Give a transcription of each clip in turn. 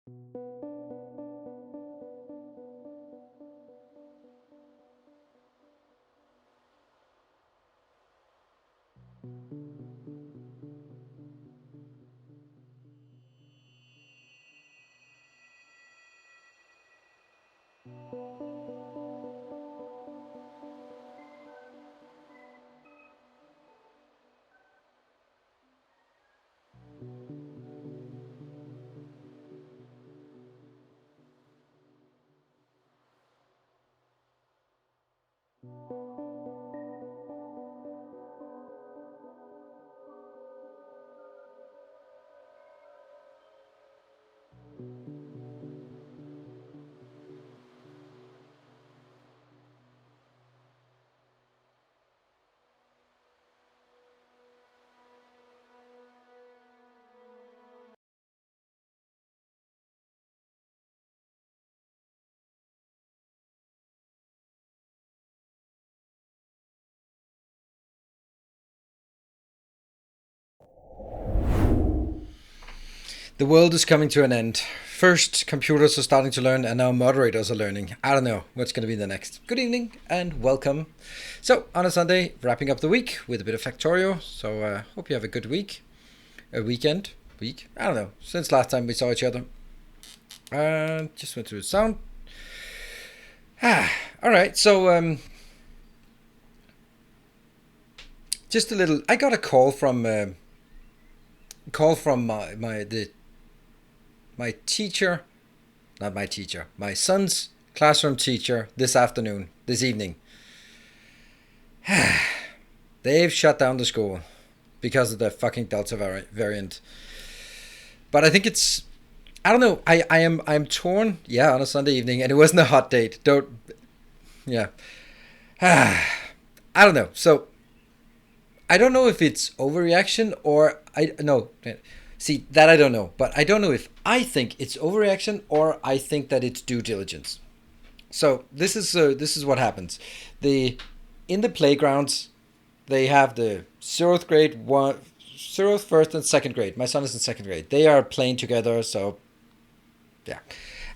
The world is coming to an end. First, computers are starting to learn, and now moderators are learning. I don't know what's going to be the next. Good evening and welcome. So, on a Sunday, wrapping up the week with a bit of Factorio. So, hope you have a good week. A weekend. Week? I don't know. Since last time we saw each other. Just went through the sound. Alright, so, just a little. I got a call from my teacher, not my teacher, my son's classroom teacher this evening. They've shut down the school because of the fucking Delta variant. But I think I don't know. I'm torn. Yeah, on a Sunday evening, and it wasn't a hot date. Yeah. I don't know. So I don't know if it's overreaction or See, that I don't know, but I don't know if I think it's overreaction or I think that it's due diligence. So this is what happens. In the playgrounds, they have the 0th grade, 0th, 1st, and 2nd grade. My son is in 2nd grade. They are playing together, so yeah.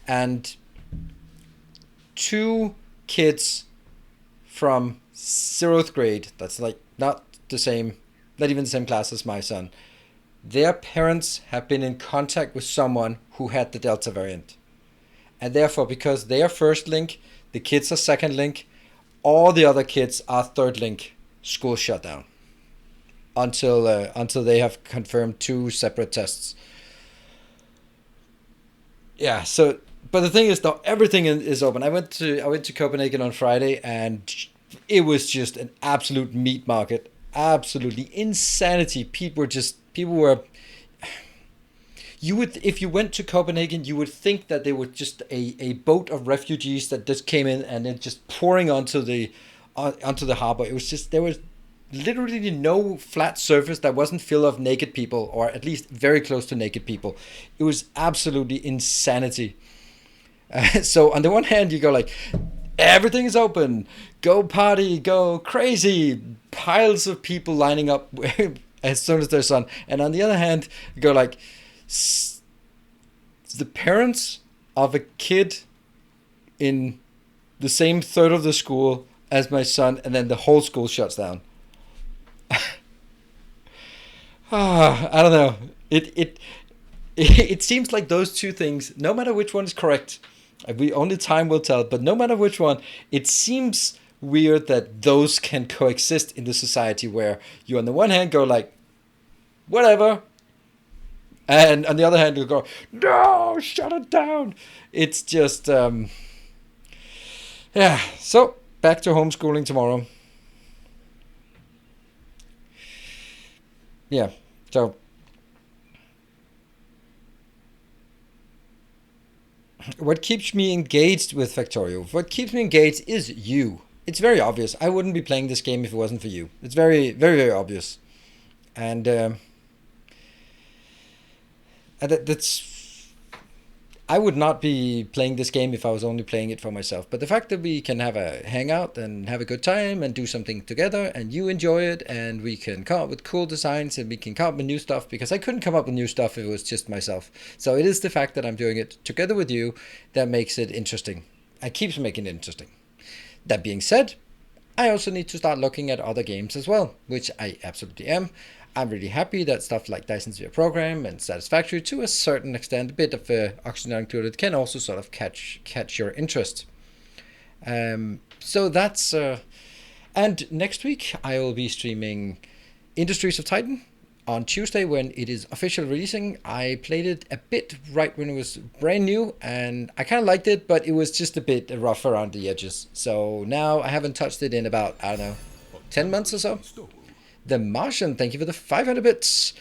And 2 kids from 0th grade, that's like not even the same class as my son, their parents have been in contact with someone who had the Delta variant. And therefore, because they are first link, the kids are second link, all the other kids are third link, school shut down. Until they have confirmed 2 separate tests. Yeah, so, but the thing is though, everything is open. I went to Copenhagen on Friday and it was just an absolute meat market. Absolutely insanity. People were, you would, if you went to Copenhagen, you would think that they were just a boat of refugees that just came in and then just pouring onto the harbor. It was just, there was literally no flat surface that wasn't filled of naked people, or at least very close to naked people. It was absolutely insanity. So on the one hand, you go like, everything is open, go party, go crazy, piles of people lining up as soon as there's sun. And on the other hand, you go like, the parents of a kid in the same third of the school as my son, and then the whole school shuts down. I don't know. It seems like those two things, no matter which one is correct, only time will tell, but no matter which one, it seems weird that those can coexist in the society where you on the one hand go like, whatever, and on the other hand you go, no, shut it down. It's just yeah. So back to homeschooling tomorrow. Yeah. So what keeps me engaged with Factorio? What keeps me engaged is you. It's very obvious. I wouldn't be playing this game if it wasn't for you. It's very, very, very obvious. And that's I would not be playing this game if I was only playing it for myself. But the fact that we can have a hangout and have a good time and do something together, and you enjoy it, and we can come up with cool designs, and we can come up with new stuff, because I couldn't come up with new stuff if it was just myself. So it is the fact that I'm doing it together with you that makes it interesting. And keeps making it interesting. That being said, I also need to start looking at other games as well, which I absolutely am. I'm really happy that stuff like Dyson's VR Program and Satisfactory, to a certain extent, a bit of Oxygen Not Included, can also sort of catch your interest. So that's... and next week I will be streaming Industries of Titan on Tuesday when it is officially releasing. I played it a bit right when it was brand new, and I kind of liked it, but it was just a bit rough around the edges. So now I haven't touched it in about, I don't know, 10 months or so. The Martian, thank you for the 500 bits.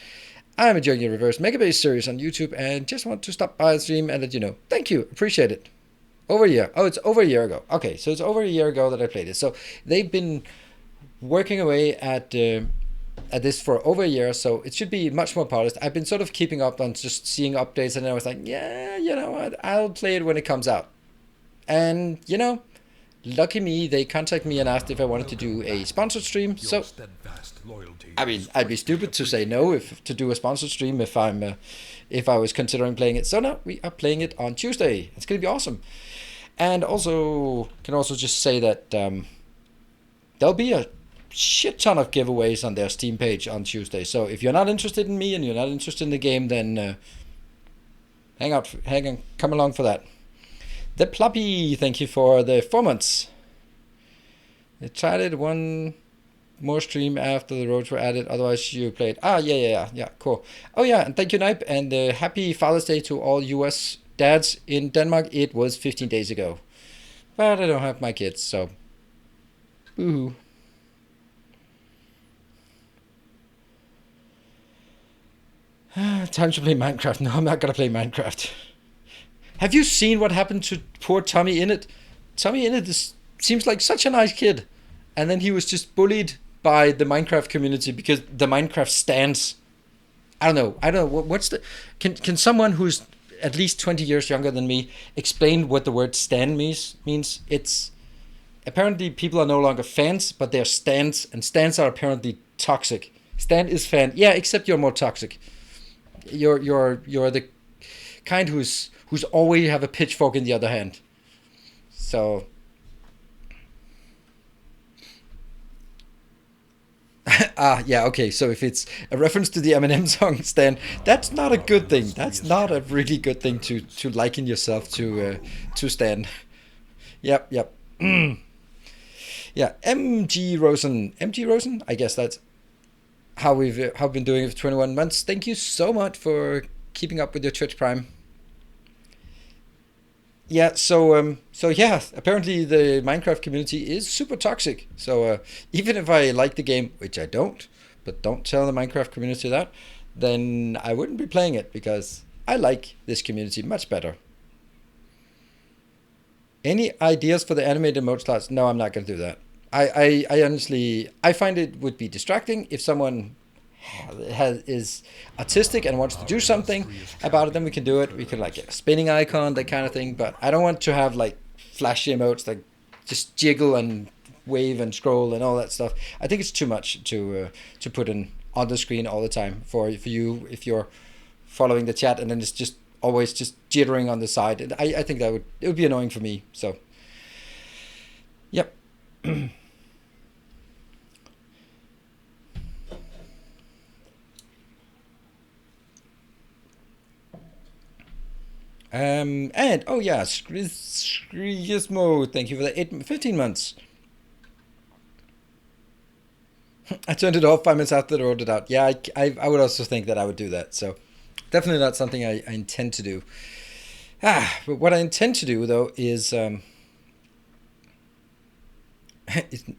I'm enjoying your reverse Megabase series on YouTube and just want to stop by the stream and let you know. Thank you, appreciate it. Over a year. Oh, it's over a year ago. Okay, so it's over a year ago that I played it. So they've been working away at this for over a year, so it should be much more polished. I've been sort of keeping up on just seeing updates, and I was like, yeah, you know what, I'll play it when it comes out. And, you know, lucky me, they contacted me and asked if I wanted to do a sponsored stream. So, I mean, I'd be stupid to say no to do a sponsored stream if I was considering playing it. So now we are playing it on Tuesday. It's gonna be awesome. And also, can also just say that there'll be a shit ton of giveaways on their Steam page on Tuesday. So if you're not interested in me and you're not interested in the game, then come along for that. The Ploppy, thank you for the 4 months. I tried it one more stream after the roads were added, otherwise you played. Yeah, cool. Oh yeah, and thank you, Nipe, and happy Father's Day to all US dads in Denmark. It was 15 days ago. But I don't have my kids, so boo-hoo. Time to play Minecraft. No, I'm not gonna play Minecraft. Have you seen what happened to poor Tommy Innit? Tommy Innit seems like such a nice kid. And then he was just bullied by the Minecraft community because the Minecraft stands. I don't know. What's the... Can someone who's at least 20 years younger than me explain what the word stand means? It's... Apparently people are no longer fans, but they're stands. And stands are apparently toxic. Stand is fan. Yeah, except you're more toxic. You're the kind who's always have a pitchfork in the other hand. So yeah, okay, so if it's a reference to the Eminem song Stan, that's not a good thing. That's not a really good thing to liken yourself to Stan. Yep. Yeah, MG Rosen, I guess that's how we've been doing it for 21 months. Thank you so much for keeping up with your Twitch Prime. Yeah, so yeah, apparently the Minecraft community is super toxic. So even if I like the game, which I don't, but don't tell the Minecraft community that, then I wouldn't be playing it because I like this community much better. Any ideas for the animated mode slots? No, I'm not going to do that. I honestly, I find it would be distracting if someone is artistic and wants to do something about it, then we can do it. We can like get a spinning icon, that kind of thing, but I don't want to have like flashy emotes that just jiggle and wave and scroll and all that stuff. I think it's too much to put in on the screen all the time for you if you're following the chat and then it's just always just jittering on the side. I think it would be annoying for me. So yep. And oh yeah, Gizmo, thank you for the 15 months. I turned it off 5 minutes after I wrote it out. Yeah, I would also think that I would do that. So definitely not something I intend to do. But what I intend to do though is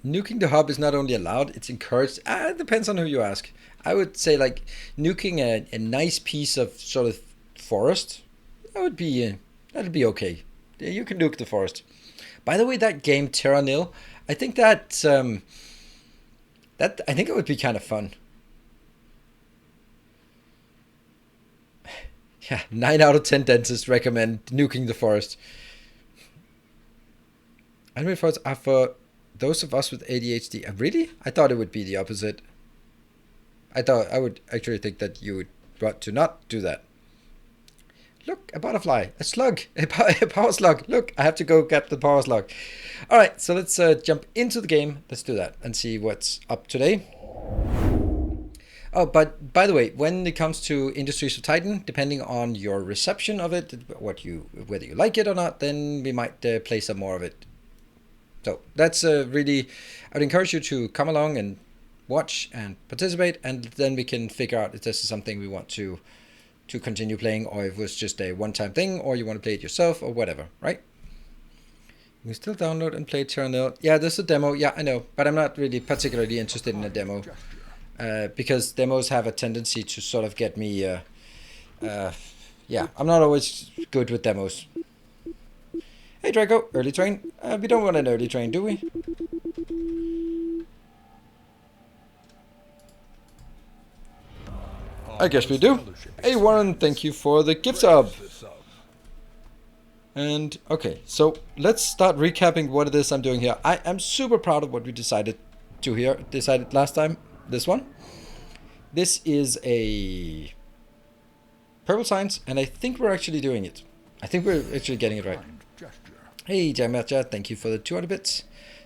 nuking the hub is not only allowed, it's encouraged. It depends on who you ask. I would say like nuking a nice piece of sort of forest. That'd be okay. You can nuke the forest. By the way, that game Terra Nil, I think that I think it would be kind of fun. Yeah, 9 out of 10 dentists recommend nuking the forest. Animated forests are for those of us with ADHD. Really? I thought it would be the opposite. I would actually think that you would want to not do that. Look, a butterfly, a slug, a power slug. Look, I have to go get the power slug. All right, so let's jump into the game. Let's do that and see what's up today. Oh, but by the way, when it comes to Industries of Titan, depending on your reception of it, whether you like it or not, then we might play some more of it. So that's really, I would encourage you to come along and watch and participate, and then we can figure out if this is something we want to continue playing, or if it was just a one-time thing, or you want to play it yourself, or whatever, right? You can still download and play Terranil. Yeah, there's a demo. Yeah, I know, but I'm not really particularly interested in a demo, because demos have a tendency to sort of get me. Yeah, I'm not always good with demos. Hey Draco, early train. We don't want an early train, do we? I guess we do. Hey Warren, thank you for the gift sub. And okay, so let's start recapping what it is I'm doing here. I am super proud of what we decided last time. This one. This is a purple science, and I think we're actually doing it. I think we're actually getting it right. Hey Jamacha, thank you for the 200 bits.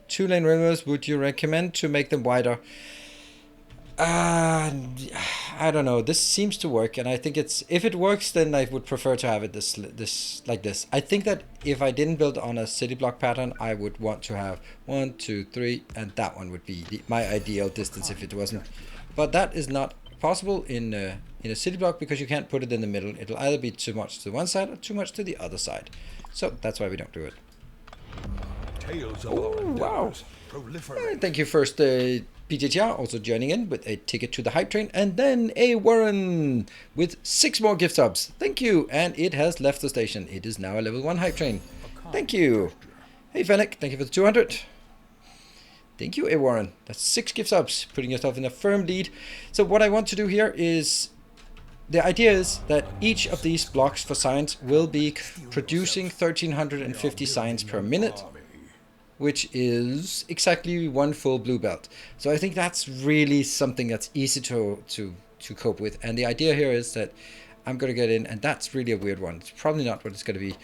2-lane railroads, would you recommend to make them wider? I don't know. This seems to work, and I think if it works, then I would prefer to have it this like this. I think that if I didn't build on a city block pattern, I would want to have 1, 2, 3, and that one would be my ideal distance if it wasn't. But that is not possible in a city block because you can't put it in the middle. It'll either be too much to one side or too much to the other side. So that's why we don't do it. Oh, wow. Thank you first, PJTR, also joining in with a ticket to the hype train, and then a Warren with 6 more gift subs. Thank you, and it has left the station. It is now a level 1 hype train. Thank you. Hey Fennec, thank you for the 200. Thank you, A Warren. That's 6 gift subs, putting yourself in a firm lead. So what I want to do here is, the idea is that each of these blocks for science will be producing 1350 science per minute, which is exactly 1 full blue belt. So I think that's really something that's easy to cope with. And the idea here is that I'm going to get in, and that's really a weird one. It's probably not what it's going to be.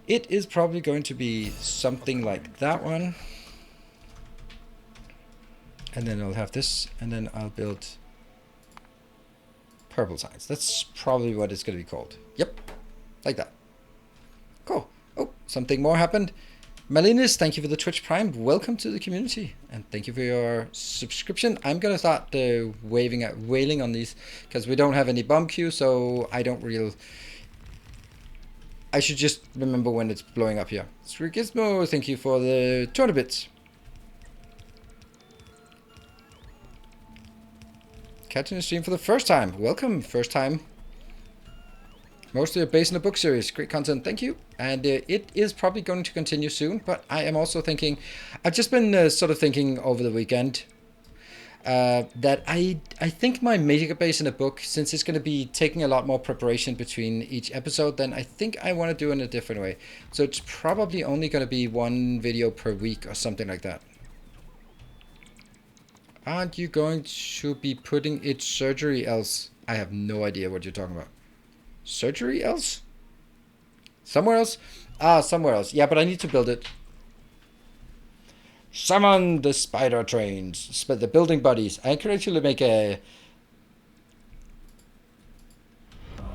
It is probably going to be something like that one. And then I'll have this, and then I'll build purple signs. That's probably what it's going to be called. Yep, like that. Cool. Oh, something more happened. Malinis, thank you for the Twitch Prime. Welcome to the community, and thank you for your subscription. I'm gonna start wailing on these because we don't have any bomb queue, so I should just remember when it's blowing up here. Srigizmo, thank you for the 200 bits. Catching the stream for the first time. Welcome, first time. Mostly based on a book series. Great content, thank you. And it is probably going to continue soon, but I am also thinking, I've just been sort of thinking over the weekend that I think my mega base in a book, since it's going to be taking a lot more preparation between each episode, then I think I want to do it in a different way. So it's probably only going to be 1 video per week or something like that. Aren't you going to be putting it surgery else? I have no idea what you're talking about. Surgery else? Somewhere else? Ah, somewhere else. Yeah, but I need to build it. Summon the spider trains. The building buddies. I could actually make a...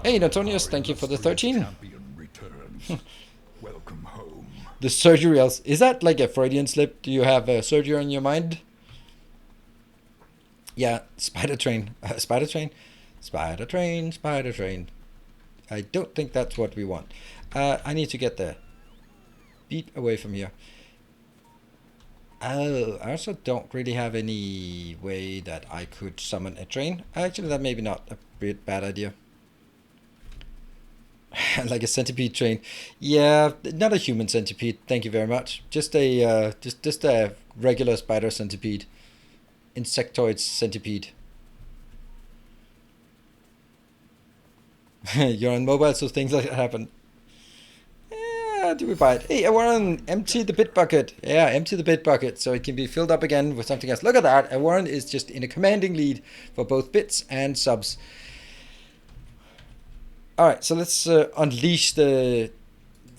Hey, Natonius, thank you for the 13. Welcome home. The surgery else. Is that like a Freudian slip? Do you have a surgery on your mind? Yeah, spider train. Spider train. Spider train. Spider train. I don't think that's what we want. I need to get the beat away from here. I also don't really have any way that I could summon a train. Actually, that may be not a bad idea. Like a centipede train. Yeah, not a human centipede. Thank you very much. Just a just a regular spider centipede. Insectoid centipede. You're on mobile, so things like that happen. Yeah, do we buy it? Hey, Warren, empty the bit bucket. Yeah, empty the bit bucket so it can be filled up again with something else. Look at that. Warren is just in a commanding lead for both bits and subs. All right, so let's unleash the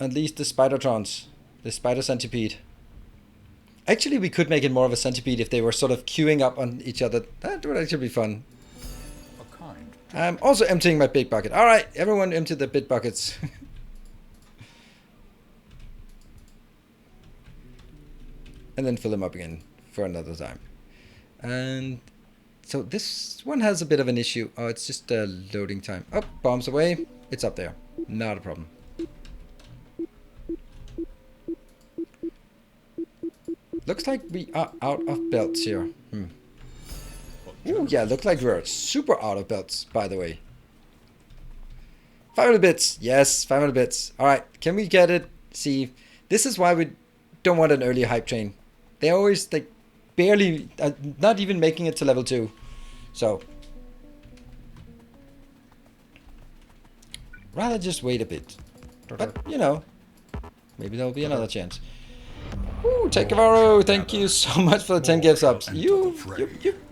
Spidertrons, the Spider Centipede. Actually, we could make it more of a centipede if they were sort of queuing up on each other. That would actually be fun. I'm also emptying my big bucket. All right, everyone empty the bit buckets. And then fill them up again for another time. And so this one has a bit of an issue. Oh, it's just a loading time. Oh, bombs away. It's up there. Not a problem. Looks like we are out of belts here. Ooh, yeah, looks like we're super out of belts, by the way. 500 bits. Yes, 500 bits. All right, can we get it? See, this is why we don't want an early hype train. They always, like, barely, not even making it to level 2. So, rather just wait a bit. But, you know, maybe there'll be another chance. Ooh, Tekavaro, thank you so much for the 10 gift subs. You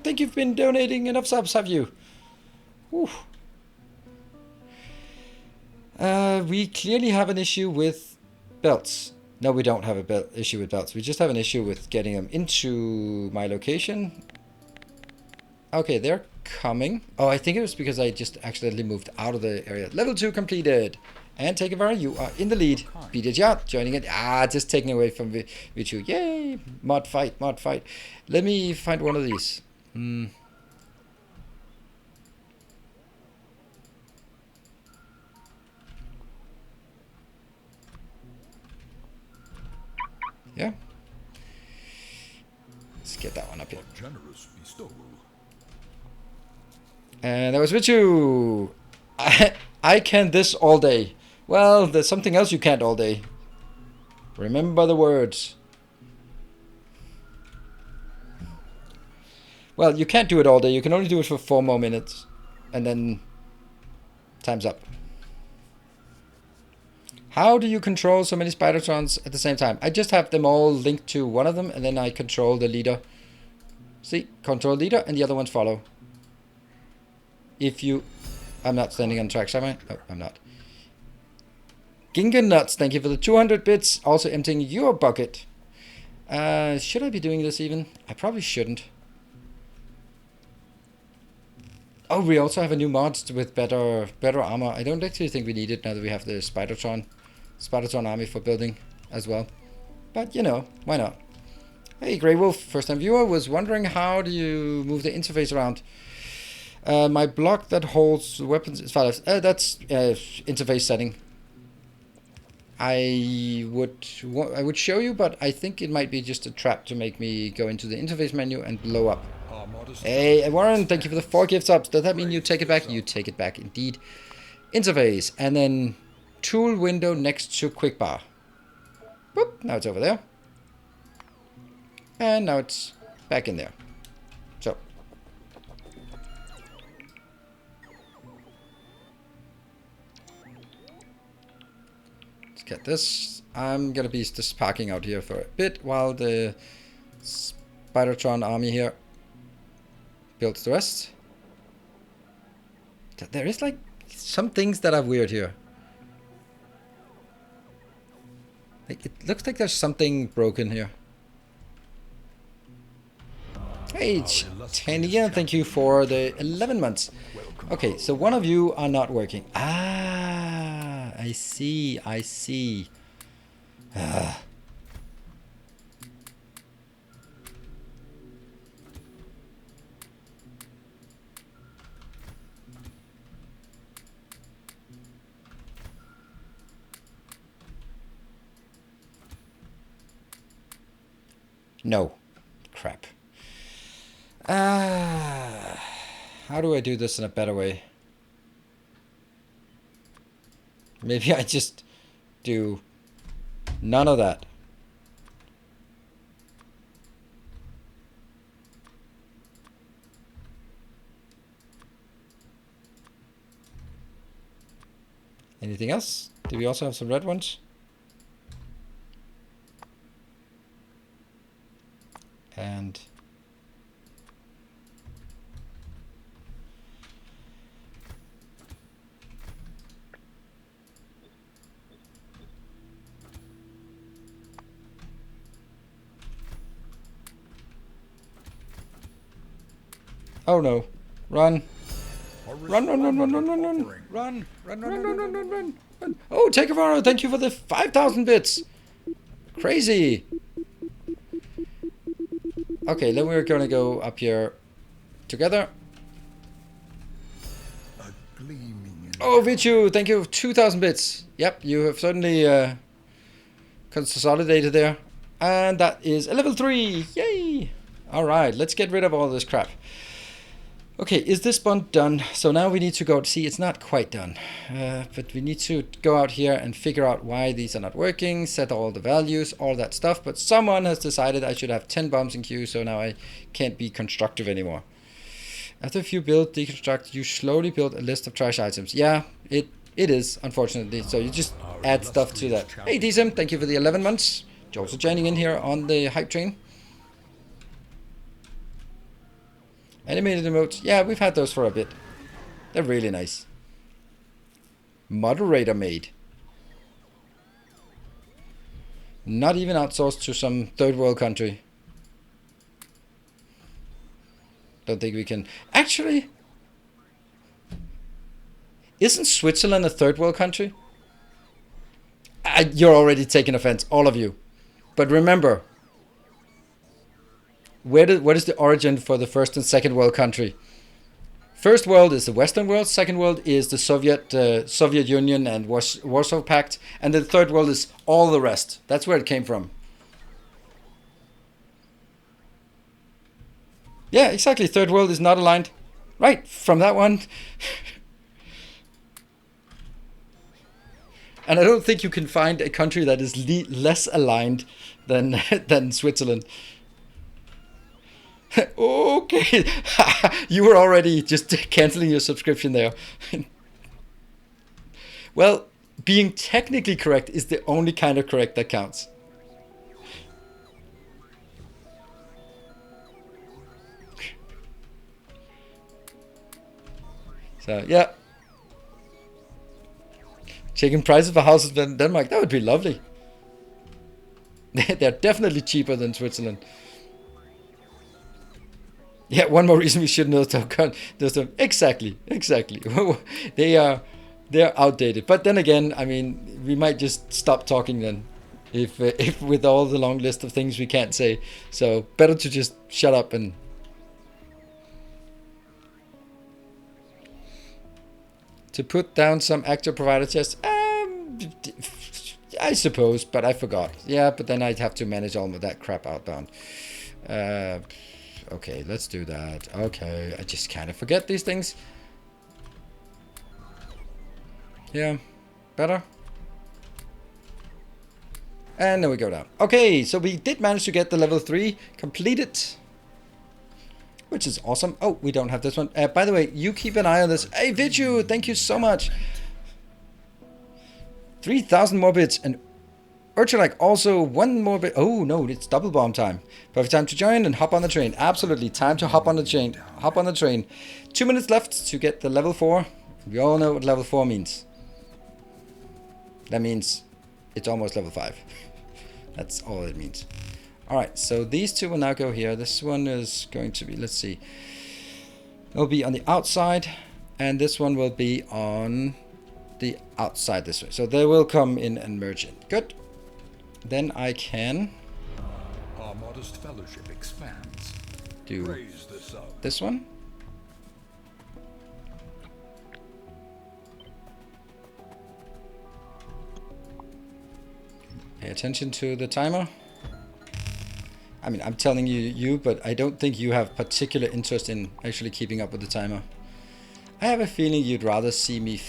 think you've been donating enough subs, have you? Ooh. We clearly have an issue with belts. No, we don't have a issue with belts. We just have an issue with getting them into my location. Okay, they're coming. Oh, I think it was because I just accidentally moved out of the area. Level 2 completed. And Tekavara, you are in the lead. Beat it out, joining it. Just taking away from Vichu. Yay! Mod fight, mod fight. Let me find one of these. Yeah. Let's get that one up here. And that was Vichu. I can this all day. Well, there's something else you can't all day. Remember the words. Well, you can't do it all day. You can only do it for 4 more minutes. And then time's up. How do you control so many Spidertrons at the same time? I just have them all linked to one of them, and then I control the leader. See? Control leader, and the other ones follow. If you... I'm not standing on tracks, am I? Oh, I'm not. Ginga Nuts, thank you for the 200 bits. Also emptying your bucket. Should I be doing this even? I probably shouldn't. Oh, we also have a new mod with better armor. I don't actually think we need it now that we have the Spidertron army for building as well. But, you know, why not? Hey, Grey Wolf, first time viewer, was wondering how do you move the interface around? My block that holds weapons is that's interface setting. I would show you, but I think it might be just a trap to make me go into the interface menu and blow up. Hey, Warren, thank you for the 4 gift subs. Does that mean you take it back? You take it back, indeed. Interface, and then tool window next to quick bar. Boop, now it's over there. And now it's back in there. So. Let's get this. I'm gonna be just parking out here for a bit while the Spidertron army here builds the rest. There is like some things that are weird here. Like it looks like there's something broken here. Hey, Tania, thank you for the 11 months. Okay, so one of you are not working. Ah, I see, I see. No. Crap. How do I do this in a better way? Maybe I just do none of that. Anything else? Do we also have some red ones? And oh no. Run. Run, run, run, run, run, run, run. Run, run, run, run, run, run, run, run. Oh, Takavaro, thank you for the 5,000 bits. Crazy. Okay, then we're gonna go up here together. Oh, Vichu, thank you. 2,000 bits. Yep, you have certainly consolidated there. And that is a level 3. Yay. All right, let's get rid of all this crap. Okay, is this bond done? So now we need to go, see, it's not quite done. But we need to go out here and figure out why these are not working, set all the values, all that stuff. But someone has decided I should have 10 bombs in queue, so now I can't be constructive anymore. After a few build, deconstruct, you slowly build a list of trash items. Yeah, it is, unfortunately. So you just add stuff to that. Hey, DSM, thank you for the 11 months. You're also joining in here on the hype train. Animated emotes. Yeah, we've had those for a bit. They're really nice. Moderator made. Not even outsourced to some third world country. Don't think we can. Actually, isn't Switzerland a third world country? You're already taking offense, all of you. But remember, what is the origin for the first and second world country? First world is the Western world. Second world is the Soviet Union and Warsaw Pact. And the third world is all the rest. That's where it came from. Yeah, exactly. Third world is not aligned. Right, from that one. And I don't think you can find a country that is less aligned than Switzerland. Okay. You were already just canceling your subscription there. Well, being technically correct is the only kind of correct that counts. So, yeah. Checking prices for houses in Denmark, that would be lovely. They're definitely cheaper than Switzerland. Yeah, one more reason we should know those. Exactly. They're outdated. But then again, I mean, we might just stop talking then, if with all the long list of things we can't say. So better to just shut up and. To put down some actor provider tests, I suppose, but I forgot. Yeah, but then I'd have to manage all of that crap outbound. Okay, let's do that. Okay, I just kind of forget these things. Yeah, better. And then we go down. Okay, so we did manage to get the level 3 completed, which is awesome. Oh, we don't have this one. By the way, you keep an eye on this. Hey, Vichu, thank you so much. 3,000 more bits. And Urchalike also 1 more bit. Oh, no, it's double bomb time. Perfect time to join and hop on the train. Absolutely, time to hop on the train. Hop on the train. 2 minutes left to get the level 4. We all know what level 4 means. That means it's almost level 5. That's all it means. Alright, so these two will now go here. This one is going to be, let's see. It'll be on the outside, and this one will be on the outside this way. So they will come in and merge in. Good. Then I can our modest fellowship expands. Do this one. Pay attention to the timer. I mean, I'm telling you, but I don't think you have particular interest in actually keeping up with the timer. I have a feeling you'd rather see me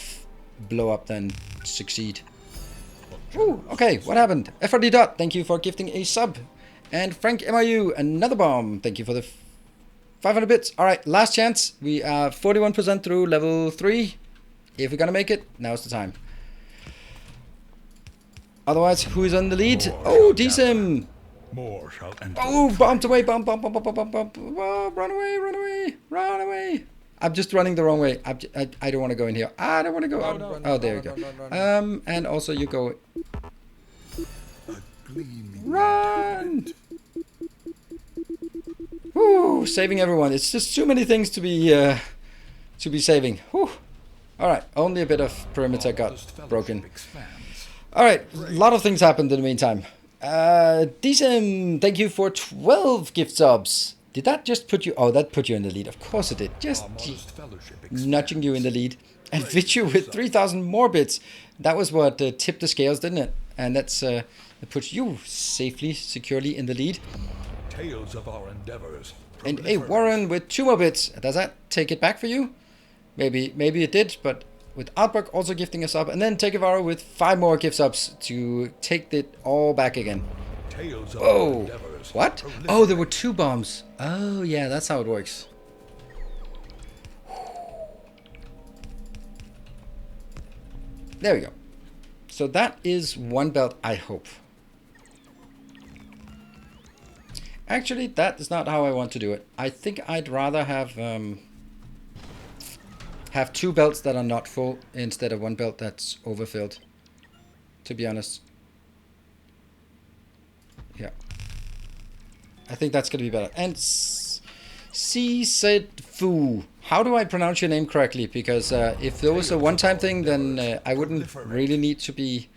blow up than succeed. Ooh, okay, what happened? FRD Dot, thank you for gifting a sub. And Frank MRU, another bomb. Thank you for the 500 bits. All right, last chance. We are 41% through level 3. If we're gonna make it, now's the time. Otherwise, who is on the lead? Oh, Decim! More shall enter. Oh, bumped away, bump. Oh, run away. I'm just running the wrong way. I don't want to go in here. I don't want to go. Oh, there you go. And also you go. Run! Woo, saving everyone. It's just too many things to be saving. Whew. All right, only a bit of perimeter got broken. All right, a lot of things happened in the meantime. Decent, thank you for 12 gift subs. Did that just put you... Oh, that put you in the lead. Of course it did. Just nudging you in the lead. And Vichu with 3,000 more bits. That was what tipped the scales, didn't it? And that puts you safely, securely in the lead. Tales of our endeavors. And a Warren with 2 more bits. Does that take it back for you? Maybe it did, but with Outback also gifting us up, and then Takevaro with 5 more gift subs to take it all back again. Oh, what? Oh, there were 2 bombs. Oh, yeah, that's how it works. There we go. So that is 1 belt, I hope. Actually, that is not how I want to do it. I think I'd rather have 2 belts that are not full instead of 1 belt that's overfilled, to be honest. Yeah. I think that's going to be better. And C said Fu. How do I pronounce your name correctly? Because if there was a one-time thing, then I wouldn't really need to be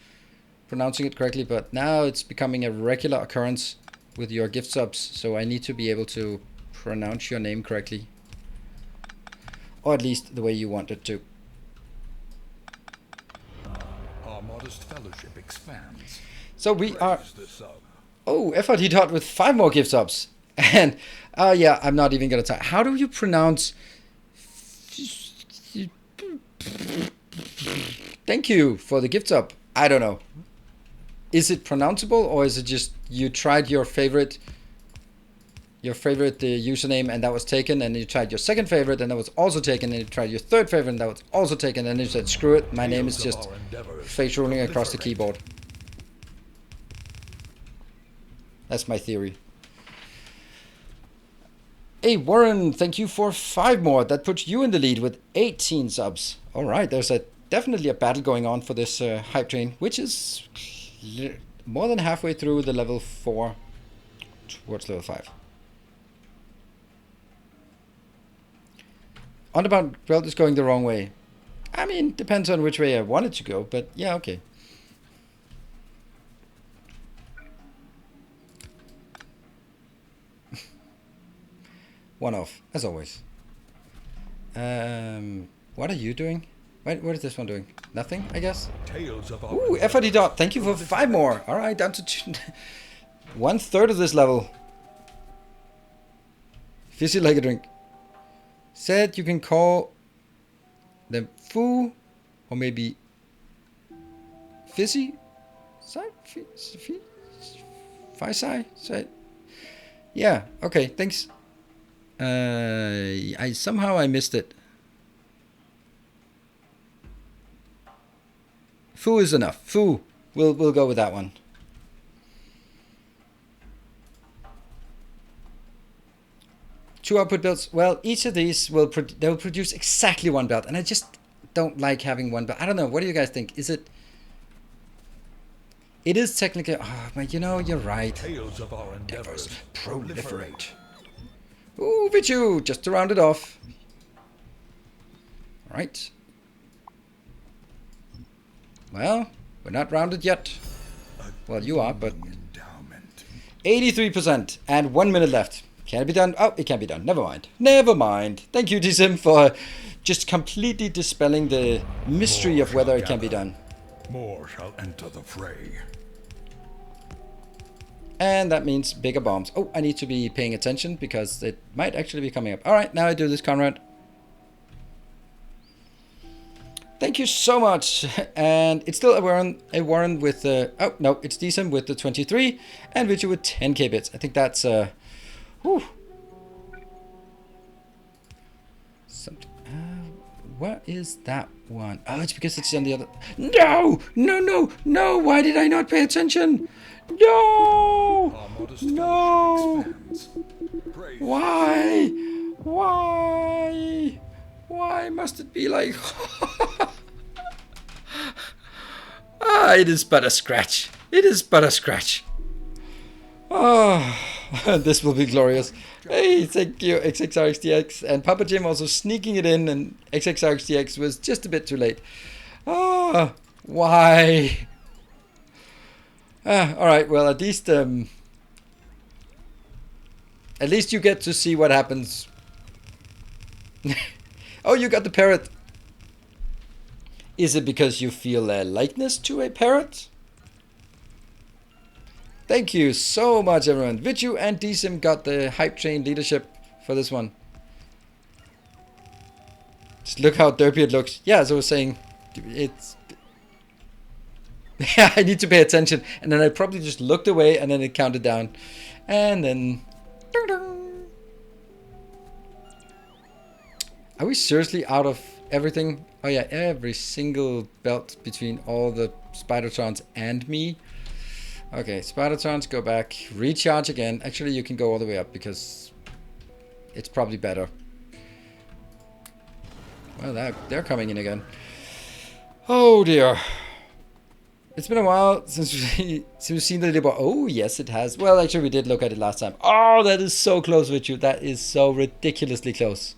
pronouncing it correctly. But now it's becoming a regular occurrence with your gift subs. So I need to be able to pronounce your name correctly. Or at least the way you want it to. Our modest fellowship expands. So we are... Oh, FRD Dot with 5 more gift subs. And, yeah, I'm not even going to try. How do you pronounce... Thank you for the gift sub. I don't know. Is it pronounceable, or is it just you tried your favorite username and that was taken, and you tried your second favorite and that was also taken, and you tried your third favorite and that was also taken, and you said screw it, my name is just face rolling across the keyboard. That's my theory. Hey Warren, thank you for 5 more. That puts you in the lead with 18 subs. Alright, there's definitely a battle going on for this hype train, which is more than halfway through the level 4 towards level 5. Underbound belt is going the wrong way. I mean, depends on which way I want it to go, but yeah, okay. One off, as always. What are you doing? What is this one doing? Nothing, I guess? Ooh, FRD Dot, thank you for 5 more. Alright, down to 1/3 of this level. Fizzy like a drink. Said you can call them Fu, or maybe Fizzy? Fisai? Yeah, okay, thanks. I missed it. Fu is enough. Fu, we'll go with that one. Two output belts. Well, each of these will produce exactly 1 belt, and I just don't like having 1 belt. I don't know. What do you guys think? Is it? It is technically. Oh, but you know, you're right. Tales of our endeavors Proliferate. Ooh, Vichu, just to round it off. All right. Well, we're not rounded yet. Well, you are, but 83% and 1 minute left. Can it be done? Oh, it can be done. Never mind. Never mind. Thank you, DSim, for just completely dispelling the mystery of whether it can be done. More shall enter the fray. And that means bigger bombs. Oh, I need to be paying attention because it might actually be coming up. All right, now I do this, Conrad. Thank you so much. And it's still a Warren with... oh, no, it's DSim with the 23 and Richard with 10k bits. I think that's... whew. Something, what is that 1. Oh, it's because it's on the other. No! No, no, no! Why did I not pay attention? No! Our modest No! fellowship expands. Praise Why? Why? Why must it be like... Ah, it is but a scratch. It is but a scratch. Oh, this will be glorious. Hey, thank you, XXRXDX. And Papa Jim also sneaking it in, and XXRXDX was just a bit too late. Ah, why? Alright, well, at least you get to see what happens. Oh, you got the parrot. Is it because you feel a likeness to a parrot? Thank you so much, everyone. Vichu and DSim got the hype train leadership for this one. Just look how derpy it looks. Yeah, as I was saying, it's... Yeah, I need to pay attention. And then I probably just looked away and then it counted down. And then... Are we seriously out of everything? Oh yeah, every single belt between all the Spidertrons and me. Okay, Spidertrons, go back. Recharge again. Actually, you can go all the way up because it's probably better. Well, they're coming in again. Oh dear. It's been a while since we've seen the Libor. Oh, yes, it has. Well, actually, we did look at it last time. Oh, that is so close with you. That is so ridiculously close.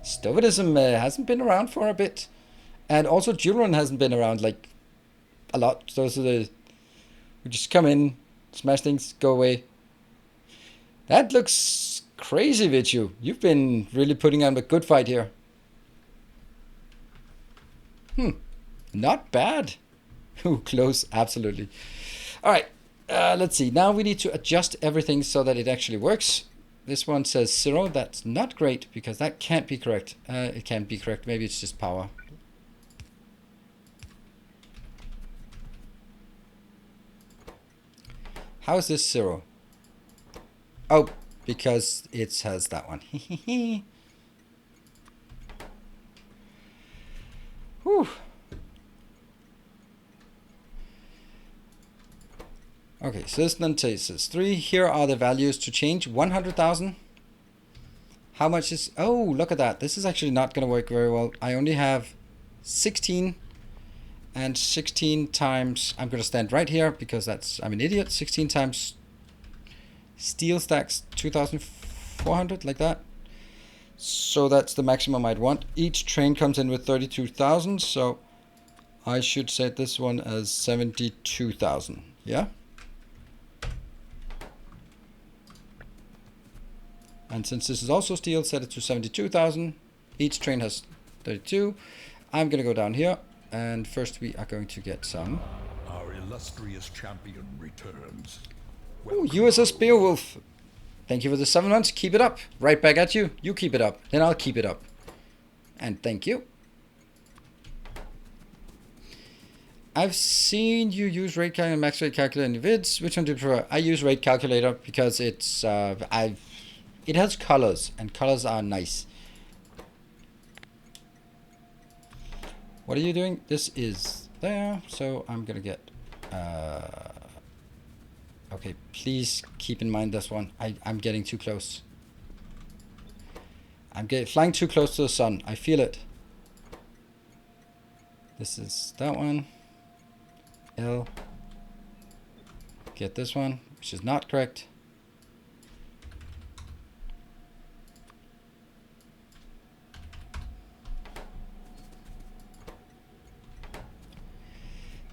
Stovidism hasn't been around for a bit. And also, Julian hasn't been around, like, a lot. Those are the... We just come in, smash things, go away. That looks crazy, Vichu. You've been really putting on a good fight here. Not bad. Ooh, close, absolutely. All right, let's see. Now we need to adjust everything so that it actually works. This one says 0. That's not great because that can't be correct. It can't be correct. Maybe it's just power. How is this 0? Oh, because it has that one. Whew. Okay, so this then says 3. Here are the values to change. 100,000. How much is... Oh, look at that. This is actually not going to work very well. I only have 16. And 16 times... I'm going to stand right here because that's... I'm an idiot. 16 times steel stacks 2,400, like that. So that's the maximum I'd want. Each train comes in with 32,000. So I should set this one as 72,000. Yeah? And since this is also steel, set it to 72,000. Each train has 32. I'm going to go down here. And first we are going to get some. Our illustrious champion returns. Ooh, USS Beowulf. Thank you for the 7 months. Keep it up. Right back at you. You keep it up. Then I'll keep it up. And thank you. I've seen you use rate calculator and max rate calculator in your vids. Which one do you prefer? I use rate calculator because it's it has colors, and colors are nice. What are you doing? This is there, so I'm gonna get... okay, please keep in mind this one. I'm getting too close. I'm flying too close to the sun. I feel it. This is that one. L. Get this one, which is not correct.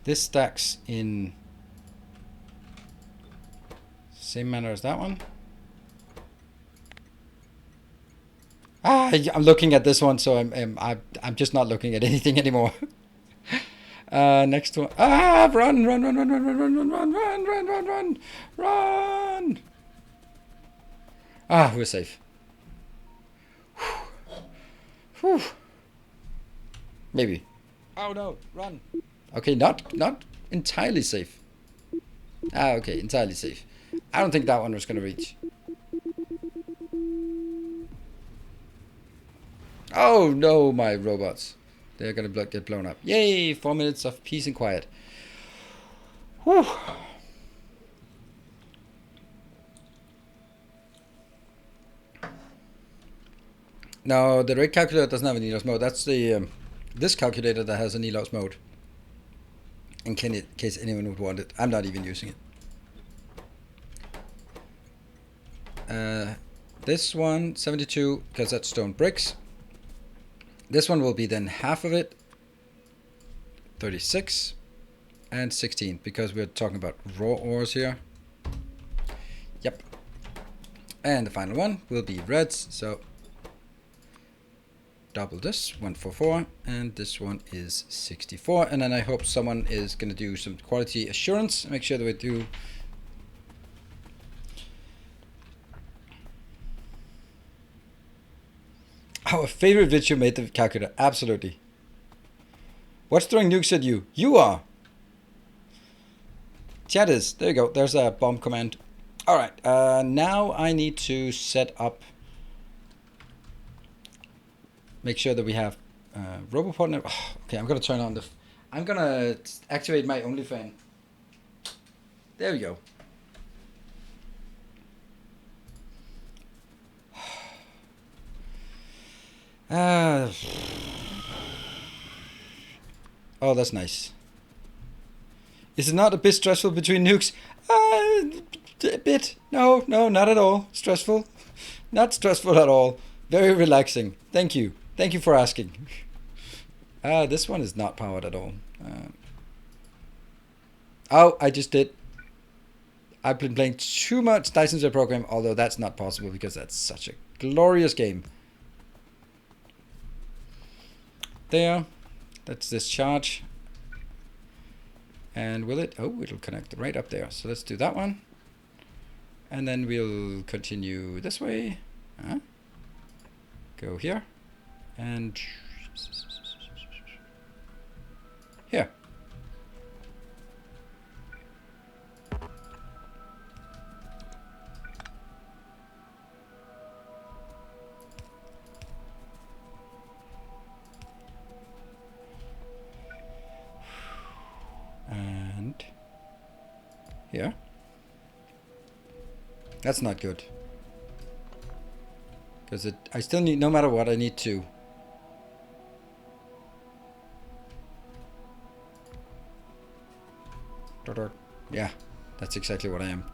This stacks in same manner as that one. I'm looking at this one, so I'm just not looking at anything anymore. Next one. Run, run, run, run, run, run, run, run, run, run, run, run, run, run, run. We're safe. Whew. Maybe. Oh no, run. Okay, not entirely safe. Okay, entirely safe. I don't think that one was gonna reach. Oh no, my robots. They're gonna get blown up. Yay! 4 minutes of peace and quiet. Whew. Now, the rate calculator doesn't have an ELOS mode. That's the this calculator that has an ELOS mode. In case anyone would want it. I'm not even using it. This one, 72, because that's stone bricks. This one will be then half of it. 36. And 16, because we're talking about raw ores here. Yep. And the final one will be reds, so double this, 144, and this one is 64. And then I hope someone is going to do some quality assurance, make sure that we do. Our favorite video made the calculator, absolutely. What's throwing nukes at you? You are. Chat is, there you go, there's a bomb command. Alright, now I need to set up, make sure that we have RoboPartner. Oh, okay, I'm gonna turn on I'm gonna activate my OnlyFan. There we go. Oh, that's nice. Is it not a bit stressful between nukes? A bit. No, not at all. Stressful. Not stressful at all. Very relaxing. Thank you. Thank you for asking. This one is not powered at all. Oh, I just did. I've been playing too much Dyson Sphere program, although that's not possible because that's such a glorious game. There. Let's discharge. And will it? Oh, it'll connect right up there. So let's do that one. And then we'll continue this way. Go here. And here. And here. That's not good. Because I still need, no matter what, I need to. Yeah, that's exactly what I am.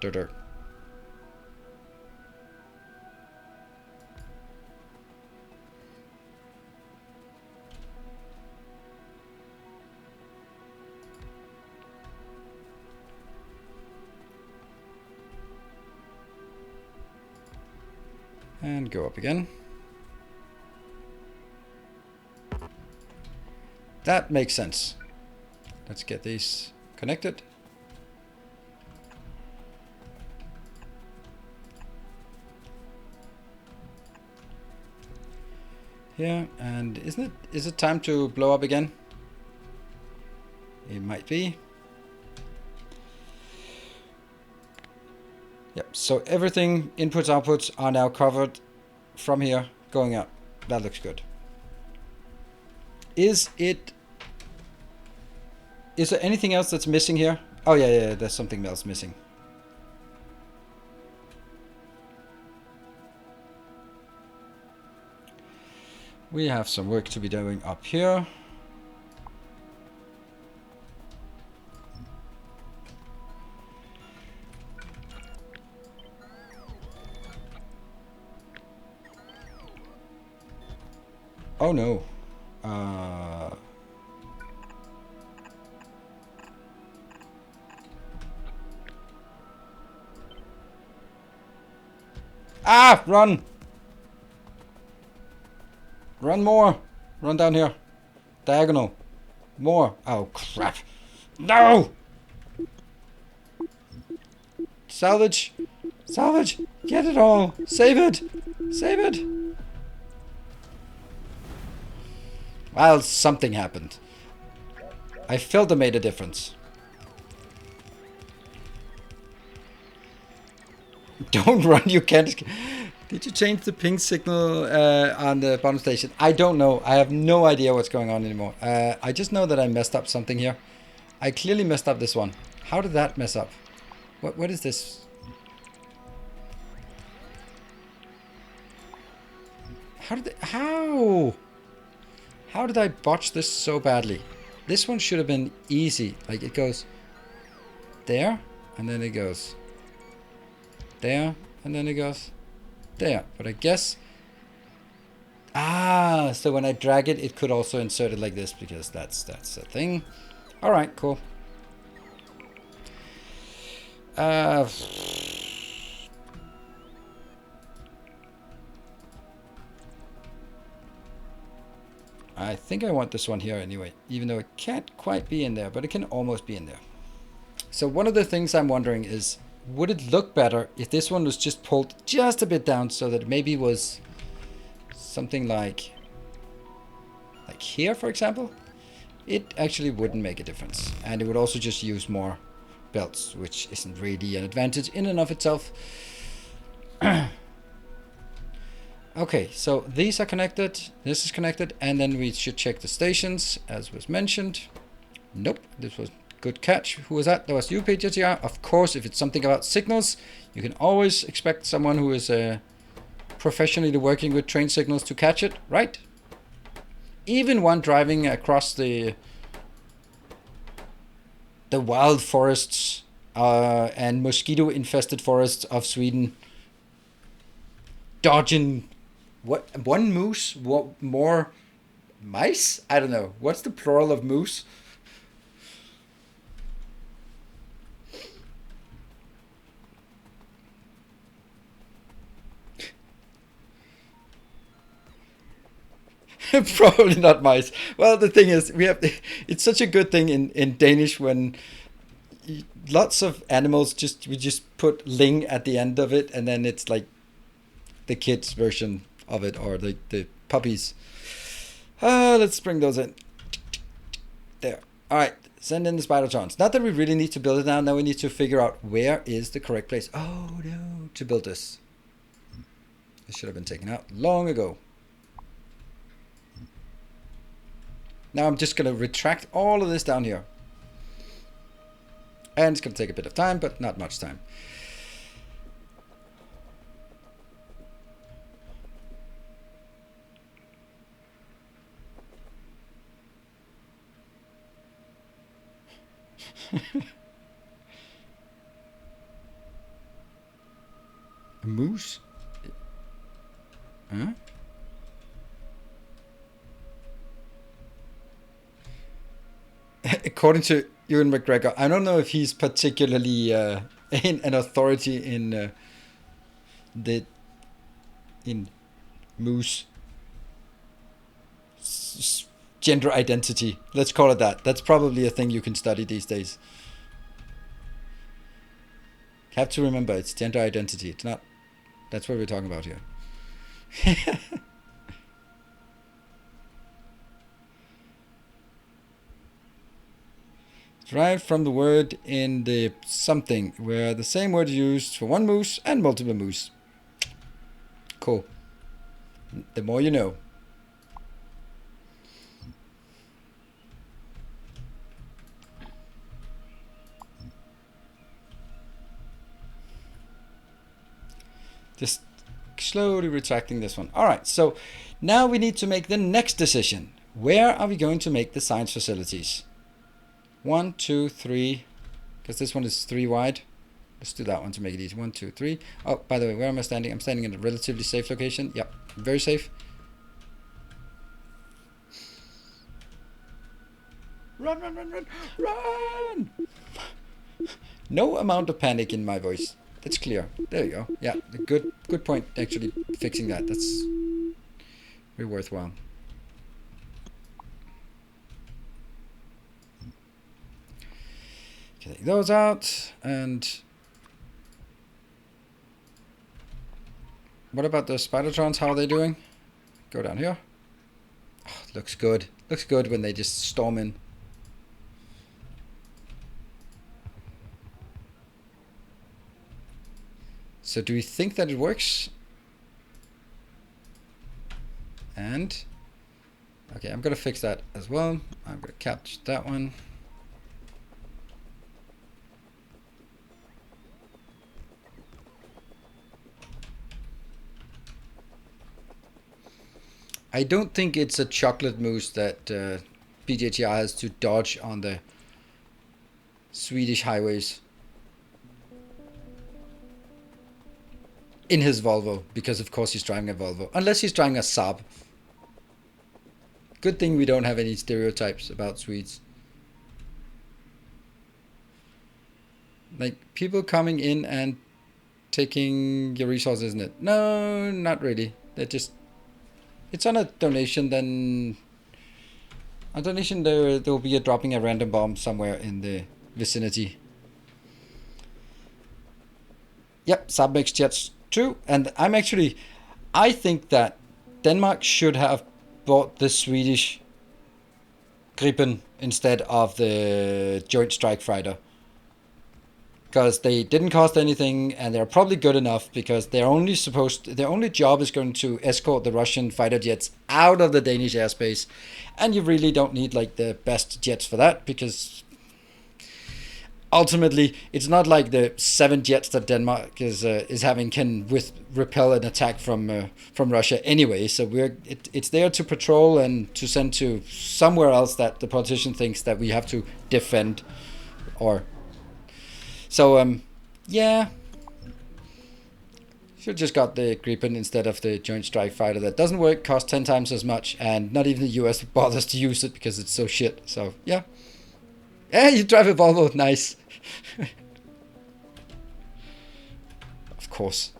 And go up again. That makes sense. Let's get these connected. Here, and is it time to blow up again? It might be. Yep, so everything, inputs, outputs are now covered from here going up. That looks good. Is there anything else that's missing here? Oh yeah, there's something else missing. We have some work to be doing up here. Oh no. Run! Run more! Run down here. Diagonal. More. Oh crap. No! Salvage! Salvage! Get it all! Save it! Save it! Well, something happened. I felt it made a difference. Don't run, you can't. Did you change the ping signal on the bottom station? I don't know. I have no idea what's going on anymore. I just know that I messed up something here. I clearly messed up this one. How did that mess up? What is this? How did I botch this so badly? This one should have been easy. Like it goes there, and then it goes there, and then it goes there. But I guess... so when I drag it, it could also insert it like this, because that's a thing. Alright, cool. I think I want this one here anyway, even though it can't quite be in there, but it can almost be in there. So one of the things I'm wondering is, would it look better if this one was just pulled just a bit down, so that it maybe was something like here, for example? It actually wouldn't make a difference, and it would also just use more belts, which isn't really an advantage in and of itself. Okay, so these are connected, this is connected, and then we should check the stations, as was mentioned. Nope, this was good catch. Who was that? That was you, PGTR. Of course, if it's something about signals, you can always expect someone who is professionally working with train signals to catch it, right? Even one driving across the wild forests and mosquito-infested forests of Sweden, dodging one moose, what more mice? I don't know. What's the plural of moose? Probably not mice. Well, the thing is, it's such a good thing in Danish when lots of animals we just put ling at the end of it, and then it's like the kids version of it, or the puppies. Let's bring those in. There. All right. Send in the Spidertrons. Not that we really need to build it now. Now we need to figure out where is the correct place. Oh no, to build this. This should have been taken out long ago. Now I'm just going to retract all of this down here. And it's going to take a bit of time, but not much time. A moose? Huh? According to Ewan McGregor, I don't know if he's particularly an authority in moose gender identity. Let's call it that. That's probably a thing you can study these days. Have to remember, it's gender identity. It's not. That's what we're talking about here. Derived from the word in the something, where the same word is used for one moose and multiple moose. Cool. The more you know. Just slowly retracting this one. All right, so now we need to make the next decision. Where are we going to make the science facilities? 1, 2, 3, because this one is 3 wide. Let's do that one to make it easy. 1, 2, 3. Oh, by the way, where am I standing? I'm standing in a relatively safe location. Yep, very safe. Run, run, run, run, run! No amount of panic in my voice. That's clear. There you go. Yeah, good point, actually, fixing that. That's very worthwhile. Take those out, and what about the Spidertrons? How are they doing? Go down here. Oh, looks good. Looks good when they just storm in. So do we think that it works? And okay, I'm gonna fix that as well. I'm gonna capture that one. I don't think it's a chocolate mousse that PJTR has to dodge on the Swedish highways in his Volvo, because of course he's driving a Volvo, unless he's driving a Saab. Good thing we don't have any stereotypes about Swedes. Like people coming in and taking your resources, isn't it? No, not really. They're just, it's on a donation, then a donation there will be a dropping a random bomb somewhere in the vicinity. Yep, Saab makes jets too, and I think that Denmark should have bought the Swedish Gripen instead of the Joint Strike Fighter, because they didn't cost anything and they're probably good enough, because their only job is going to escort the Russian fighter jets out of the Danish airspace, and you really don't need like the best jets for that, because ultimately it's not like the 7 jets that Denmark is having can repel an attack from Russia anyway. So it's there to patrol and to send to somewhere else that the politician thinks that we have to defend, or so yeah. Should just got the Gripen instead of the Joint Strike Fighter. That doesn't work, costs 10 times as much, and not even the US bothers to use it because it's so shit. So yeah. Hey, you drive a Volvo, nice. Of course.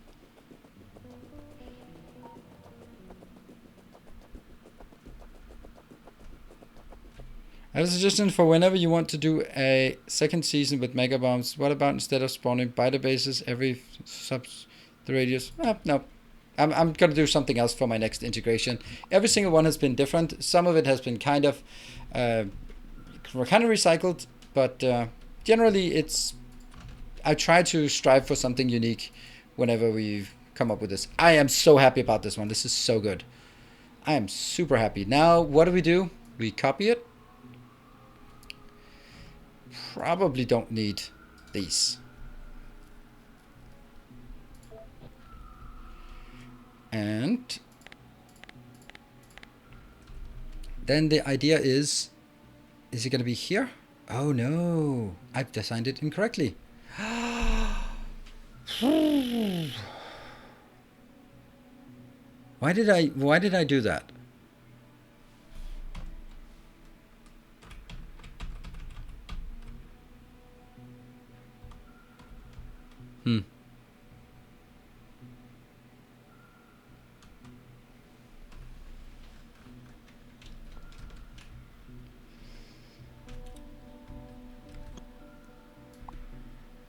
I have a suggestion for whenever you want to do a second season with Mega Bombs. What about instead of spawning biter bases every sub the radius? No. I'm gonna do something else for my next integration. Every single one has been different. Some of it has been kind of recycled, but generally I try to strive for something unique whenever we come up with this. I am so happy about this one. This is so good. I am super happy. Now, what do? We copy it. Probably don't need these. And then the idea is it going to be here? Oh no, I've designed it incorrectly. Why did I do that?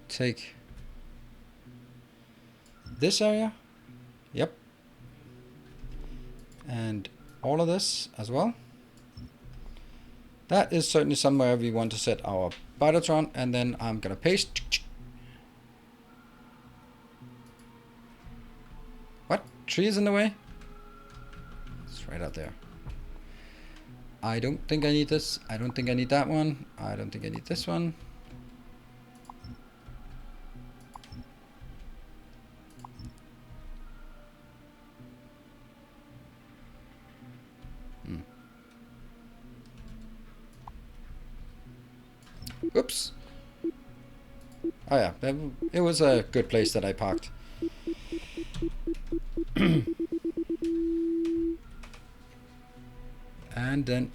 Take this area. Yep. And all of this as well. That is certainly somewhere we want to set our Biotron, and then I'm gonna paste. What? Tree is in the way? It's right out there. I don't think I need this. I don't think I need that one. I don't think I need this one. Oops. Oh yeah, it was a good place that I parked. And then,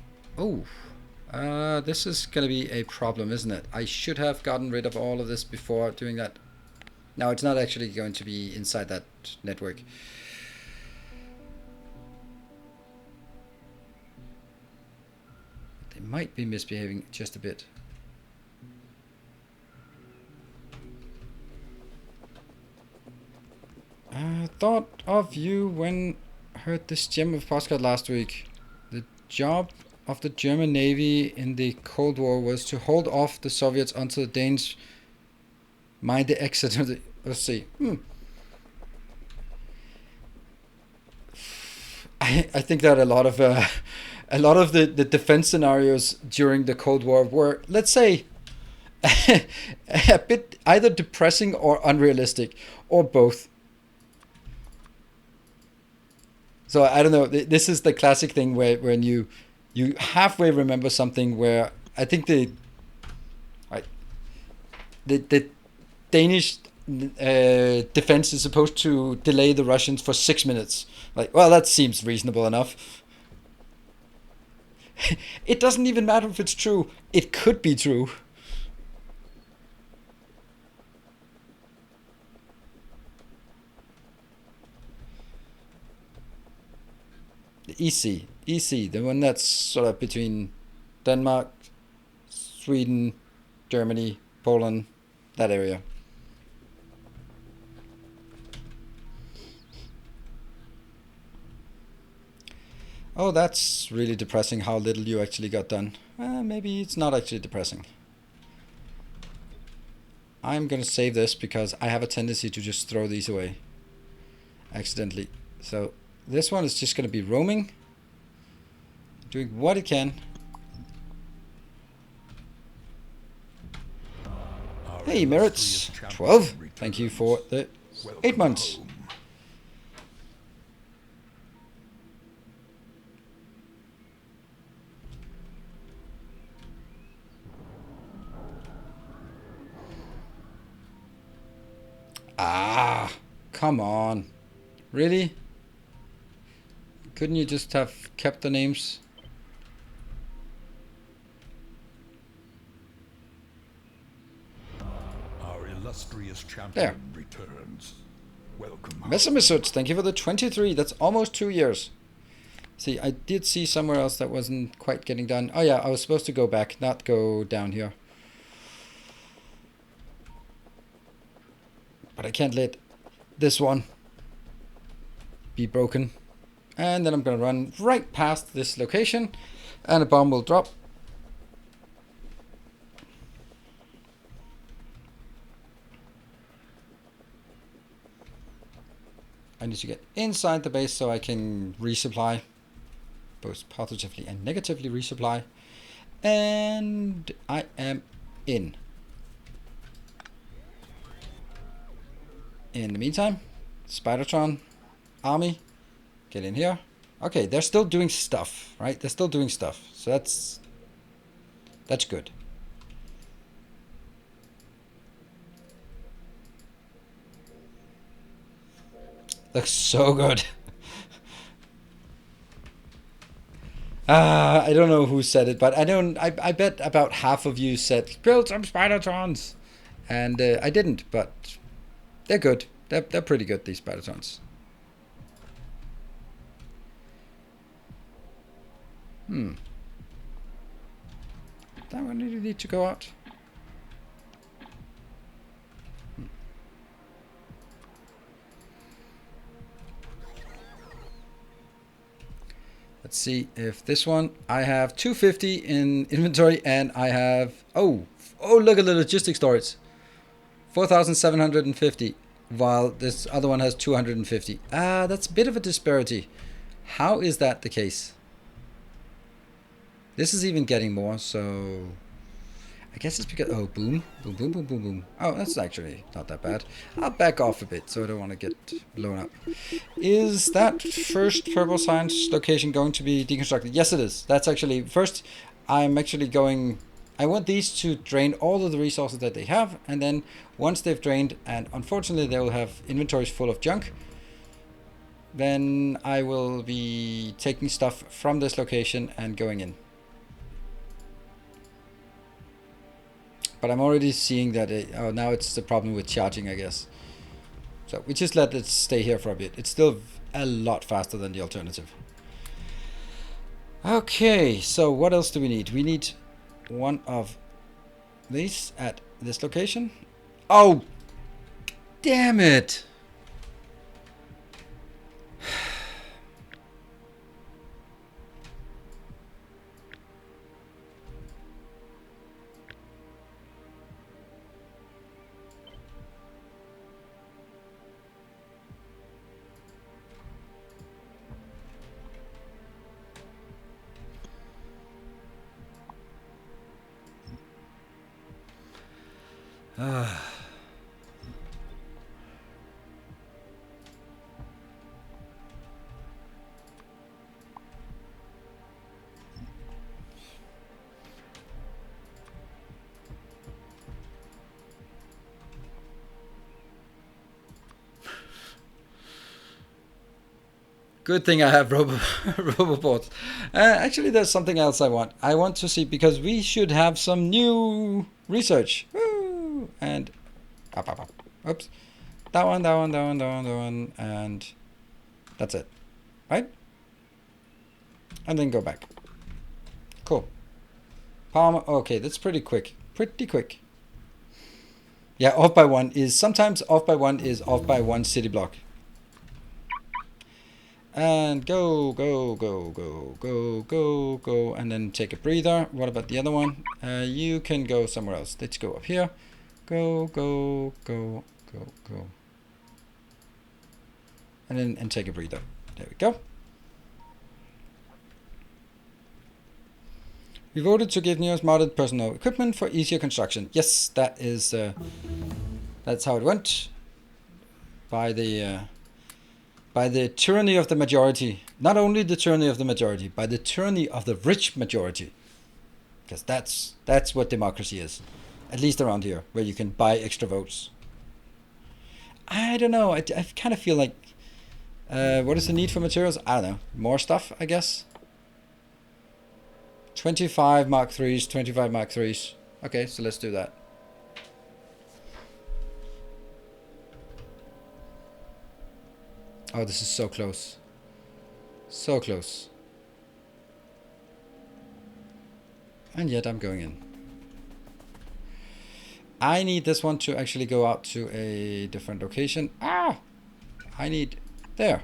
this is gonna be a problem, isn't it? I should have gotten rid of all of this before doing that. Now it's not actually going to be inside that network. They might be misbehaving just a bit. I thought of you when I heard this gem of postcard last week. The job of the German Navy in the Cold War was to hold off the Soviets until the Danes mined the exit of the sea. I think that a lot of the defense scenarios during the Cold War were, let's say, a bit either depressing or unrealistic, or both. So I don't know. This is the classic thing where when you halfway remember something where I think right, the Danish defense is supposed to delay the Russians for 6 minutes. Like, well, that seems reasonable enough. It doesn't even matter if it's true. It could be true. The EC, the one that's sort of between Denmark, Sweden, Germany, Poland, that area. Oh, that's really depressing how little you actually got done. Maybe it's not actually depressing. I'm gonna save this because I have a tendency to just throw these away accidentally. So this one is just gonna be roaming, doing what it can. Hey, merits 12. Thank you for the 8 months. Ah, come on. Really? Couldn't you just have kept the names? Our illustrious champion returns. Welcome. Messamisut, thank you for the 23. That's almost 2 years. See, I did see somewhere else that wasn't quite getting done. Oh yeah, I was supposed to go back, not go down here. But I can't let this one be broken. And then I'm going to run right past this location and a bomb will drop. I need to get inside the base so I can resupply, both positively and negatively resupply. And I am in. In the meantime, Spidertron army, get in here. Okay, they're still doing stuff, right? They're still doing stuff. So that's good. Looks so good. I don't know who said it, but I bet about half of you said build some Spidertrons, and I didn't, but they're good. They're pretty good, these Spidertrons. That one really need to go out. Let's see if this one, I have 250 in inventory and I have, oh, look at the logistics storage. 4,750, while this other one has 250. That's a bit of a disparity. How is that the case? This is even getting more, so I guess it's because, oh, boom, boom, boom, boom, boom, boom. Oh, that's actually not that bad. I'll back off a bit so I don't want to get blown up. Is that first purple science location going to be deconstructed? Yes, it is. That's actually, first, I'm actually going, I want these to drain all of the resources that they have, and then once they've drained, and unfortunately they will have inventories full of junk, then I will be taking stuff from this location and going in. But I'm already seeing that now it's the problem with charging, I guess. So we just let it stay here for a bit. It's still a lot faster than the alternative. Okay, so what else do we need? We need one of these at this location. Oh, damn it. Good thing I have roboports. Actually, there's something else I want. I want to see, because we should have some new research. Woo! And up. Oops. That one, and that's it. Right? And then go back. Cool. Palm. Okay, that's pretty quick. Pretty quick. Yeah, off by one is sometimes off by one city block. And go, and then take a breather. What about the other one? You can go somewhere else. Let's go up here. Go. And take a breather. There we go. We voted to give newest modded personal equipment for easier construction. Yes, that is, that's how it went. By the tyranny of the majority. Not only the tyranny of the majority, by the tyranny of the rich majority. Because that's what democracy is. At least around here, where you can buy extra votes. I don't know. I kind of feel like... what is the need for materials? I don't know. More stuff, I guess. 25 Mark 3s, 25 Mark 3s. Okay, so let's do that. Oh, this is so close. So close. And yet I'm going in. I need this one to actually go out to a different location. Ah! I need... There.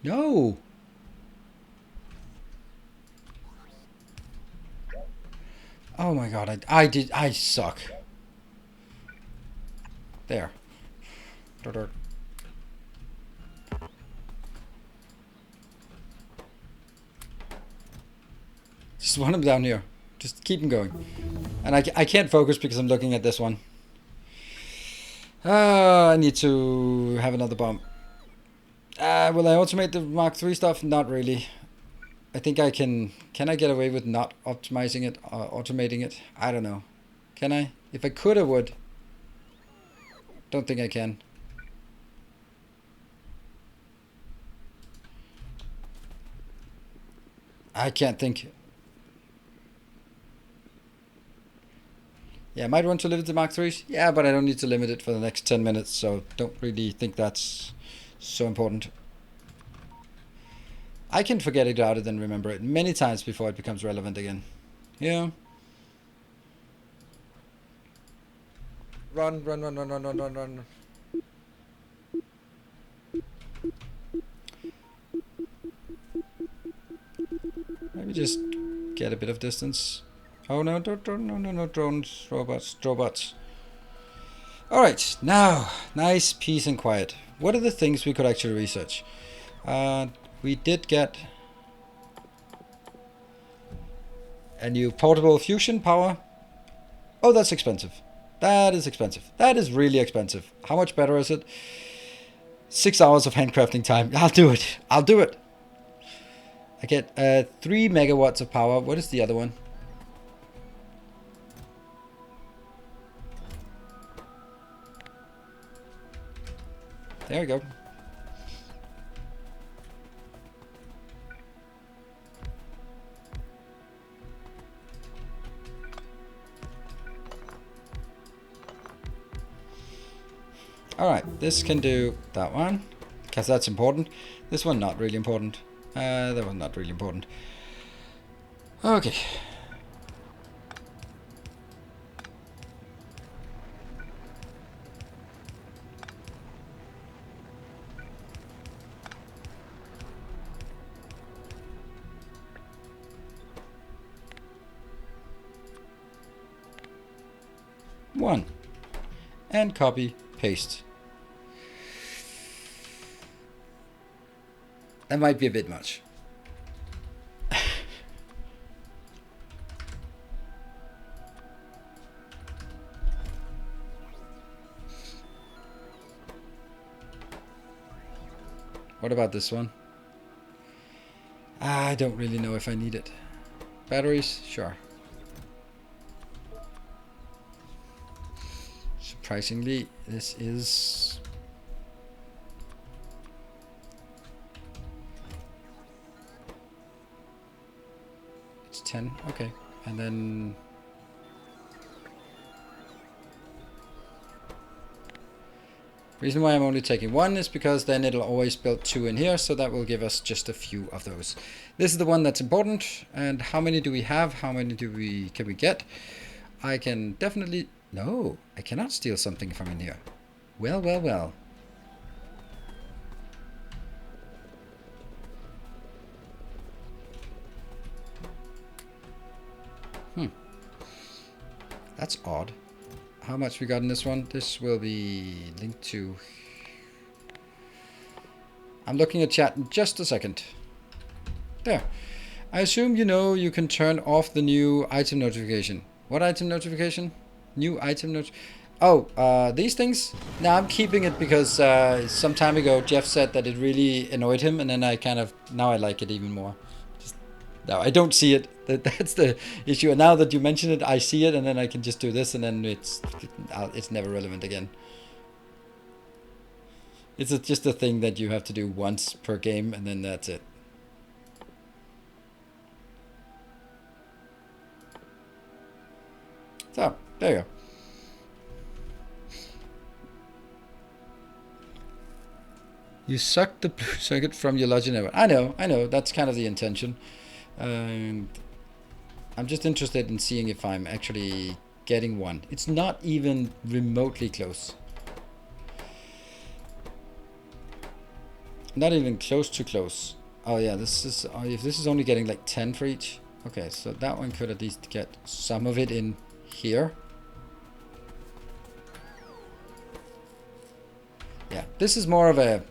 No! Oh my god, I suck. There. Just want him down here. Just keep him going. And I can't focus because I'm looking at this one. I need to have another bomb. Will I automate the Mark 3 stuff? Not really. I think I can... Can I get away with not optimizing it? Automating it? I don't know. Can I? If I could, I would. Don't think I can. I can't think. Yeah, I might want to limit the Mark 3s. Yeah, but I don't need to limit it for the next 10 minutes, so don't really think that's so important. I can forget it out and then remember it many times before it becomes relevant again. Yeah. Run. Maybe just get a bit of distance. Oh no, no, drones, robots. Alright, now, nice peace and quiet. What are the things we could actually research? We did get a new portable fusion power. Oh, that's expensive. That is expensive. That is really expensive. How much better is it? 6 hours of handcrafting time. I'll do it. I get 3 megawatts of power. What is the other one? There we go. Alright, this can do that one, because that's important. This one not really important. That one not really important. Okay. One. And copy, paste. That might be a bit much. What about this one? I don't really know if I need it. Batteries? Sure. Surprisingly, this is... It's 10, okay. And then... Reason why I'm only taking one is because then it'll always build 2 in here, so that will give us just a few of those. This is the one that's important, and how many do we have? How many can we get? I can definitely... No, I cannot steal something from in here. Well, well, well. That's odd. How much we got in this one? This will be linked to... I'm looking at chat in just a second. There. I assume you know you can turn off the new item notification. What item notification? New item these things? No, I'm keeping it because some time ago Jeff said that it really annoyed him, and then now I like it even more. No, I don't see it. That's the issue. And now that you mention it, I see it, and then I can just do this, and then it's never relevant again. It's just a thing that you have to do once per game, and then that's it. So, there you go. You sucked the blue circuit from your logic network. I know. That's kind of the intention. And I'm just interested in seeing if I'm actually getting one. It's not even remotely close. Not even close to close. Oh yeah, this is... if this is only getting like 10 for each. Okay, so that one could at least get some of it in here. Yeah, this is more of a...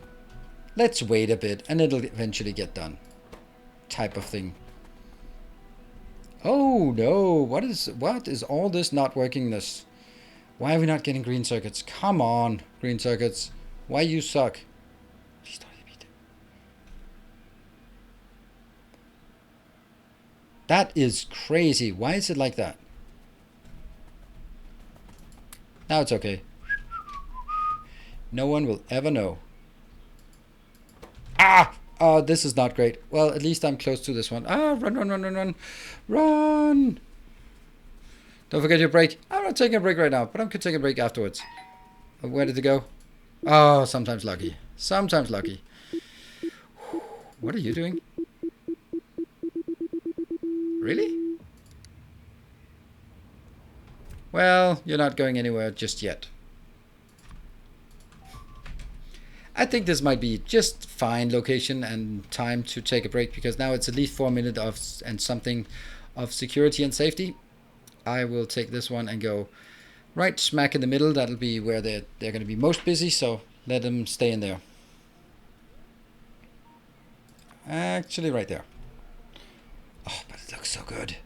Let's wait a bit and it'll eventually get done type of thing. Oh no, what is all this not workingness? Why are we not getting green circuits? Come on, green circuits. Why you suck? Please don't repeat it. That is crazy. Why is it like that? Now it's okay. No one will ever know. Ah! Oh, this is not great. Well, at least I'm close to this one. Ah, run, run, run, run, run. Run! Don't forget your break. I'm not taking a break right now, but I'm going to take a break afterwards. Where did it go? Oh, sometimes lucky. Sometimes lucky. What are you doing? Really? Well, you're not going anywhere just yet. I think this might be just fine location and time to take a break, because now it's at least 4 minutes and something of security and safety. I will take this one and go right smack in the middle. That'll be where they're going to be most busy, so let them stay in there. Actually, right there. Oh, but it looks so good.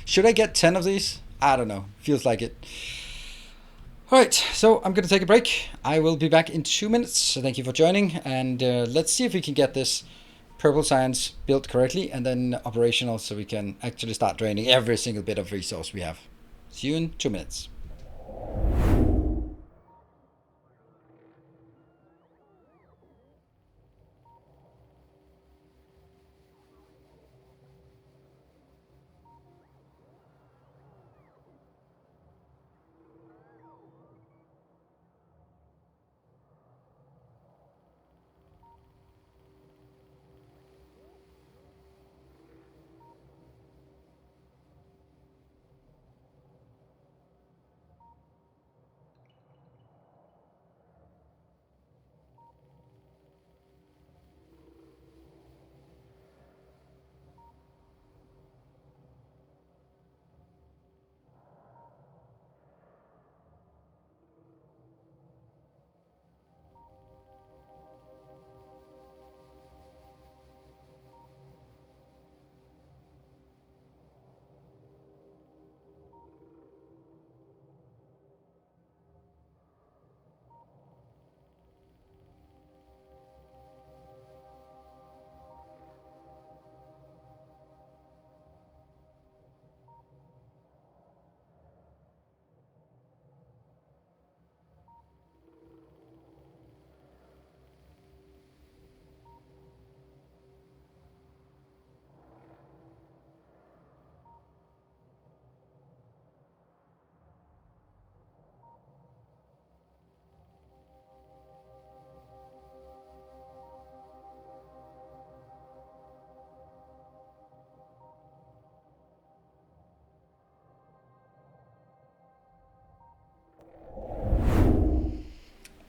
Should I get 10 of these? I don't know. Feels like it. Alright, so I'm going to take a break. I will be back in 2 minutes. So thank you for joining. And let's see if we can get this purple science built correctly and then operational, so we can actually start draining every single bit of resource we have. See you in 2 minutes.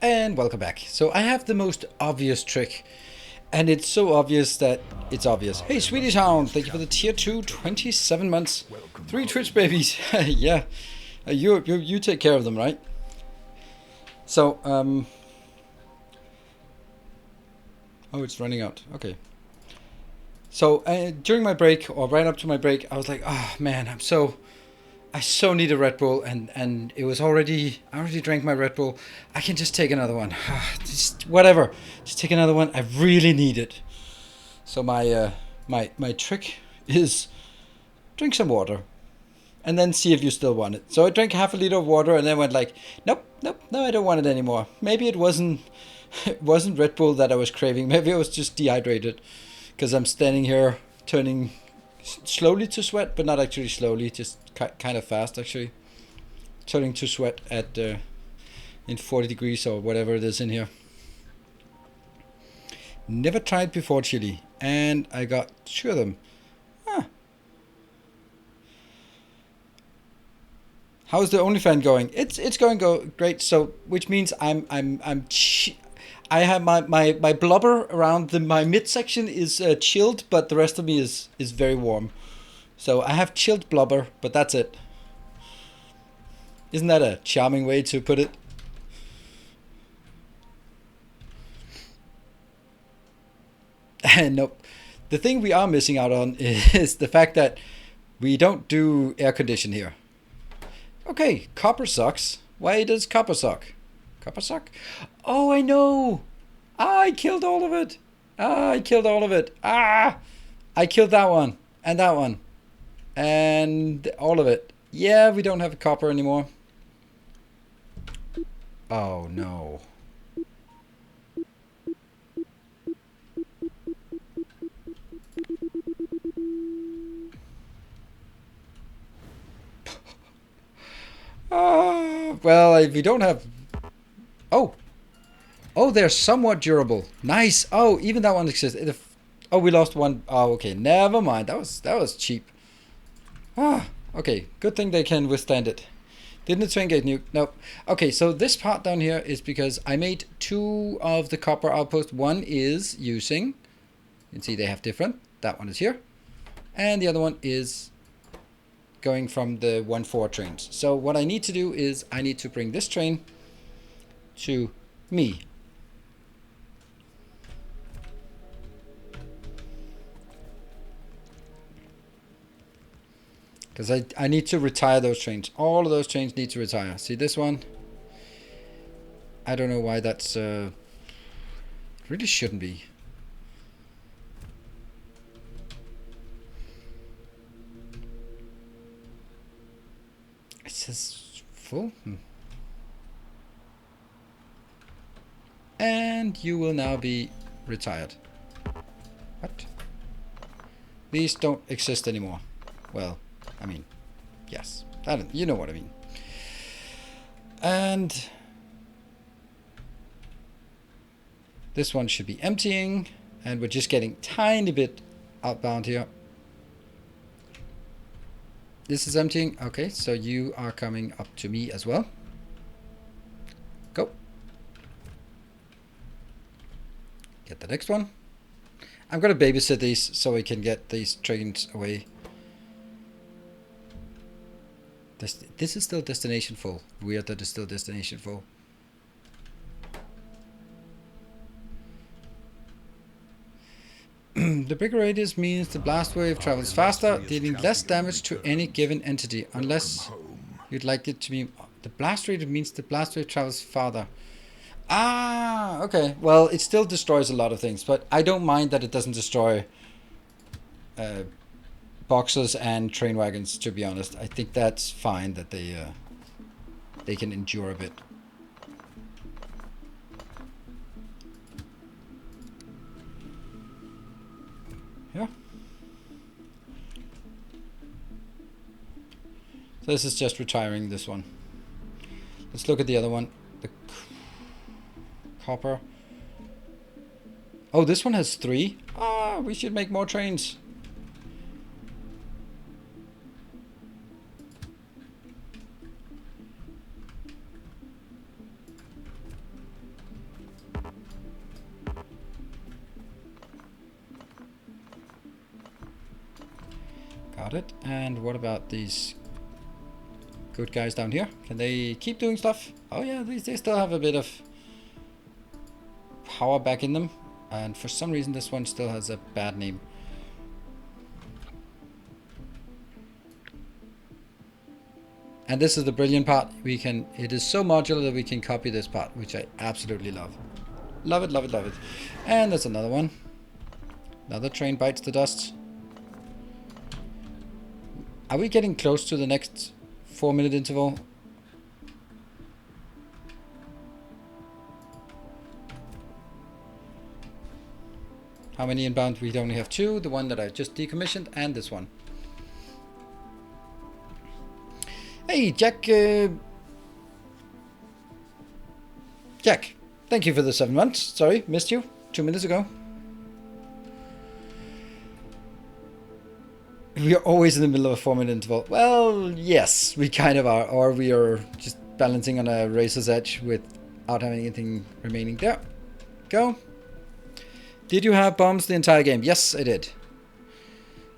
And welcome back. So I have the most obvious trick, and it's so obvious that it's obvious. Hey, Swedish Hound, thank you for the tier 2, 27 months, 3 Twitch babies. Yeah, you take care of them, right? So, oh, it's running out. Okay. So during my break, or right up to my break, I was like, oh man, I so need a Red Bull, and I already drank my Red Bull. I can just take another one. Just whatever. Just take another one. I really need it. So my trick is drink some water, and then see if you still want it. So I drank half a liter of water, and then went like, nope, no, I don't want it anymore. Maybe it wasn't Red Bull that I was craving. Maybe I was just dehydrated, because I'm standing here turning slowly to sweat, but not actually slowly, just kind of fast actually. Turning to sweat at in 40 degrees or whatever it is in here. Never tried before chili, and I got 2 of them. Huh. How's the OnlyFans going? It's going great. So which means I have my blubber around my midsection is chilled, but the rest of me is very warm. So I have chilled blubber, but that's it. Isn't that a charming way to put it? Nope. The thing we are missing out on is the fact that we don't do air condition here. Okay, copper sucks. Why does copper suck? Copper suck? Oh, I know. I killed all of it. I killed all of it. I killed that one and that one. And all of it. Yeah, we don't have copper anymore. Oh no. Well, if you don't have... Oh, they're somewhat durable. Nice. Oh, even that one exists. Oh, we lost one. Oh, okay. Never mind. That was cheap. Okay. Good thing they can withstand it. Didn't it swing gate nuke? Nope. Okay, so this part down here is because I made 2 of the copper outposts. One is using... You can see they have different. That one is here. And the other one is going from the 1-4 trains. So what I need to do is I need to bring this train to me. Because I need to retire those trains. All of those trains need to retire. See this one? I don't know why that's... It really shouldn't be. It says full. And you will now be retired. What? These don't exist anymore. Well, I mean, yes. You know what I mean. And this one should be emptying. And we're just getting tiny bit outbound here. This is emptying. Okay, so you are coming up to me as well. Go. Get the next one. I'm going to babysit these so we can get these trains away. This is still destination full. Weird that it's still destination full. The bigger radius means the blast wave travels faster, dealing less damage to any given entity, unless you'd like it to be... The blast radius means the blast wave travels farther. Ah, okay. Well, it still destroys a lot of things, but I don't mind that it doesn't destroy boxes and train wagons, to be honest. I think that's fine that they can endure a bit. Yeah. So this is just retiring this one. Let's look at the other one. The copper. Oh, this one has 3. Ah, we should make more trains. Got it. And what about these good guys down here? Can they keep doing stuff? Oh yeah, they still have a bit of power back in them. And for some reason this one still has a bad name. And this is the brilliant part. It is so modular that we can copy this part, which I absolutely love. Love it, love it, love it. And there's another one. Another train bites the dust. Are we getting close to the next 4-minute interval? How many inbound? We only have 2. The one that I just decommissioned and this one. Hey, Jack. Jack, thank you for the 7 months. Sorry, missed you 2 minutes ago. We are always in the middle of a 4-minute interval. Well, yes, we kind of are. Or we are just balancing on a razor's edge without having anything remaining. There. Go. Did you have bombs the entire game? Yes, I did.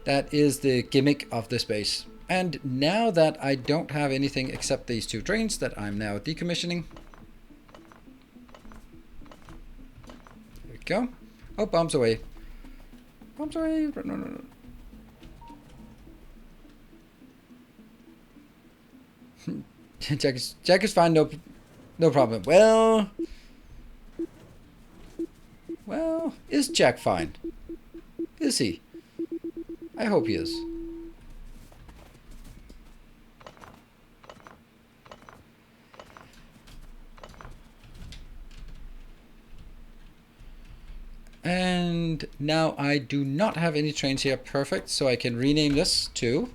That is the gimmick of this base. And now that I don't have anything except these 2 trains that I'm now decommissioning. There we go. Oh, bombs away. Bombs away. No, no, no. Jack is fine. No problem. Well, is Jack fine? Is he? I hope he is. And now I do not have any trains here. Perfect. So I can rename this to...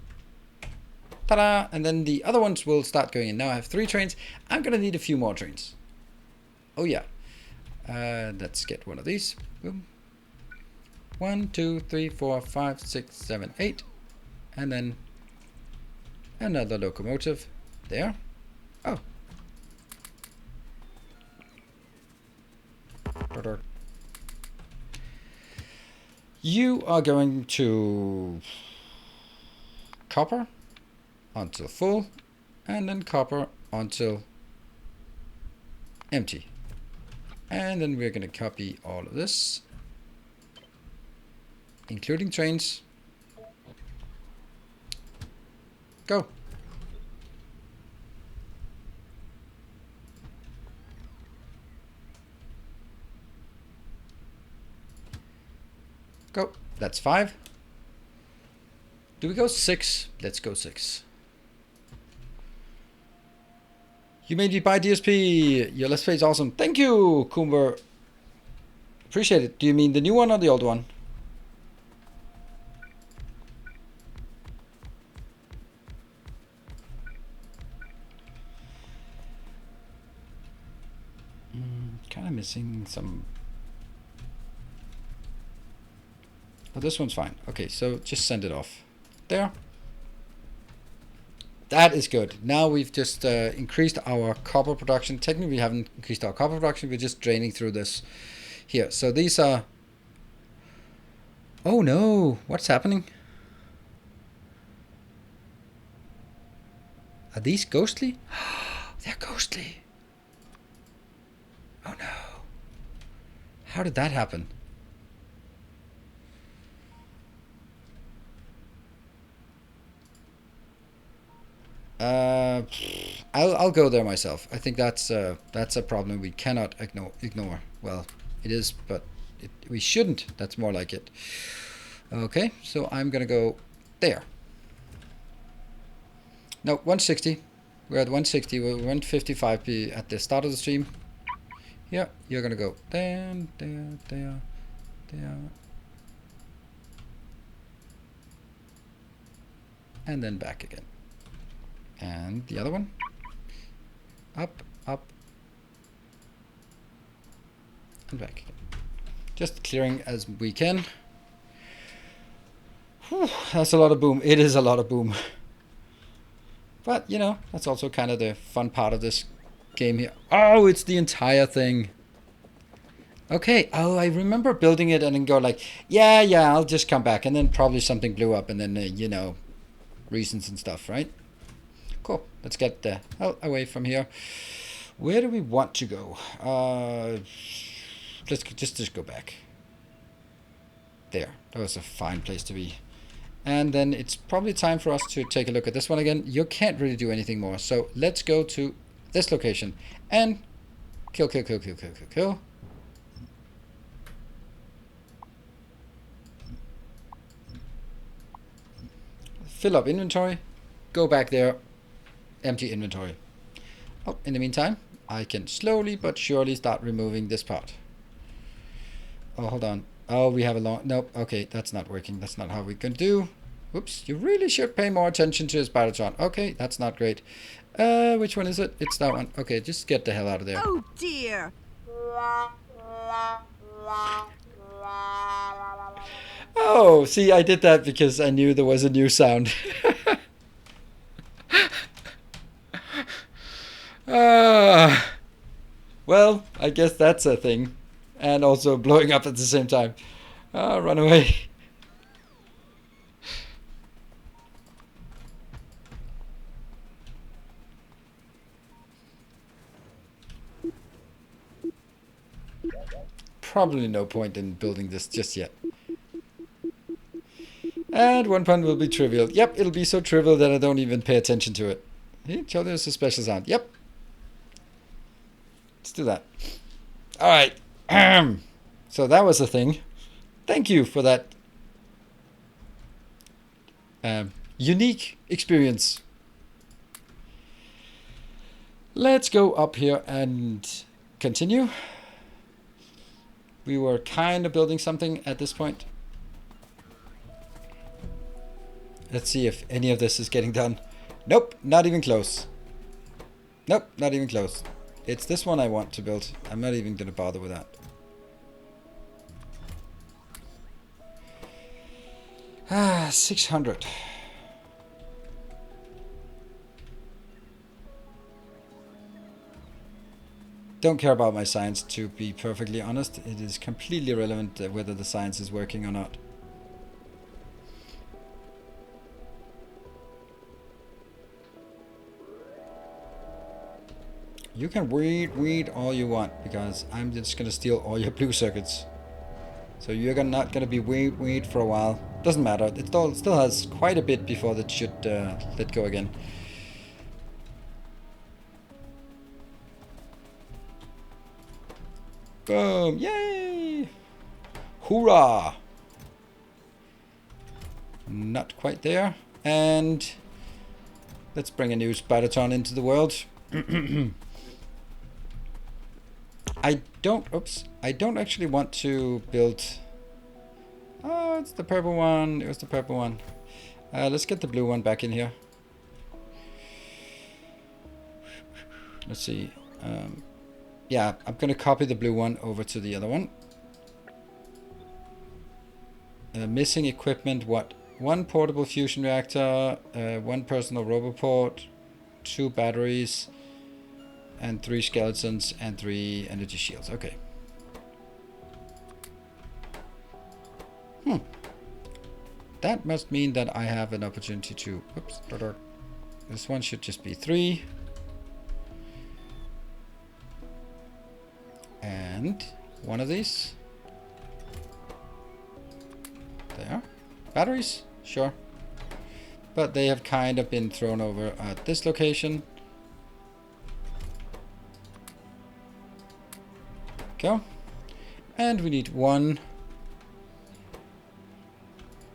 Ta-da! And then the other ones will start going in. Now I have 3 trains. I'm going to need a few more trains. Oh, yeah. Let's get one of these. Boom. 1, 2, 3, 4, 5, 6, 7, 8. And then another locomotive there. Oh. You are going to copper until full, and then copper until empty. And then we're going to copy all of this, including trains. Go. Go. That's 5. Do we go 6? Let's go 6. You made me buy DSP. Your Let's Play is awesome. Thank you, Kumber. Appreciate it. Do you mean the new one or the old one? Kind of missing some. Oh, this one's fine. Okay, so just send it off. There. That is good. Now we've just increased our copper production. Technically, we haven't increased our copper production. We're just draining through this here. So these are... Oh no! What's happening? Are these ghostly? They're ghostly. Oh no. How did that happen? I'll go there myself. I think that's a problem we cannot ignore. Well, it is, but we shouldn't. That's more like it. Okay, so I'm gonna go there. No, 160. We're at 160. We're 155 at the start of the stream. Yeah, you're gonna go there, there, there, there, and then back again. And the other one. Up, up, and back again. Just clearing as we can. Whew, that's a lot of boom. It is a lot of boom. But, you know, that's also kind of the fun part of this game here. Oh, it's the entire thing. Okay, oh, I remember building it and then go like, yeah, I'll just come back. And then probably something blew up and then, you know, reasons and stuff, right? Cool. Let's get the hell away from here. Where do we want to go? Let's just go back. There. That was a fine place to be. And then it's probably time for us to take a look at this one again. You can't really do anything more. So let's go to this location and kill. Fill up inventory. Go back there. Empty inventory. Oh, in the meantime, I can slowly but surely start removing this part. Oh, hold on. Oh, we have a long... Nope. Okay, that's not working. That's not how we can do. Oops. You really should pay more attention to his Baratron. Okay, that's not great. Which one is it? It's that one. Okay, just get the hell out of there. Oh, dear. Oh, see, I did that because I knew there was a new sound. Well, I guess that's a thing. And also blowing up at the same time. Run away. Probably no point in building this just yet. And one pun will be trivial. Yep, it'll be so trivial that I don't even pay attention to it. Hey, tell there's a special sound. Yep. Let's do that. All right. So that was a thing. Thank you for that unique experience. Let's go up here and continue. We were kind of building something at this point. Let's see if any of this is getting done. Nope, not even close. Nope, not even close. It's this one I want to build. I'm not even going to bother with that. Ah, 600. Don't care about my science, to be perfectly honest. It is completely irrelevant whether the science is working or not. You can weed all you want, because I'm just gonna steal all your blue circuits. So you're not gonna be weed for a while. Doesn't matter. It still has quite a bit before that should let go again. Boom! Yay! Hoorah! Not quite there. And let's bring a new Spider-Ton into the world. I don't actually want to build... Oh, it's the purple one. It was the purple one. Let's get the blue one back in here. Let's see. Yeah, I'm going to copy the blue one over to the other one. Missing equipment, what? 1 portable fusion reactor, 1 personal roboport, 2 batteries, and 3 skeletons, and 3 energy shields. Okay. That must mean that I have an opportunity to... Oops. This one should just be 3. And 1 of these. There. Batteries? Sure. But they have kind of been thrown over at this location. Go. And we need 1,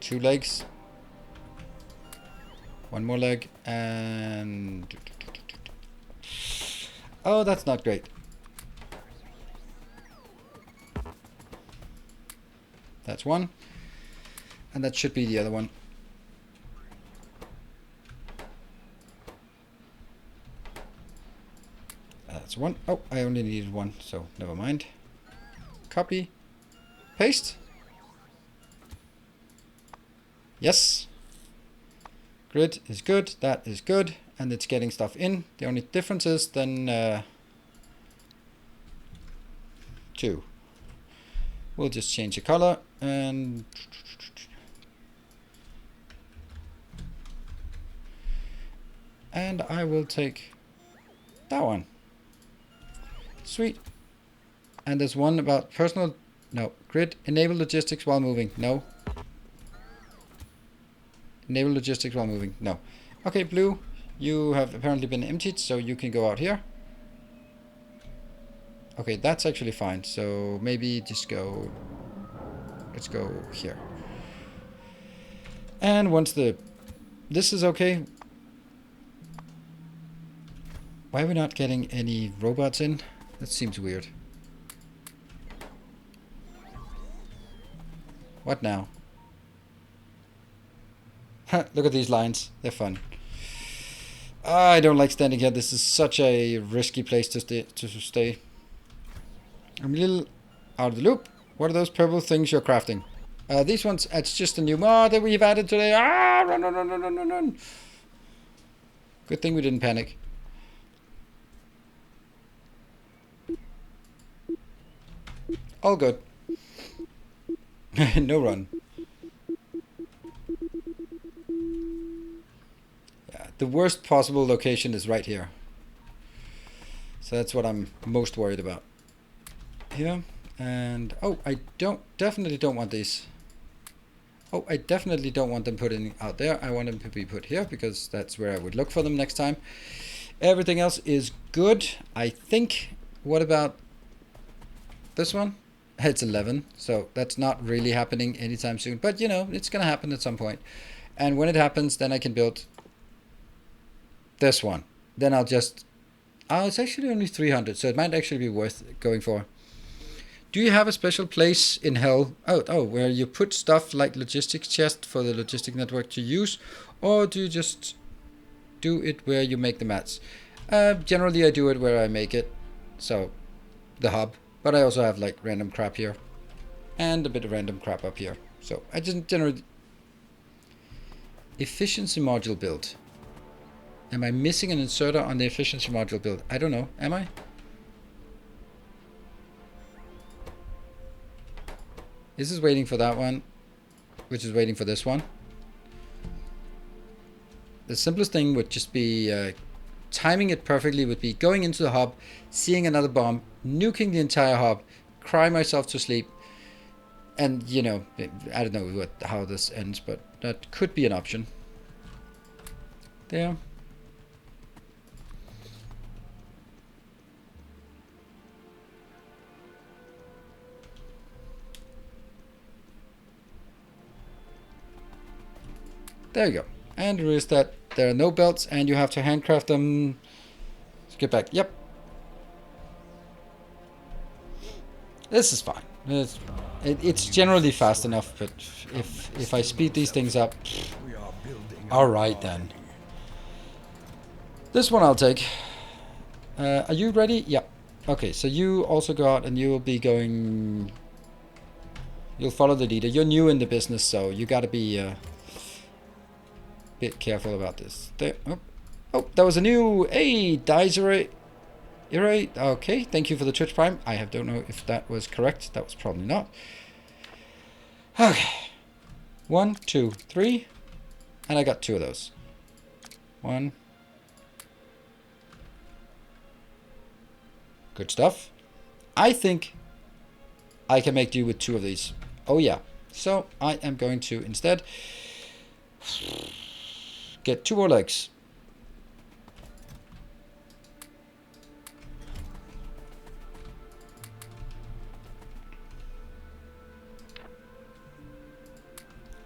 2 legs. 1 more leg. And... Oh, that's not great. That's 1. And that should be the other one. That's 1. Oh, I only needed 1, so never mind. Copy. Paste. Yes. Grid is good. That is good. And it's getting stuff in. The only difference is then 2. We'll just change the color and And I will take that one. Sweet. And there's one about personal... No. Grid. Enable logistics while moving. No. Enable logistics while moving. No. Okay, blue. You have apparently been emptied, so you can go out here. Okay, that's actually fine. So maybe just go... Let's go here. And once the... This is okay. Why are we not getting any robots in? That seems weird. What now? Look at these lines. They're fun. I don't like standing here. This is such a risky place to stay. I'm a little out of the loop. What are those purple things you're crafting? These ones, it's just a new mod that we've added today. Ah, run, run, run, run, run, run, run. Good thing we didn't panic. All good. No run. Yeah, the worst possible location is right here. So that's what I'm most worried about. Here. And oh, I definitely don't want these. Oh, I definitely don't want them put in out there. I want them to be put here because that's where I would look for them next time. Everything else is good, I think. What about this one? It's 11, so that's not really happening anytime soon. But, you know, it's going to happen at some point. And when it happens, then I can build this one. Then I'll just... Oh, it's actually only 300, so it might actually be worth going for. Do you have a special place in Hell? Oh, where you put stuff like logistics chest for the logistic network to use? Or do you just do it where you make the mats? Generally, I do it where I make it. So, the hub. But I also have like random crap here. And a bit of random crap up here. So I just generally... Efficiency module build. Am I missing an inserter on the efficiency module build? I don't know. Am I? This is waiting for that one. Which is waiting for this one. The simplest thing would just be... timing it perfectly would be going into the hub, seeing another bomb, nuking the entire hub, cry myself to sleep, and, you know, I don't know how this ends, but that could be an option. There. There you go. And there is that there are no belts and you have to handcraft them. Let's get back. Yep. This is fine. It's generally fast enough, but if I speed these things up... Alright then. This one I'll take. Are you ready? Yeah. Okay, so you also go out and you will be going... You'll follow the leader. You're new in the business, so you gotta be... bit careful about this. There. Oh, that was a new... Hey, Dysere. Okay, thank you for the Twitch Prime. I don't know if that was correct. That was probably not. Okay. 1, 2, 3. And I got 2 of those. 1. Good stuff. I think I can make do with 2 of these. Oh yeah. So I am going to instead get 2 more legs.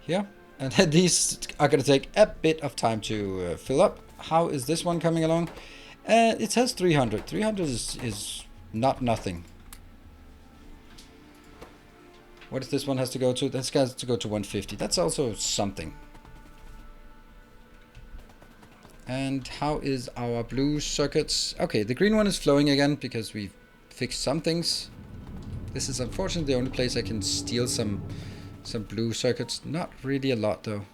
Here. And these are going to take a bit of time to fill up. How is this one coming along? It says 300. 300 is not nothing. What if this one has to go to? This has to go to 150. That's also something. And how is our blue circuits? Okay, the green one is flowing again because we fixed some things. This is unfortunately the only place I can steal some blue circuits. Not really a lot though.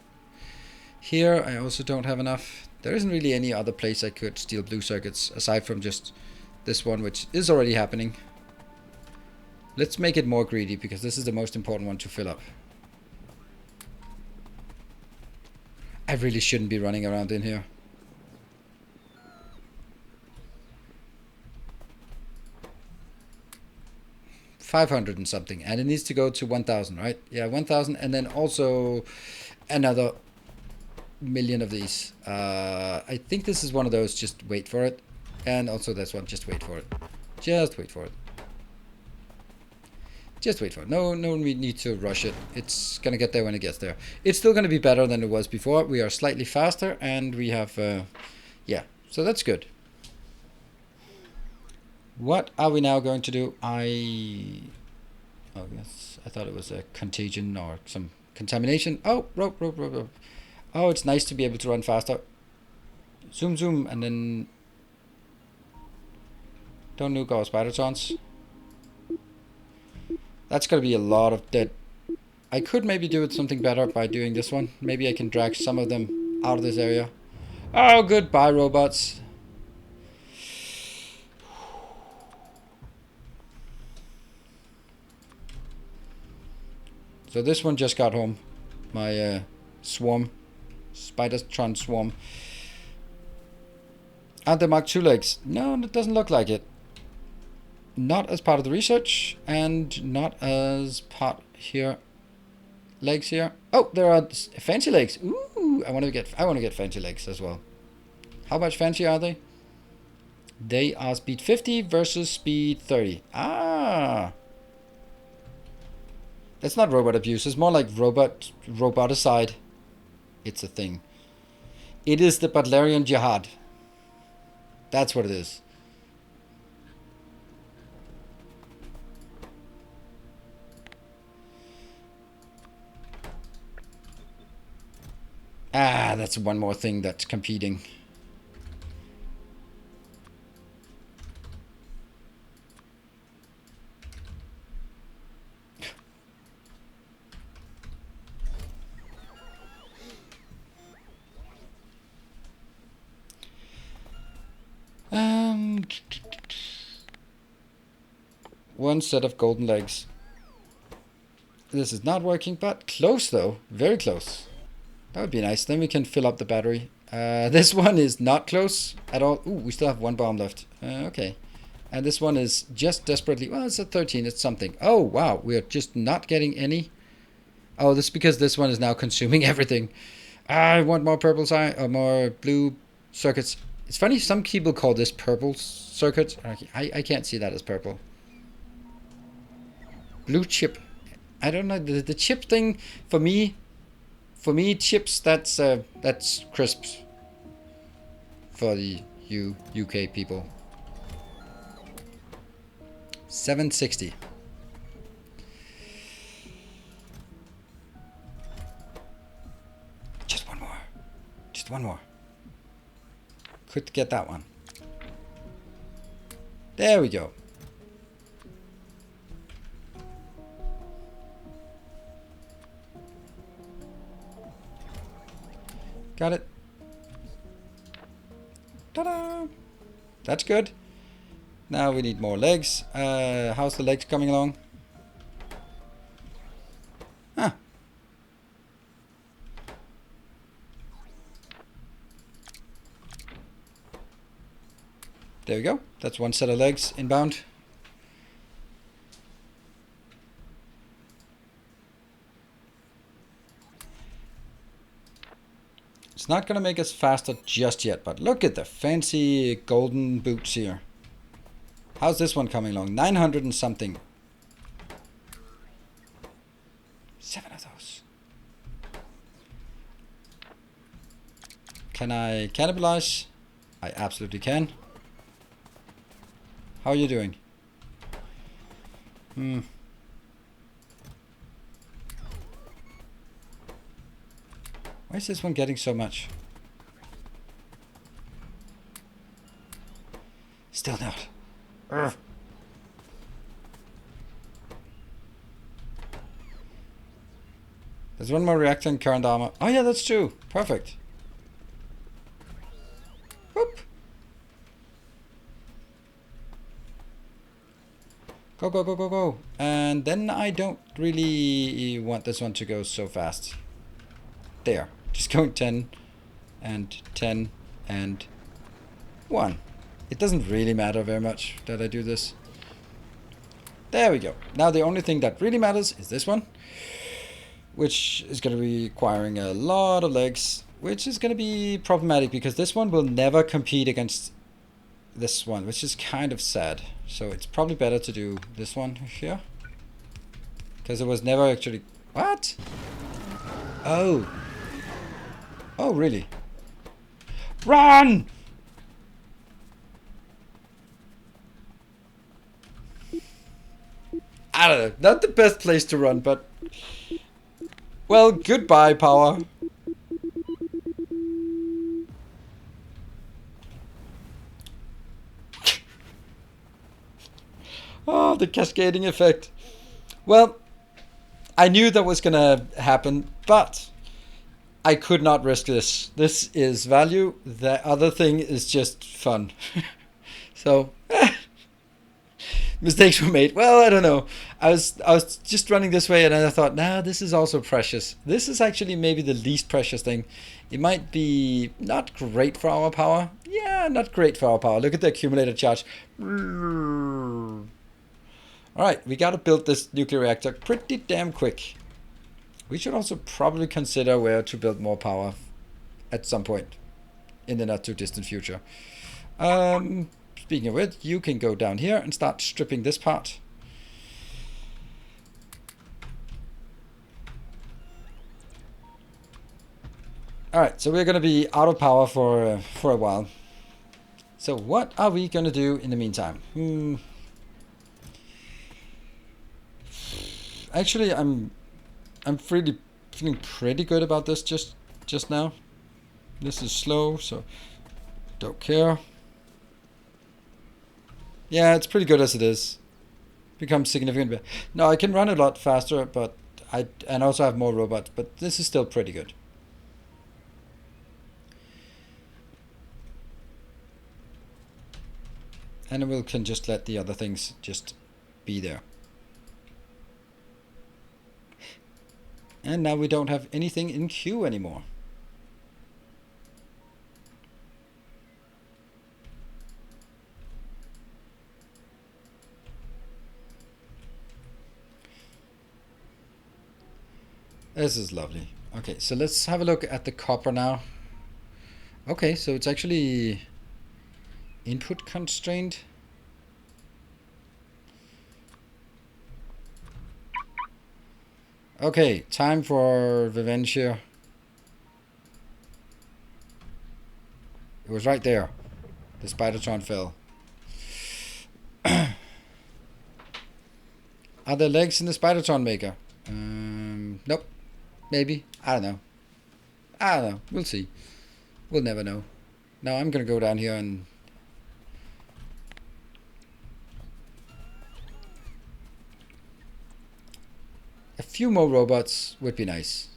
Here I also don't have enough. There isn't really any other place I could steal blue circuits aside from just this one, which is already happening. Let's make it more greedy because this is the most important one to fill up. I really shouldn't be running around in here. 500 and something, and it needs to go to 1,000, right? Yeah, 1,000, and then also another million of these. I think this is one of those, just wait for it. And also this one, just wait for it. Just wait for it. Just wait for it. No need to rush it. It's gonna get there when it gets there. It's still gonna be better than it was before. We are slightly faster, and we have, yeah, so that's good. What are we now going to do? Oh yes, I thought it was a contagion or some contamination. Oh, rope. Oh, it's nice to be able to run faster. Zoom, and then don't nuke our spider-trons. That's gonna be a lot of dead. I could maybe do it something better by doing this one. Maybe I can drag some of them out of this area. Oh, goodbye, robots. So this one just got home. My swarm. Spider-tron swarm. Aren't they Mark II legs? No, it doesn't look like it. Not as part of the research, and not as part here. Legs here. Oh, there are fancy legs. Ooh, I want to get fancy legs as well. How much fancy are they? They are speed 50 versus speed 30. Ah. That's not robot abuse. It's more like roboticide. It's a thing. It is the Butlerian Jihad. That's what it is. Ah, that's one more thing that's competing. One set of golden legs. This is not working, but close though. Very close. That would be nice. Then we can fill up the battery. This one is not close at all. Ooh, we still have one bomb left. Okay. And this one is just desperately... Well, it's a 13. It's something. Oh, wow. We are just not getting any. Oh, this is because this one is now consuming everything. I want more purple or more blue circuits. It's funny. Some people call this purple circuit. I can't see that as purple. Blue chip. I don't know. The chip thing, for me, chips, that's crisps for the UK people. 760. Just one more. Just one more. Could get that one. There we go. Got it. Ta-da! That's good. Now we need more legs. How's the legs coming along? Ah. There we go. That's one set of legs inbound. It's not going to make us faster just yet, but look at the fancy golden boots here. How's this one coming along? 900 and something. 7 of those. Can I cannibalize? I absolutely can. How are you doing? Why is this one getting so much? Still not. Urgh. There's one more reactor and current armor. Oh yeah, that's true. Perfect. Whoop. Go, go, go, go, go. And then I don't really want this one to go so fast. There. Just going 10 and 10 and 1. It doesn't really matter very much that I do this. There we go. Now the only thing that really matters is this one, which is going to be requiring a lot of legs, which is going to be problematic because this one will never compete against this one, which is kind of sad. So it's probably better to do this one here, because it was never actually... What? Oh. Oh, really? Run! I don't know. Not the best place to run, but... Well, goodbye, power. Oh, the cascading effect. Well, I knew that was gonna happen, but I could not risk this. This is value. The other thing is just fun. So, mistakes were made. Well, I don't know. I was just running this way, and then I thought, nah, this is also precious. This is actually maybe the least precious thing. It might be not great for our power. Yeah, not great for our power. Look at the accumulated charge. Alright, we gotta build this nuclear reactor pretty damn quick. We should also probably consider where to build more power at some point in the not too distant future. Speaking of which, you can go down here and start stripping this part. Alright, so we're gonna be out of power for a while. So what are we gonna do in the meantime? Actually, I'm feeling pretty good about this just now. This is slow, so don't care. Yeah, it's pretty good as it is. Becomes significant. No, I can run a lot faster, but and also have more robots, but this is still pretty good. And we can just let the other things just be there. And now we don't have anything in queue anymore. This is lovely. Okay, so let's have a look at the copper now. Okay, so it's actually input constrained. Okay, time for revenge here. It was right there. The Spidertron fell. Are there legs in the Spidertron maker? Nope. Maybe. I don't know. I don't know. We'll see. We'll never know. Now I'm gonna go down here and... A few more robots would be nice.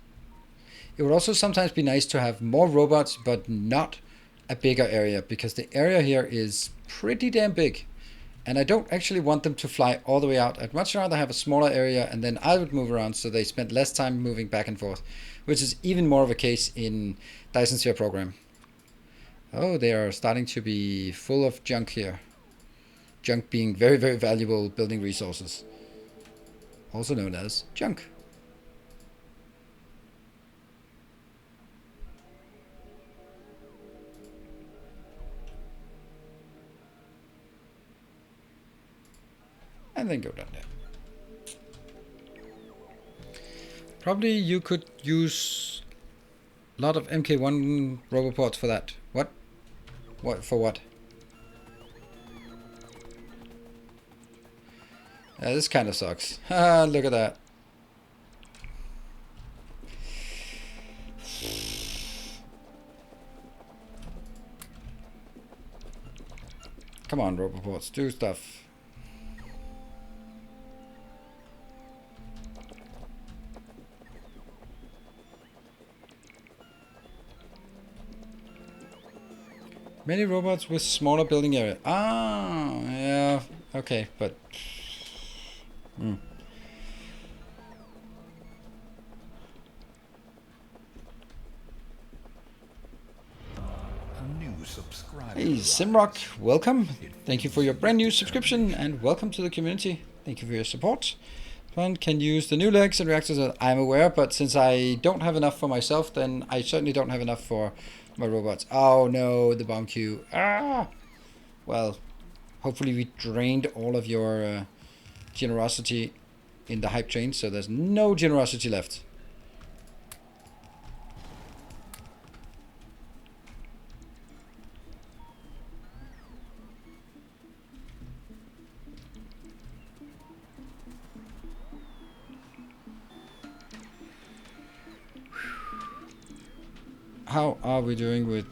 It would also sometimes be nice to have more robots, but not a bigger area, because the area here is pretty damn big. And I don't actually want them to fly all the way out. I'd much rather have a smaller area, and then I would move around so they spend less time moving back and forth, which is even more of a case in Dyson Sphere program. Oh, they are starting to be full of junk here. Junk being very, very valuable building resources. Also known as junk. And then go down there. Probably you could use a lot of MK1 roboports for that. What? What? For what? This kind of sucks. Ah, look at that. Come on, roboports, do stuff. Many robots with smaller building area. Ah, yeah, okay, but... Hey, Simrock, welcome. Thank you for your brand new subscription and welcome to the community. Thank you for your support. One can use the new legs and reactors. I'm aware, but since I don't have enough for myself, then I certainly don't have enough for my robots. Oh no, the bomb queue. Ah! Well, hopefully we drained all of your generosity in the hype train, so there's no generosity left. How are we doing with...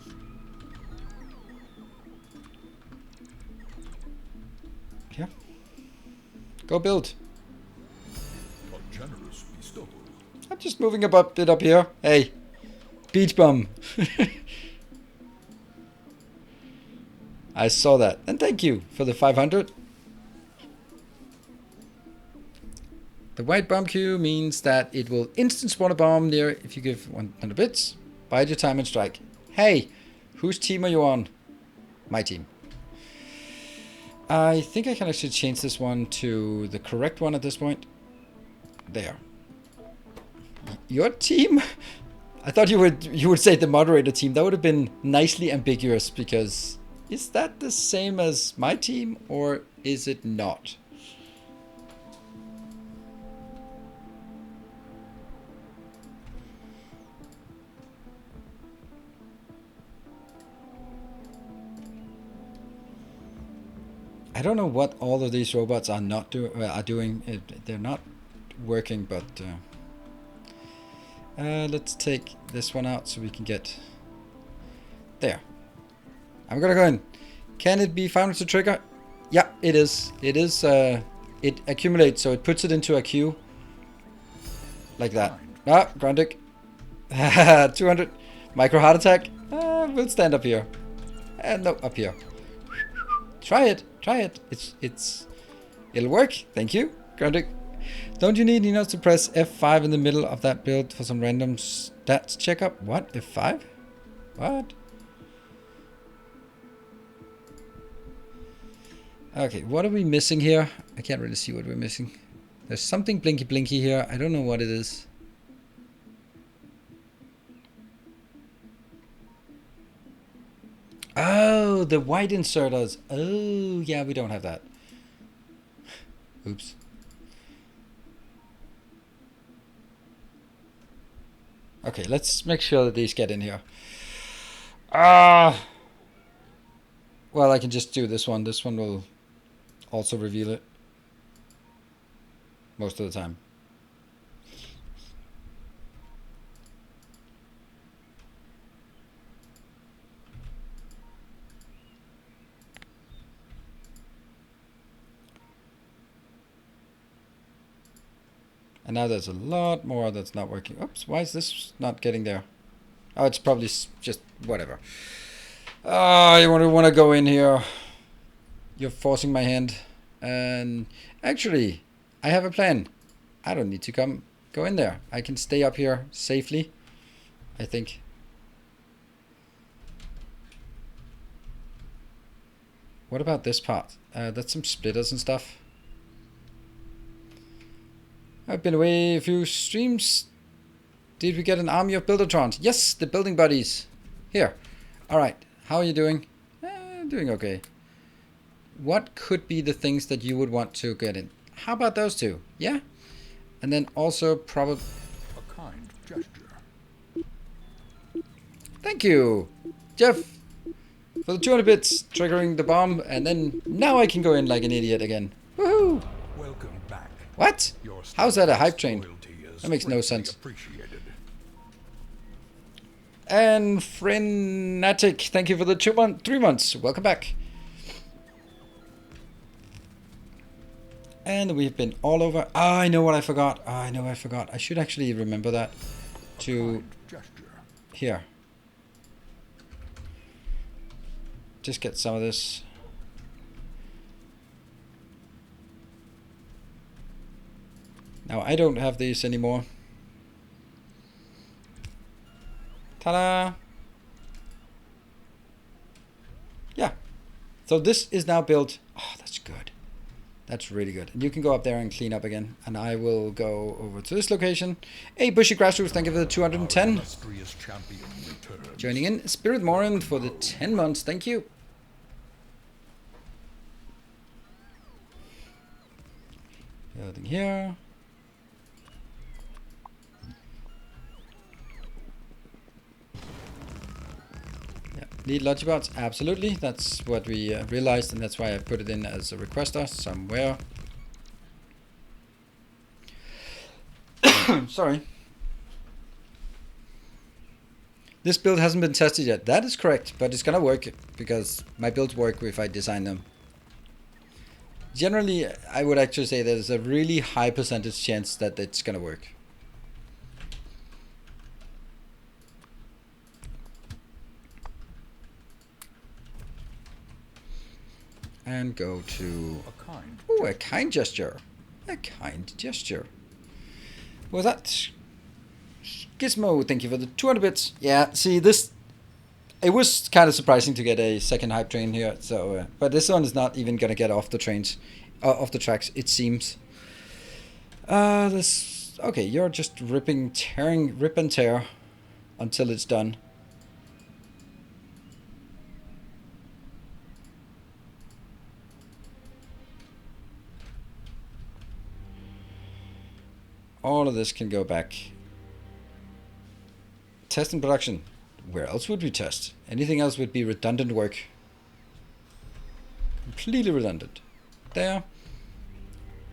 Yeah. Go build. A generous bestowal. I'm just moving a bit up here. Hey. Beach bum. I saw that. And thank you for the 500. The white bomb queue means that it will instant spawn a bomb near if you give 100 bits. Bide your time and strike. Hey, whose team are you on? My team. I think I can actually change this one to the correct one at this point. There. Your team? I thought you would say the moderator team. That would have been nicely ambiguous, because is that the same as my team or is it not? I don't know what all of these robots are not doing. They're not working, but let's take this one out so we can get there. I'm gonna go in. Can it be found to trigger? Yeah, it is. It is. It accumulates, so it puts it into a queue like that. Ah, Grundig. 200 micro heart attack. We'll stand up here. No, up here. Try it. Try it. It'll work. Thank you, Grundig. Don't you need to press F5 in the middle of that build for some random stats checkup? What? F5? What? Okay, what are we missing here? I can't really see what we're missing. There's something blinky here. I don't know what it is. Oh, the white inserters. Oh, yeah, we don't have that. Oops. Okay, let's make sure that these get in here. Well, I can just do this one. This one will also reveal it most of the time. And now there's a lot more that's not working. Oops, why is this not getting there? Oh, it's probably just whatever. Oh, you want to go in here. You're forcing my hand. And actually, I have a plan. I don't need to go in there. I can stay up here safely, I think. What about this part? That's some splitters and stuff. I've been away a few streams. Did we get an army of Buildertrons? Yes, the building buddies. Here. Alright, how are you doing? Doing okay. What could be the things that you would want to get in? How about those two? Yeah? And then also probably... A kind gesture. Thank you, Jeff, for the 200 bits, triggering the bomb, and then now I can go in like an idiot again. Woohoo! Welcome back. What? How's that a hype train? That makes no sense. Appreciated. And Frenetic, thank you for the 3 months. Welcome back. And we've been all over. Ah, I know what I forgot. I know I forgot. I should actually remember that. To here. Just get some of this. Now I don't have these anymore. Ta-da! Yeah. So this is now built. Oh, that's good. That's really good. And you can go up there and clean up again. And I will go over to this location. Hey, Bushy Grassroots, thank you for the 210. Illustrious champion returns. Joining in. Spirit Morin for the 10 months. Thank you. Building here. Yeah. Need Logibots? Absolutely. That's what we realized, and that's why I put it in as a requester somewhere. Sorry. This build hasn't been tested yet. That is correct, but it's gonna work because my builds work if I design them. Generally, I would actually say there's a really high percentage chance that it's gonna work. And go to... Oh, a kind gesture. A kind gesture. What was that? Gizmo, thank you for the 200 bits. Yeah, see this... It was kind of surprising to get a second hype train here, so but this one is not even gonna get off the trains, off the tracks. It seems. This okay. You're just rip and tear until it's done. All of this can go back. Test and production. Where else would we test? Anything else would be redundant work. Completely redundant. There.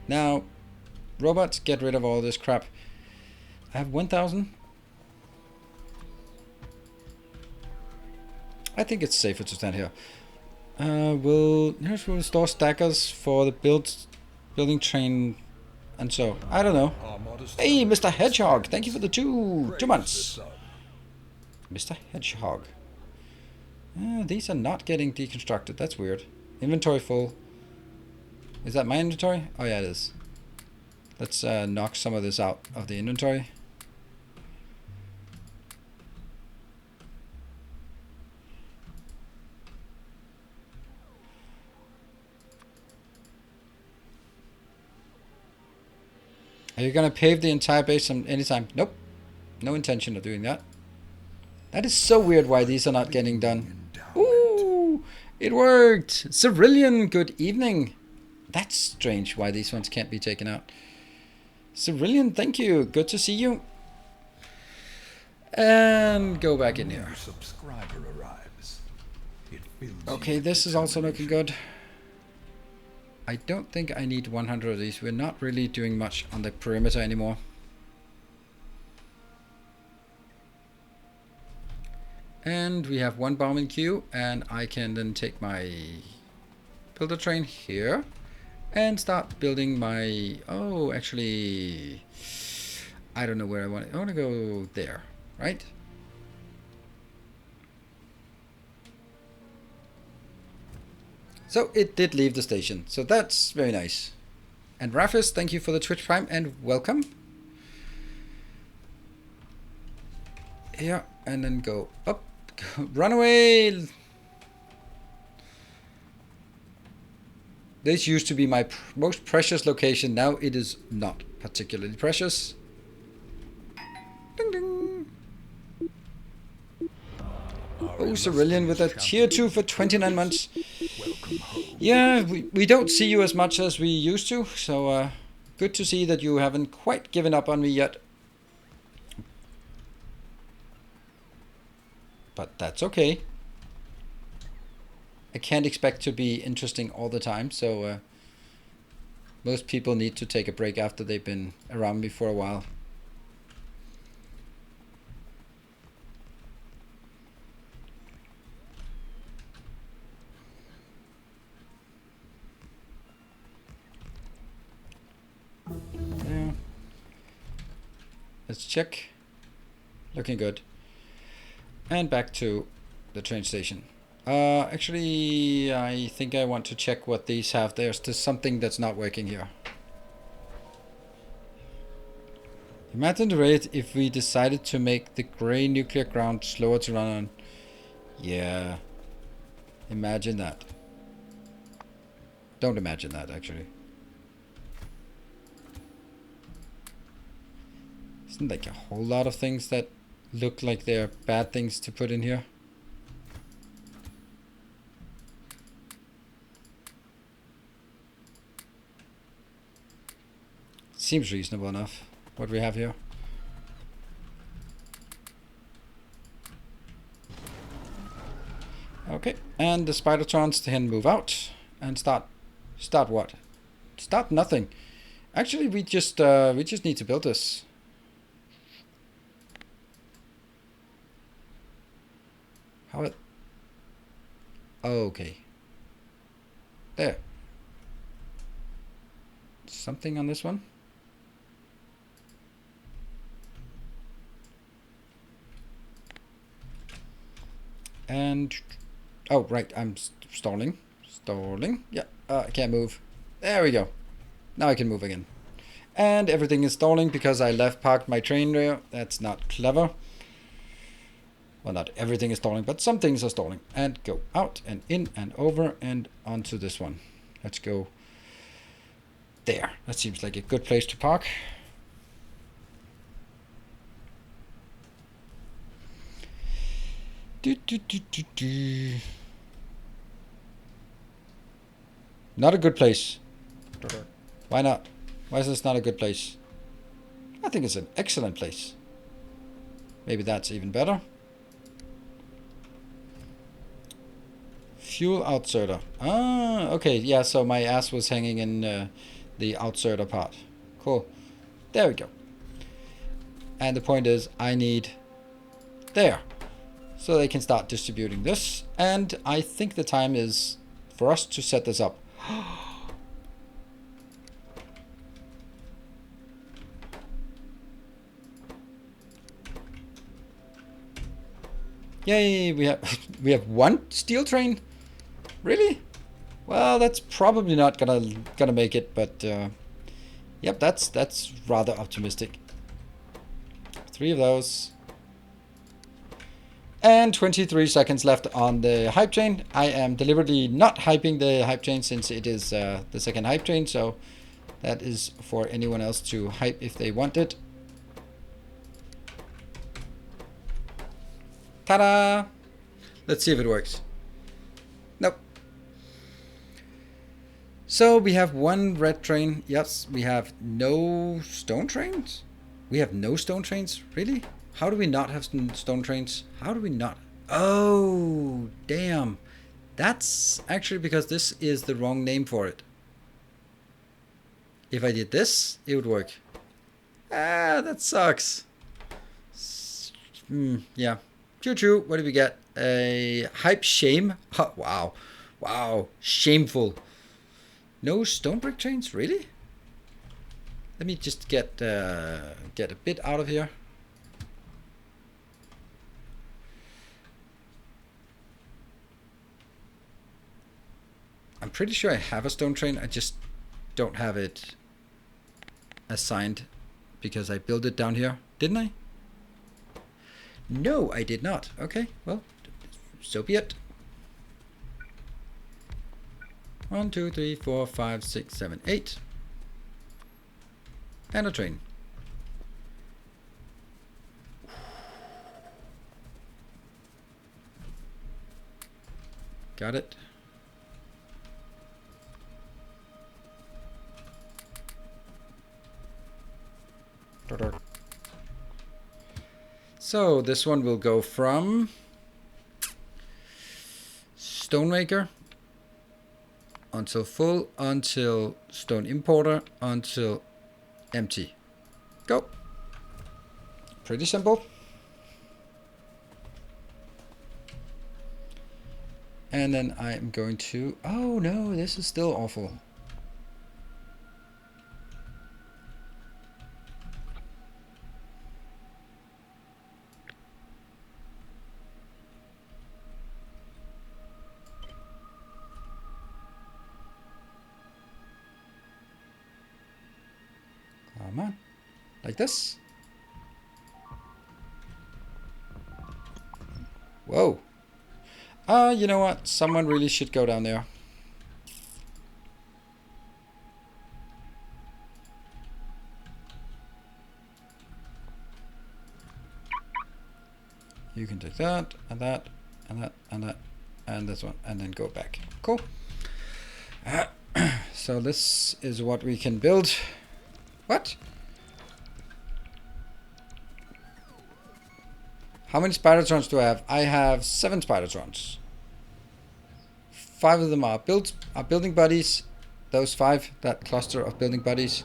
Now, robots, get rid of all this crap. I have 1,000. I think it's safer to stand here. We'll store stackers for the building train and so. I don't know. Hey, Mr. Hedgehog, thank you for the 2 months. Mr. Hedgehog. These are not getting deconstructed. That's weird. Inventory full. Is that my inventory? Oh yeah, it is. Let's knock some of this out of the inventory. Are you gonna pave the entire base anytime? Nope. No intention of doing that. That is so weird why these are not getting done. Ooh, it worked. Cerillion, good evening. That's strange why these ones can't be taken out. Cerillion, thank you. Good to see you. And go back in here. Okay, this is also looking good. I don't think I need 100 of these. We're not really doing much on the perimeter anymore. And we have 1 bomb in queue, and I can then take my builder train here and start building my... Oh, actually, I don't know where I want it. I want to go there, right? So it did leave the station, so that's very nice. And Rafis, thank you for the Twitch Prime and welcome. Here, and then go up. Run away! This used to be my most precious location. Now it is not particularly precious. Ding ding. Oh, Cerillion with a tier 2 for 29 months. Yeah, we don't see you as much as we used to. So good to see that you haven't quite given up on me yet. But that's okay. I can't expect to be interesting all the time, so most people need to take a break after they've been around me for a while. Yeah. Let's check. Looking good. And back to the train station. Actually, I think I want to check what these have. There's just something that's not working here. Imagine the rate if we decided to make the gray nuclear ground slower to run on. Yeah. Imagine that. Don't imagine that, actually. Isn't like a whole lot of things that look like they're bad things to put in here. Seems reasonable enough, what we have here. Okay, and the Spidertrons can move out and start what? Start nothing. Actually, we just need to build this. How it? Okay. There. Something on this one? And oh right, I'm stalling. Yeah, I can't move. There we go. Now I can move again. And everything is stalling because I parked my train there. That's not clever. Well, not everything is stalling, but some things are stalling. And go out and in and over and onto this one. Let's go there. That seems like a good place to park. Not a good place. Why not? Why is this not a good place? I think it's an excellent place. Maybe that's even better. Fuel outserter. Ah, okay. Yeah, so my ass was hanging in the outserter part. Cool. There we go. And the point is, I need there. So they can start distributing this. And I think the time is for us to set this up. Yay, we have one steel train? Really? Well, that's probably not gonna make it, but yep, that's rather optimistic. 3 of those. And 23 seconds left on the hype train. I am deliberately not hyping the hype train since it is the second hype train, so that is for anyone else to hype if they want it. Ta-da! Let's see if it works. Nope. So we have one red train. Yes, we have no stone trains? We have no stone trains? Really? How do we not have stone trains? How do we not? Oh, damn. That's actually because this is the wrong name for it. If I did this, it would work. Ah, that sucks. Yeah. Choo-choo. What did we get? A hype shame? Oh, wow. Wow. Shameful. No stone brick trains? Really? Let me just get a bit out of here. I'm pretty sure I have a stone train. I just don't have it assigned because I built it down here. Didn't I? No, I did not. Okay, well, so be it. 1, 2, 3, 4, 5, 6, 7, 8. And a train. Got it. So this one will go from stonemaker until full, until stone importer, until empty. Go. Pretty simple. And then I'm going to, oh no, this is still awful. Come on, like this. Whoa. You know what? Someone really should go down there. You can take that, and that, and that, and that, and this one, and then go back. Cool. So this is what we can build. What? How many Spidertrons do I have? I have 7 Spidertrons. 5 of them are building buddies. Those 5, that cluster of building buddies.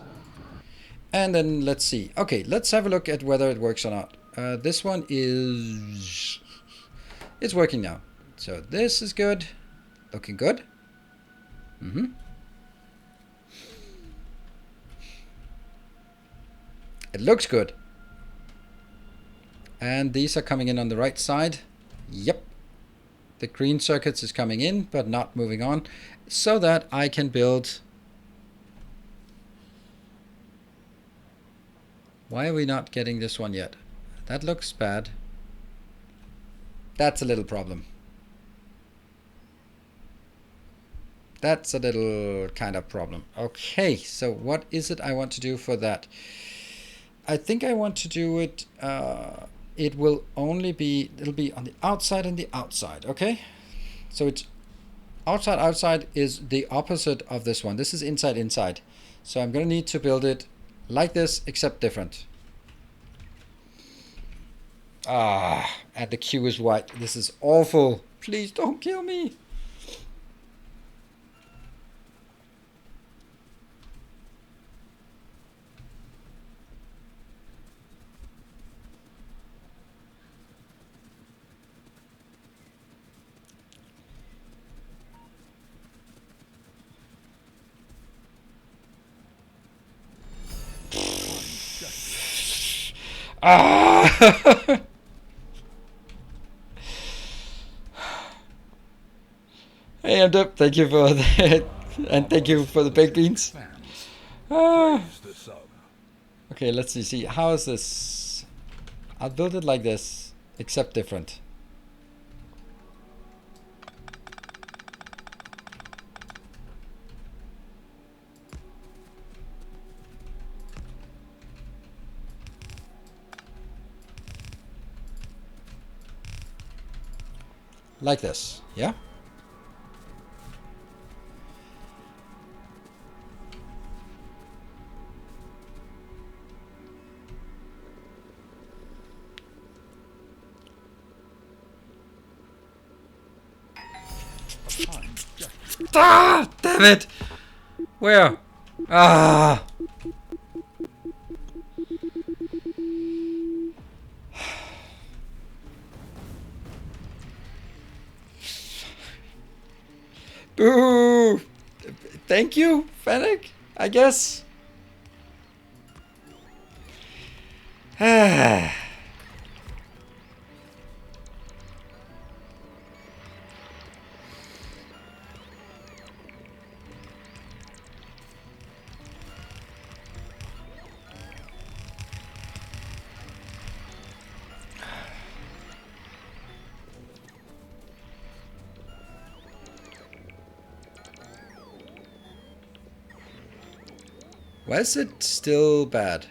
And then let's see. Okay, let's have a look at whether it works or not. This one is... It's working now. So this is good. Looking good. It looks good. And these are coming in on the right side. Yep. The green circuits is coming in, but not moving on. So that I can build... Why are we not getting this one yet? That looks bad. That's a little problem. That's a little kind of problem. Okay, so what is it I want to do for that? I think I want to do it, it will only be, it'll be on the outside and the outside, okay? So it's outside is the opposite of this one. This is inside. So I'm gonna need to build it like this, except different. And the queue is white. This is awful. Please don't kill me. Hey, I'm Dub. Thank you for that, and thank you for the baked beans. Okay, let's see. How is this? I'll build it like this, except different. Like this, yeah? Ah, damn it! Where? Ah! Boo! Thank you, Fennec, I guess. Ah. Why is it still bad?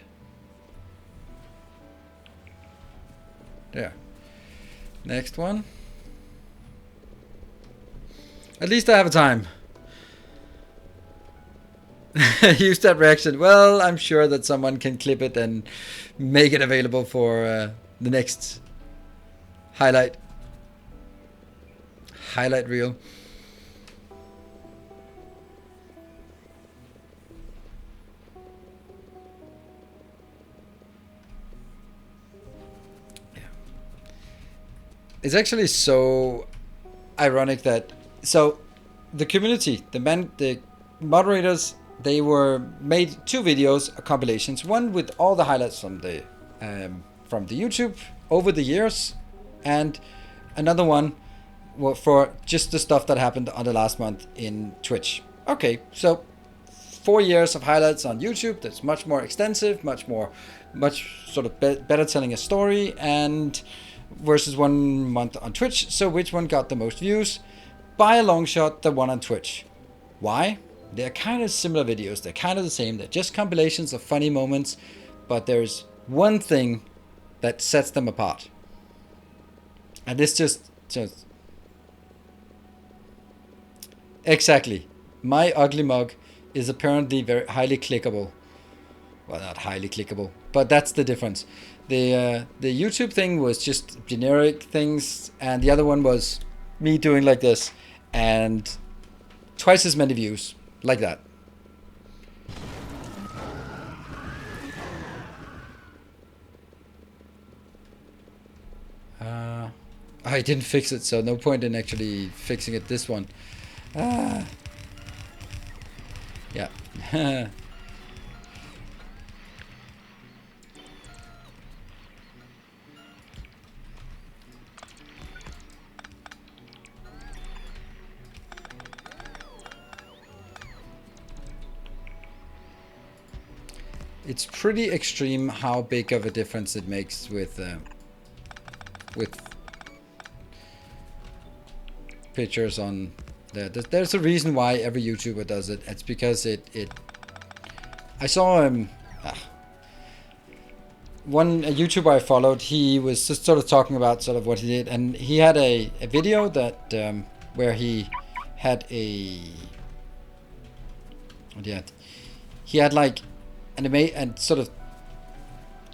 There. Next one. At least I have a time. Use that reaction. Well, I'm sure that someone can clip it and make it available for the next highlight reel. It's actually so ironic that the community, the moderators, they made 2 videos, compilations. One with all the highlights from the YouTube over the years, and another one for just the stuff that happened on the last month in Twitch. Okay, so 4 years of highlights on YouTube. That's much more extensive, much sort of better telling a story, and versus 1 month on Twitch. So which one got the most views? By a long shot, the one on Twitch. Why? They're kind of similar videos. They're kind of the same. They're just compilations of funny moments, but there's one thing that sets them apart. And this just exactly. My ugly mug is apparently very highly clickable. Well, not highly clickable, but that's the difference. The YouTube thing was just generic things, and the other one was me doing like this, and twice as many views, like that. I didn't fix it, so no point in actually fixing it. This one. Yeah. It's pretty extreme how big of a difference it makes with pictures on there. There's a reason why every YouTuber does it. It's because it I saw one a YouTuber I followed. He was just sort of talking about sort of what he did, and he had a video that where he had he had like anime and sort of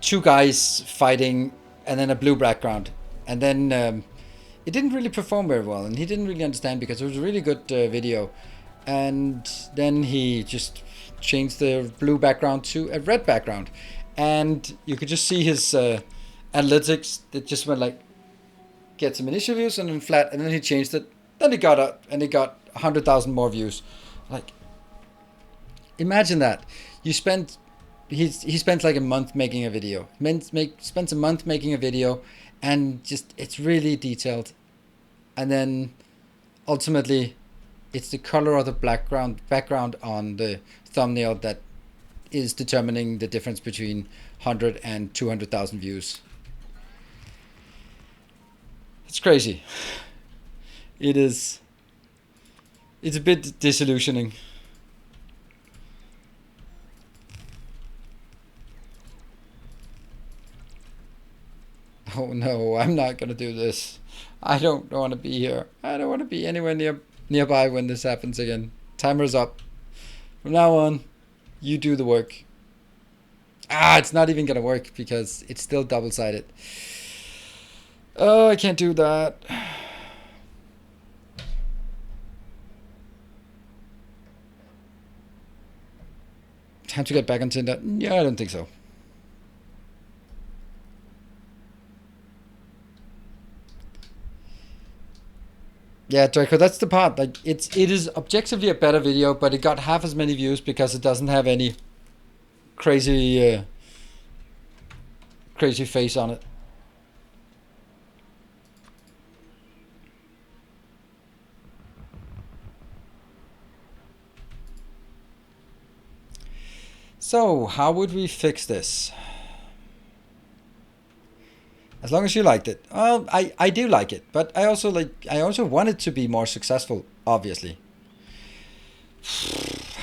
two guys fighting, and then a blue background, and then it didn't really perform very well, and he didn't really understand because it was a really good video, and then he just changed the blue background to a red background, and you could just see his analytics that just went like get some initial views and then flat, and then he changed it, then he got up and he got 100,000 more views. Like, imagine that you spent he spent like a month making a video, spends a month making a video, and just it's really detailed, and then ultimately it's the color of the background on the thumbnail that is determining the difference between 100 and 200,000 views. It's crazy. It's a bit disillusioning. Oh no, I'm not gonna do this. I don't want to be here. I don't want to be anywhere nearby when this happens again. Timer's up. From now on, you do the work. It's not even gonna work because it's still double-sided. Oh, I can't do that. Time to get back on Tinder. Yeah, I don't think so. Yeah, Draco, that's the part. Like, it is objectively a better video, but it got half as many views because it doesn't have any crazy crazy face on it. So, how would we fix this? As long as you liked it. Well, I do like it, but I also want it to be more successful, obviously.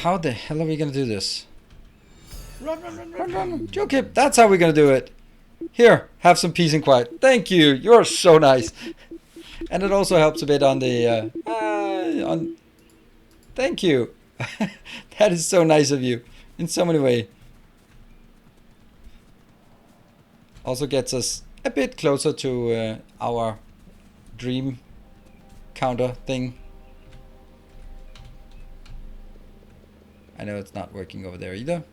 How the hell are we gonna do this? Run. Okay, that's how we're gonna do it. Here, have some peace and quiet. Thank you. You're so nice. And it also helps a bit on the on. Thank you. That is so nice of you in so many ways. Also gets us a bit closer to our dream counter thing. I know it's not working over there either.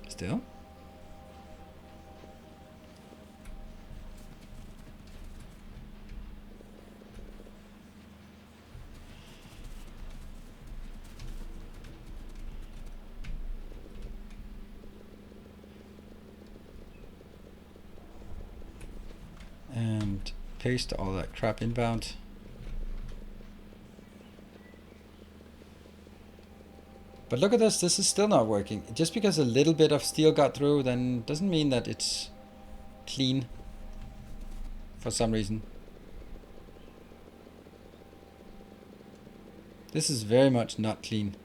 Still. And paste all that crap inbound. But look at this is still not working. Just because a little bit of steel got through, then doesn't mean that it's clean for some reason. This is very much not clean.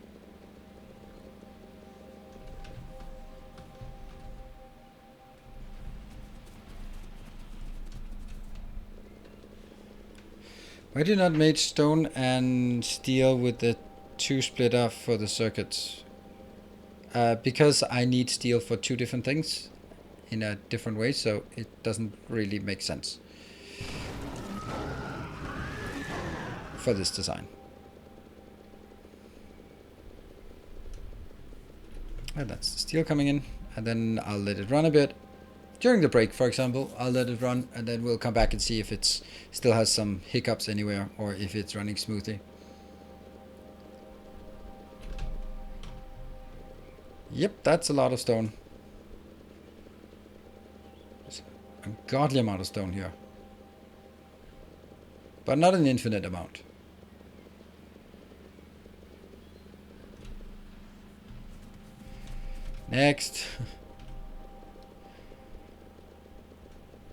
Why do you not make stone and steel with the 2 splitter for the circuits? Because I need steel for 2 different things in a different way, so it doesn't really make sense for this design. And that's the steel coming in, and then I'll let it run a bit. During the break, for example, I'll let it run, and then we'll come back and see if it still has some hiccups anywhere, or if it's running smoothly. Yep, that's a lot of stone. There's an ungodly amount of stone here. But not an infinite amount. Next.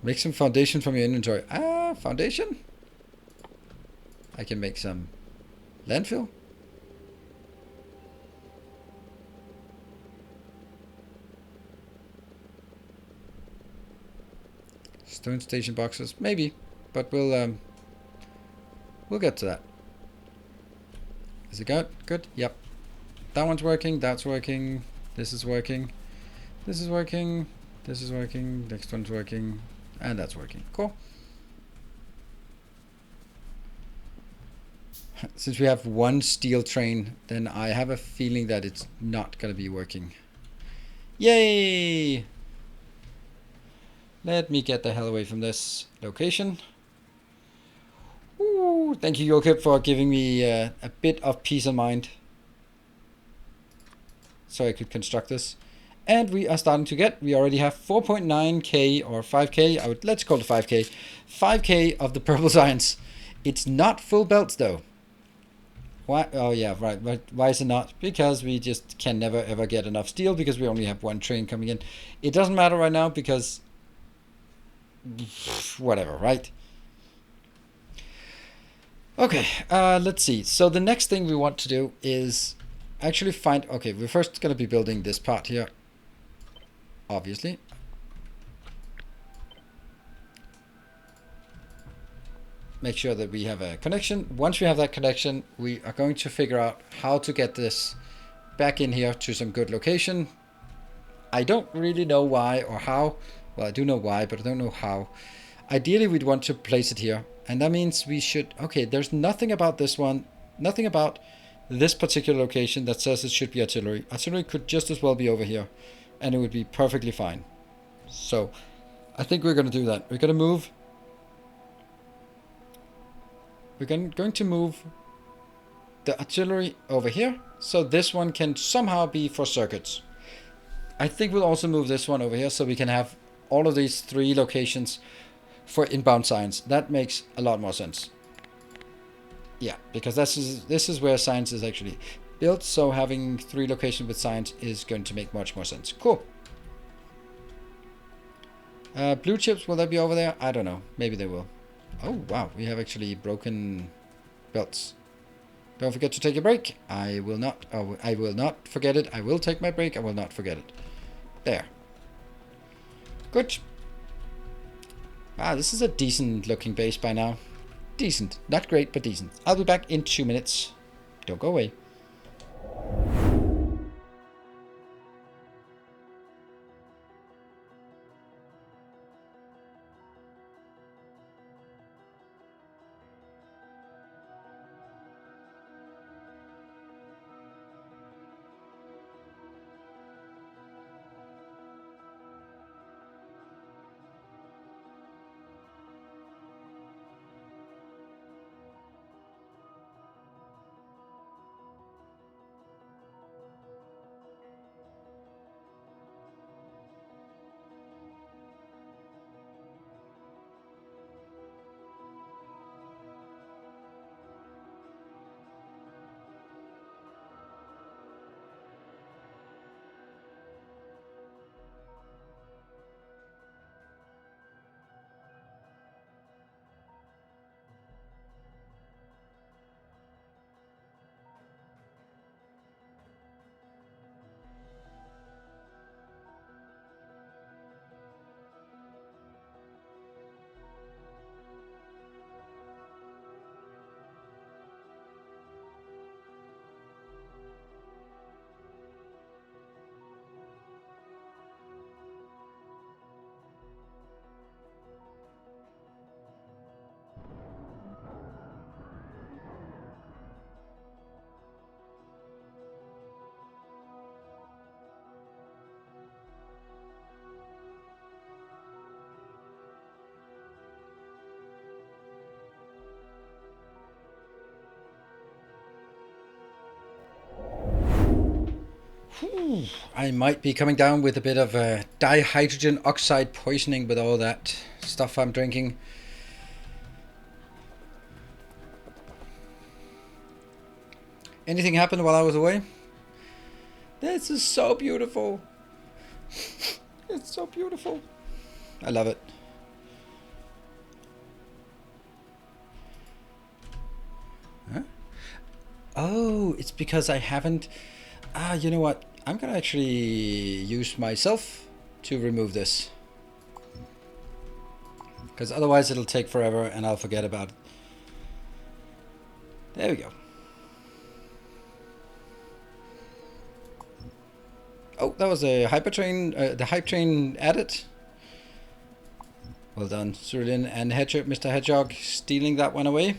Make some foundation from your inventory. Ah, foundation? I can make some landfill. Stone station boxes, maybe, but we'll get to that. Is it good? Good. Yep. That one's working. That's working. This is working. This is working. This is working. Next one's working, and that's working. Cool. Since we have one steel train, then I have a feeling that it's not gonna be working. Yay! Let me get the hell away from this location. Ooh, thank you, Jokip, for giving me a bit of peace of mind, so I could construct this. And we are starting to get, we already have 4.9k or 5k, let's call it 5k. 5k of the purple science. It's not full belts though. Why? Oh yeah, right. Why is it not? Because we just can never ever get enough steel because we only have one train coming in. It doesn't matter right now because whatever, right? Okay, let's see. So the next thing we want to do is actually find, okay, we're first going to be building this part here, obviously. Make sure that we have a connection. Once we have that connection, we are going to figure out how to get this back in here to some good location. I don't really know why or how. Well, I do know why, but I don't know how. Ideally, we'd want to place it here. And that means we should... Okay, there's nothing about this one. Nothing about this particular location that says it should be artillery. Artillery could just as well be over here. And it would be perfectly fine. So, I think we're going to do that. We're going to move... We're going to move the artillery over here. So this one can somehow be for circuits. I think we'll also move this one over here so we can have all of these 3 locations for inbound science. That makes a lot more sense. Yeah, because this is where science is actually built. So having 3 locations with science is going to make much more sense. Cool. Blue chips, will they be over there? I don't know. Maybe they will. Oh, wow. We have actually broken belts. Don't forget to take a break. I will not. Oh, I will not forget it. I will take my break. I will not forget it. There. Good. Ah, this is a decent looking base by now. Decent. Not great, but decent. I'll be back in 2 minutes. Don't go away. Whew, I might be coming down with a bit of dihydrogen oxide poisoning with all that stuff I'm drinking. Anything happened while I was away? This is so beautiful. It's so beautiful. I love it. Huh? Oh, it's because I haven't... you know what? I'm gonna actually use myself to remove this. Because otherwise it'll take forever and I'll forget about it. There we go. Oh, that was a hypertrain, the hype train added. Well done, Cerulean and Hedgehog, Mr. Hedgehog stealing that one away.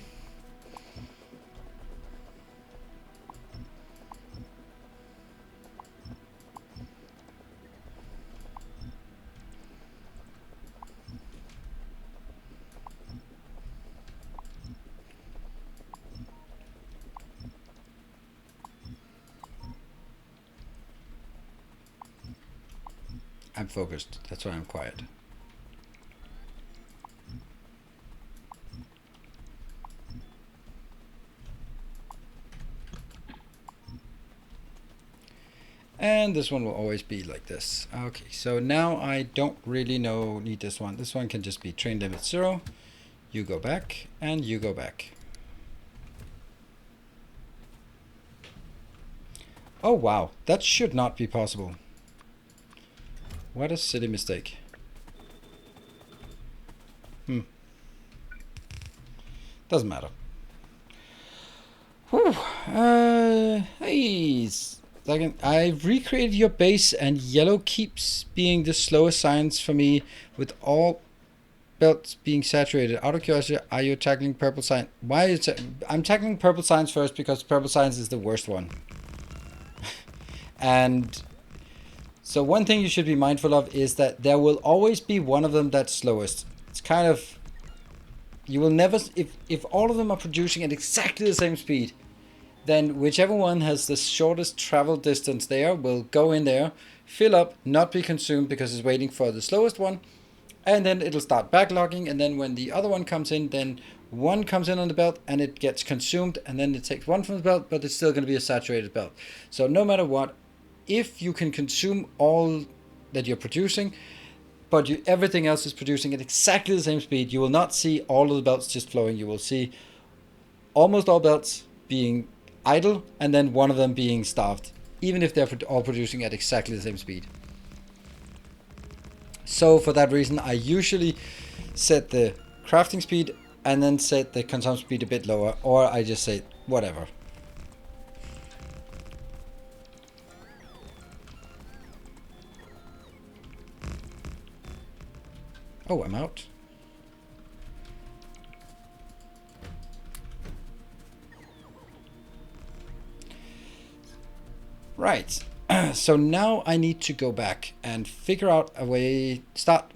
I'm focused, that's why I'm quiet. And this one will always be like this. Okay, so now I don't really need this one. This one can just be train limit 0. You go back and you go back. Oh wow, that should not be possible. What a silly mistake. Doesn't matter. Whew. Hey, second. I've recreated your base and yellow keeps being the slowest signs for me with all belts being saturated. Out of curiosity, are you tackling purple sign? Why is it? I'm tackling purple signs first because purple signs is the worst one. And so one thing you should be mindful of is that there will always be one of them that's slowest. It's kind of, you will never, if all of them are producing at exactly the same speed, then whichever one has the shortest travel distance there will go in there, fill up, not be consumed because it's waiting for the slowest one, and then it'll start backlogging, and then when the other one comes in, then one comes in on the belt and it gets consumed, and then it takes one from the belt, but it's still going to be a saturated belt. So no matter what, if you can consume all that you're producing, but everything else is producing at exactly the same speed, you will not see all of the belts just flowing. You will see almost all belts being idle and then one of them being starved, even if they're all producing at exactly the same speed. So for that reason, I usually set the crafting speed and then set the consumption speed a bit lower, or I just say whatever. Oh, I'm out. Right. So now I need to go back and figure out a way. Start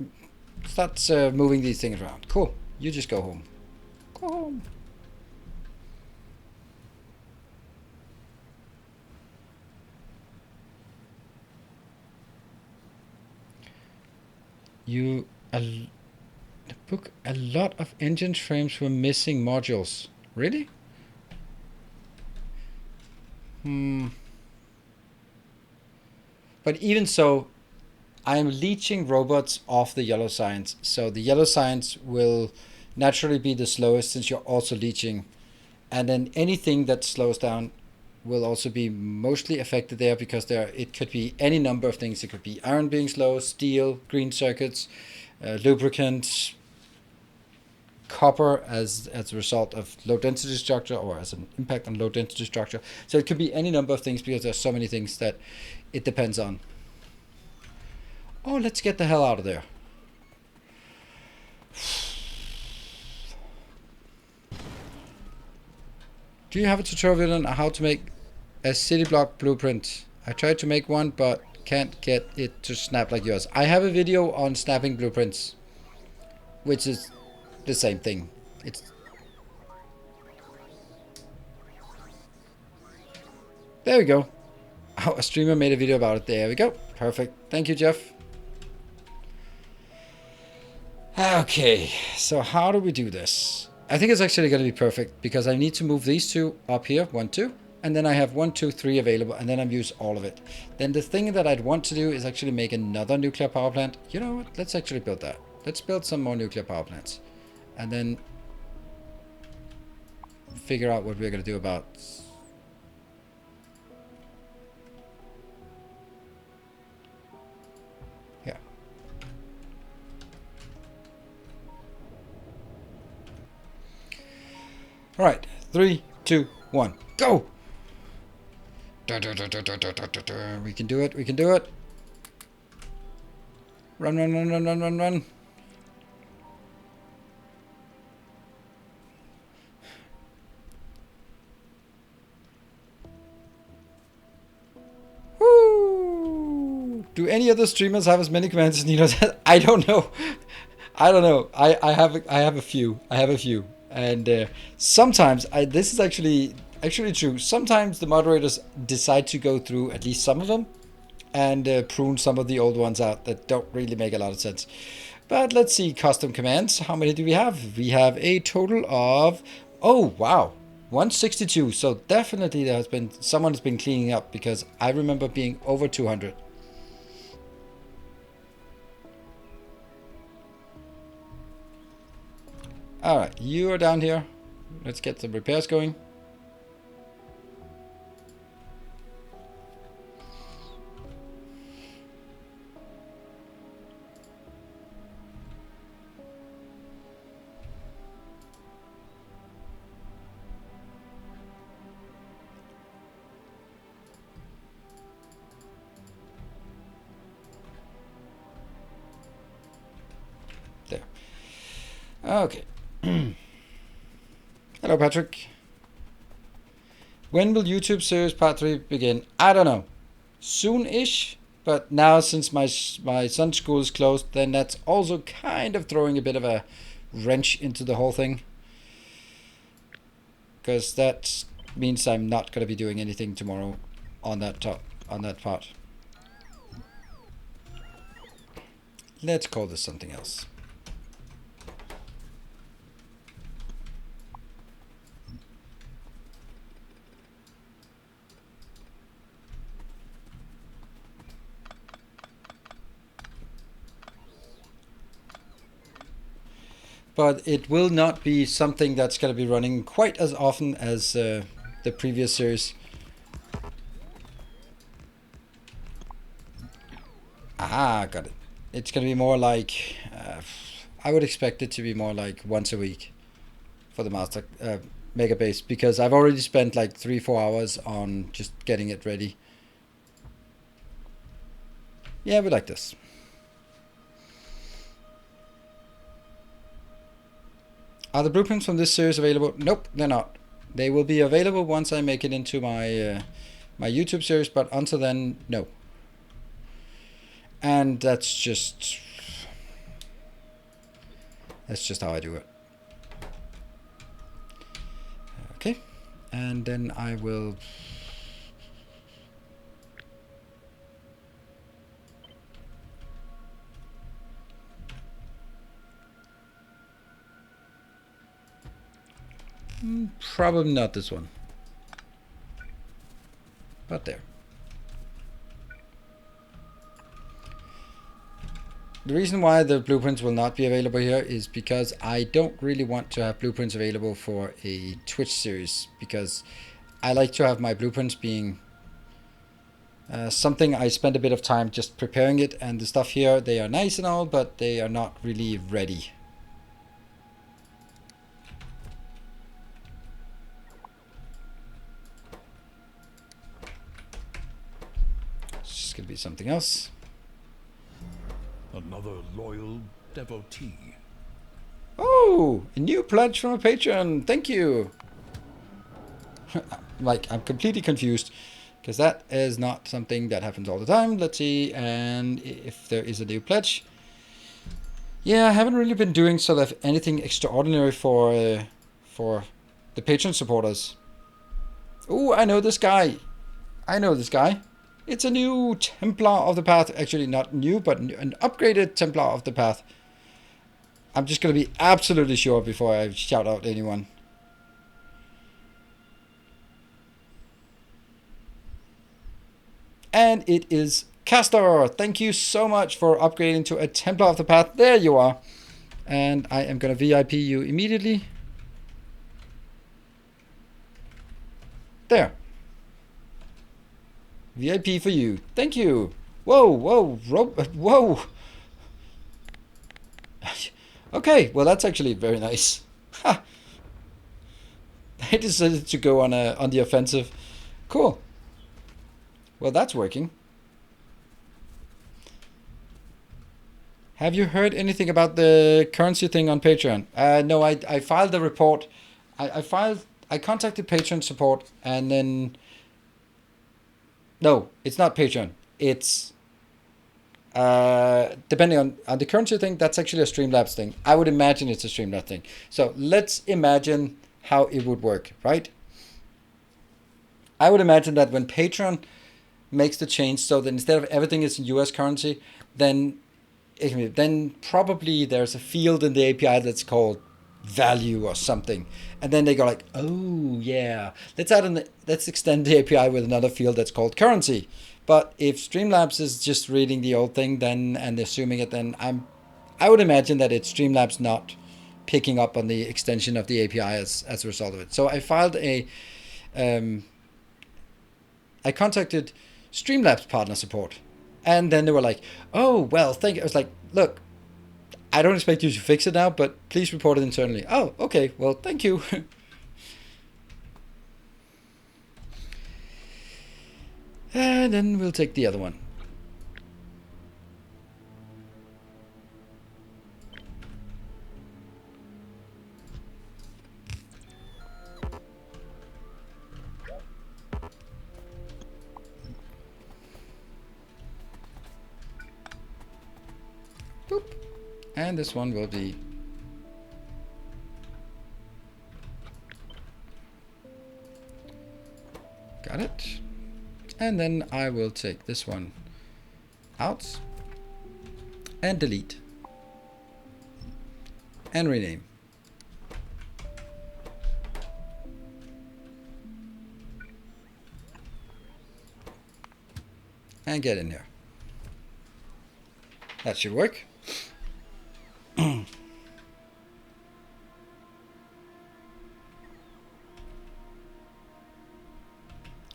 moving these things around. Cool. You just go home. Go home. The book, a lot of engine frames were missing modules. Really? But even so, I am leeching robots off the yellow signs. So the yellow signs will naturally be the slowest since you're also leeching. And then anything that slows down will also be mostly affected there because it could be any number of things. It could be iron being slow, steel, green circuits, lubricants, copper as a result of low density structure or as an impact on low density structure. So it could be any number of things because there's so many things that it depends on. Oh, let's get the hell out of there. Do you have a tutorial on how to make a city block blueprint? I tried to make one, but can't get it to snap like yours. I have a video on snapping blueprints, which is the same thing. There we go. Oh, a streamer made a video about it. There we go. Perfect. Thank you, Jeff. Okay, so how do we do this? I think it's actually going to be perfect because I need to move these two up here, 1, 2, and then I have 1, 2, 3 available, and then I've used all of it. Then the thing that I'd want to do is actually make another nuclear power plant. You know what? Let's actually build that. Let's build some more nuclear power plants, and then figure out what we're going to do about. Yeah. All right, 3, 2, 1, go! We can do it. We can do it. Run, run, run, run, run, run, run. Woo! Do any other streamers have as many commands as Nino has? I don't know. I don't know. I have a few. I have a few. And sometimes this is actually true. Sometimes the moderators decide to go through at least some of them and prune some of the old ones out that don't really make a lot of sense. But let's see, custom commands. How many do we have? We have a total of, oh wow, 162. So definitely there has been someone has been cleaning up because I remember being over 200. All right, you are down here. Let's get some repairs going. There. Okay. Hello, Patrick. When will YouTube series part 3 begin? I don't know. Soon-ish. But now, since my son's school is closed, then that's also kind of throwing a bit of a wrench into the whole thing. Because that means I'm not going to be doing anything tomorrow on that part. Let's call this something else. But it will not be something that's going to be running quite as often as the previous series. Ah, got it. It's going to be more like, I would expect it to be more like once a week for the master mega base, because I've already spent like 3-4 hours on just getting it ready. Yeah, we like this. Are the blueprints from this series available? Nope, they're not. They will be available once I make it into my my YouTube series, but until then, no. And that's just how I do it. Okay, and then I will. Probably not this one, but there. The reason why the blueprints will not be available here is because I don't really want to have blueprints available for a Twitch series, because I like to have my blueprints being something I spend a bit of time just preparing it, and the stuff here, they are nice and all, but they are not really ready. Could be something else. Another loyal devotee. Oh, a new pledge from a patron. Thank you. Like, I'm completely confused because that is not something that happens all the time. Let's see, and if there is a new pledge. Yeah, I haven't really been doing sort of anything extraordinary for the patron supporters. Oh, I know this guy. I know this guy. It's a new Templar of the Path. Actually, not new, but an upgraded Templar of the Path. I'm just going to be absolutely sure before I shout out anyone. And it is Castor. Thank you so much for upgrading to a Templar of the Path. There you are. And I am going to VIP you immediately. There. VIP for you. Thank you. Whoa, whoa, whoa. Okay, well that's actually very nice. Ha. I decided to go on the offensive. Cool. Well, that's working. Have you heard anything about the currency thing on Patreon? No, I filed the report. I contacted Patreon support and then... No, it's not Patreon. It's... depending on the currency thing, that's actually a Streamlabs thing. I would imagine it's a Streamlabs thing. So let's imagine how it would work, right? I would imagine that when Patreon makes the change so that instead of everything is in US currency, then probably there's a field in the API that's called value or something, and then they go like, oh yeah, let's extend the API with another field that's called currency. But if Streamlabs is just reading the old thing then and assuming it, then I would imagine that it's Streamlabs not picking up on the extension of the API as a result of it. So I filed I contacted Streamlabs partner support, and then they were like, oh well, thank you. I was like, look, I don't expect you to fix it now, but please report it internally. Oh, okay, well, thank you. And then we'll take the other one. Boop. And this one will be... Got it. And then I will take this one out and delete and rename. And get in there. That should work.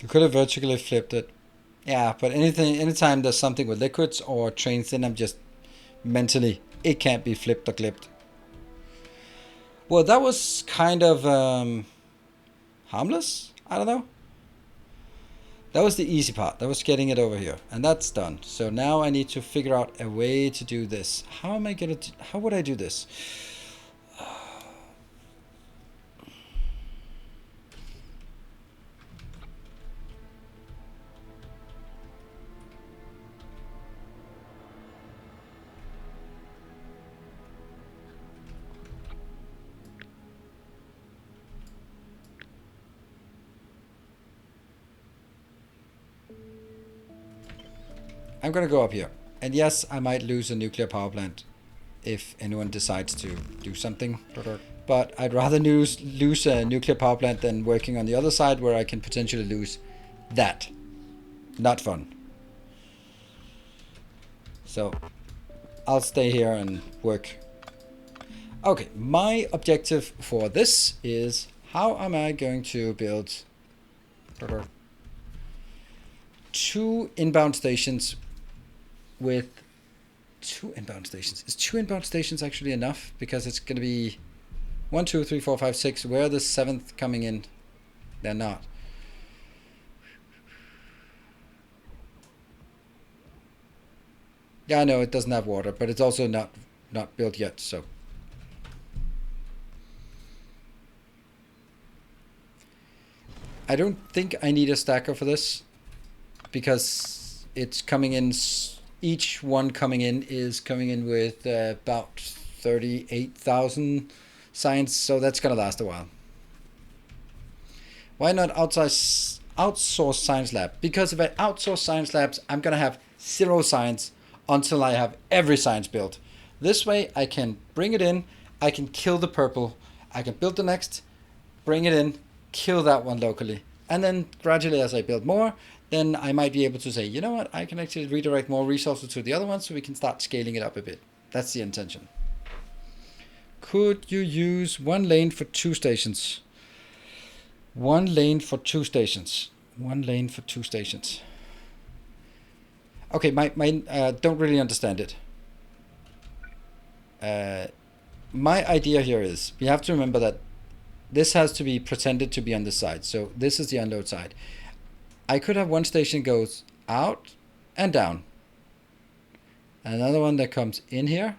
You could have vertically flipped it. Yeah, but anytime there's something with liquids or trains, then I'm just mentally, it can't be flipped or clipped. Well, that was kind of harmless. I don't know. That was the easy part. That was getting it over here, and that's done. So now I need to figure out a way to do this. How am I gonna? How would I do this? I'm gonna go up here. And yes, I might lose a nuclear power plant if anyone decides to do something. But I'd rather lose a nuclear power plant than working on the other side where I can potentially lose that. Not fun. So I'll stay here and work. Okay, my objective for this is how am I going to build 2 inbound stations with 2 inbound stations. Is 2 inbound stations actually enough? Because it's going to be 1, 2, 3, 4, 5, 6. Where are the 7th coming in? They're not. Yeah, I know it doesn't have water, but it's also not built yet, so. I don't think I need a stacker for this because it's coming in, each one coming in is coming in with about 38,000 science, so that's gonna last a while. Why not outsource science lab, because if I outsource science labs, I'm gonna have 0 science until I have every science built. This way I can bring it in, I can kill the purple, I can build the next, bring it in, kill that one locally, and then gradually as I build more, then I might be able to say, you know what, I can actually redirect more resources to the other ones so we can start scaling it up a bit. That's the intention. Could you use 1 lane for 2 stations? 1 lane for 2 stations. 1 lane for 2 stations. Okay, my don't really understand it. My idea here is, we have to remember that this has to be pretended to be on this side. So this is the unload side. I could have 1 station goes out and down. And another one that comes in here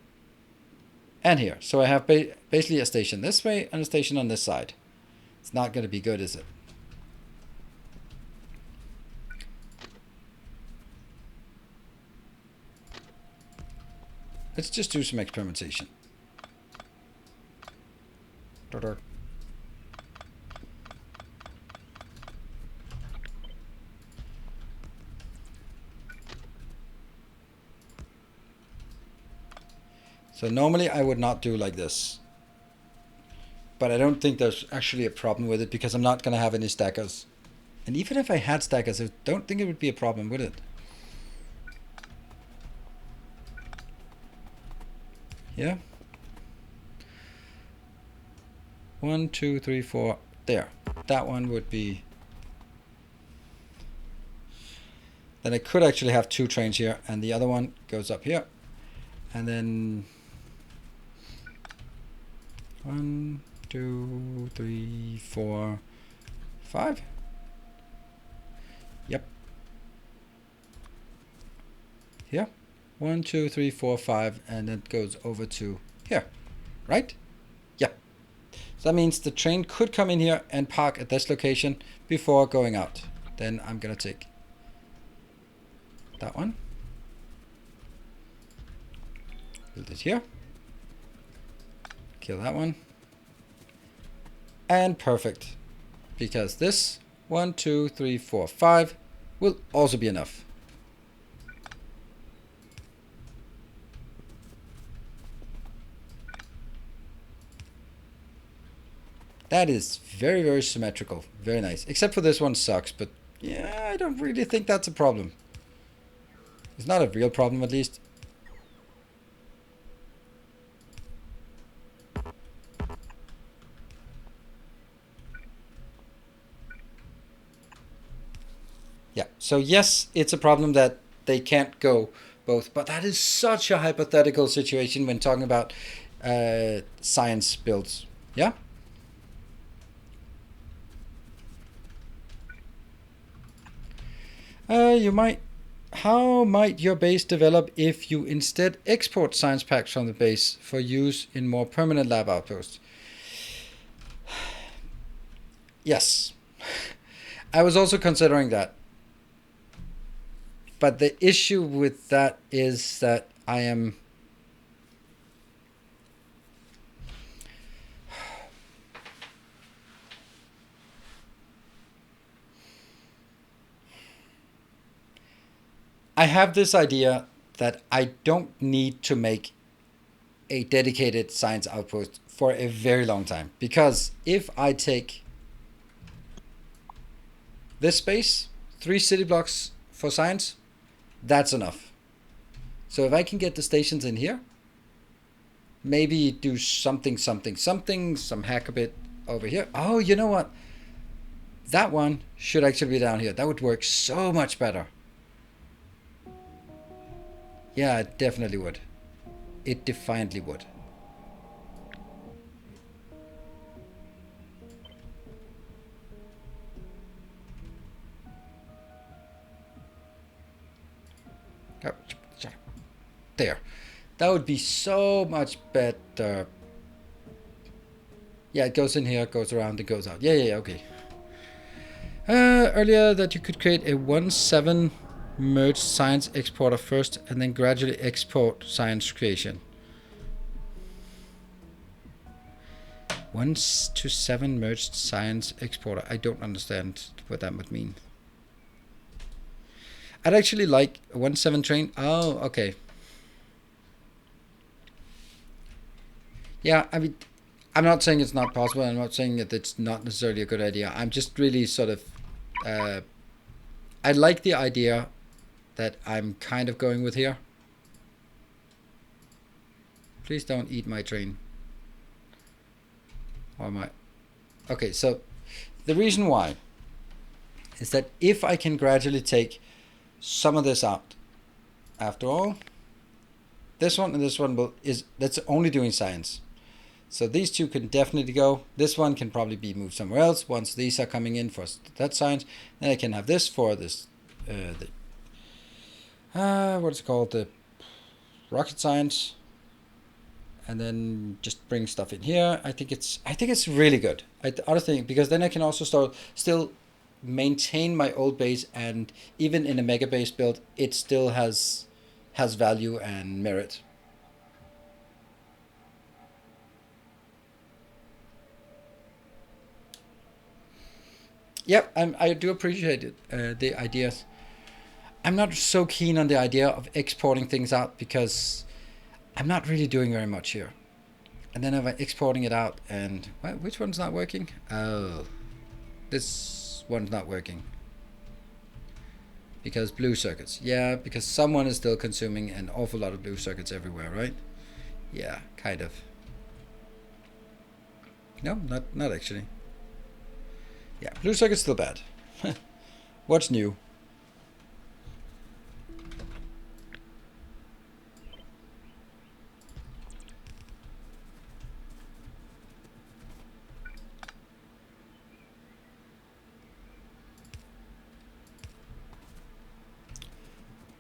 and here. So I have basically a station this way and a station on this side. It's not going to be good, is it? Let's just do some experimentation. So normally I would not do like this. But I don't think there's actually a problem with it because I'm not going to have any stackers. And even if I had stackers, I don't think it would be a problem, would it? Yeah. 1, 2, 3, 4. There. That one would be... Then I could actually have 2 trains here, and the other one goes up here. And then... 1, 2, 3, 4, 5. Yep. Here. 1, 2, 3, 4, 5, and it goes over to here, right? Yep. So that means the train could come in here and park at this location before going out. Then I'm gonna take that one. Build it here. Kill that one. And perfect. Because this 1, 2, 3, 4, 5 will also be enough. That is very, very symmetrical. Very nice. Except for this one sucks, but yeah, I don't really think that's a problem. It's not a real problem, at least. Yeah, so yes, it's a problem that they can't go both, but that is such a hypothetical situation when talking about science builds. Yeah? How might your base develop if you instead export science packs from the base for use in more permanent lab outposts? Yes. I was also considering that. But the issue with that is that I have this idea that I don't need to make a dedicated science outpost for a very long time. Because if I take this space, 3 city blocks for science, that's enough. So if I can get the stations in here, maybe do something, some hack a bit over here. Oh, you know what? That one should actually be down here. That would work so much better. Yeah, it definitely would. It defiantly would. There. That would be so much better. Yeah, it goes in here, goes around, it goes out. Yeah, okay. Earlier that you could create a 1-7 merged science exporter first and then gradually export science creation. 1-7 merged science exporter. I don't understand what that would mean. I'd actually like a 1-7 train. Oh, okay. Yeah, I mean, I'm not saying it's not possible. I'm not saying that it's not necessarily a good idea. I'm just really sort of, I like the idea that I'm kind of going with here. Please don't eat my train. Or my... Okay, so the reason why is that if I can gradually take some of this out, after all, this one and this one that's only doing science. So these two can definitely go. This one can probably be moved somewhere else once these are coming in for that science. Then I can have this for this, what's it called, the rocket science, and then just bring stuff in here. I think it's really good. Honestly, because then I can also still maintain my old base, and even in a mega base build, it still has value and merit. Yep, I do appreciate it, the ideas. I'm not so keen on the idea of exporting things out because I'm not really doing very much here. And then I'm exporting it out, and which one's not working? Oh, this one's not working. Because blue circuits. Yeah, because someone is still consuming an awful lot of blue circuits everywhere, right? Yeah, kind of. No, not actually. Yeah, blue circuit's still bad. What's new?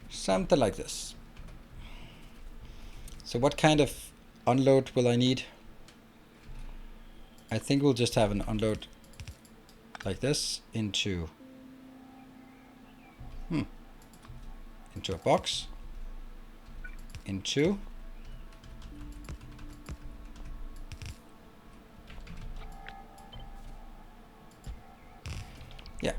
Something like this. So what kind of unload will I need? I think we'll just have an unload like this into a box, into yeah.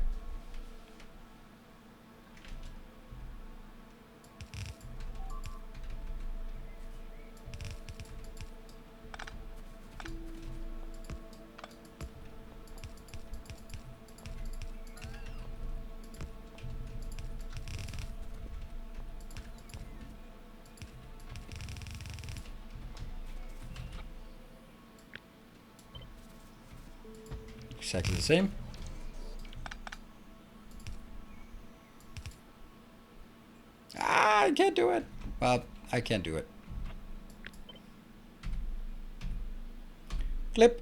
Exactly the same. Ah, I can't do it. Well, I can't do it. Flip.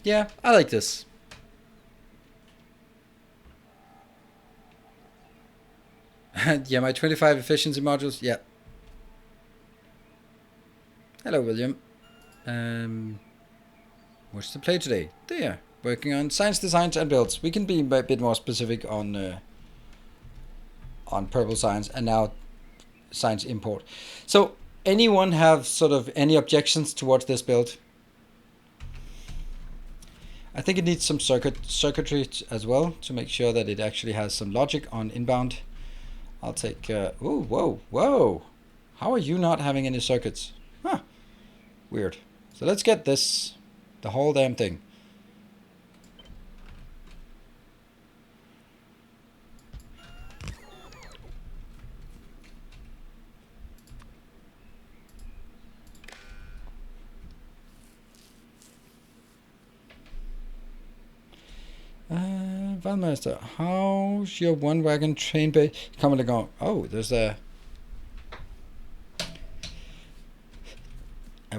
Yeah, I like this. Yeah, my 25 efficiency modules. Yeah. Hello, William. What's the play today? There. Working on science designs and builds. We can be a bit more specific on purple science and now science import. So, anyone have sort of any objections towards this build? I think it needs some circuitry as well to make sure that it actually has some logic on inbound. I'll take... ooh, whoa. How are you not having any circuits? Huh. Weird. So let's get this. The whole damn thing. Valmaster, how's your one wagon train base coming along? Oh, there's a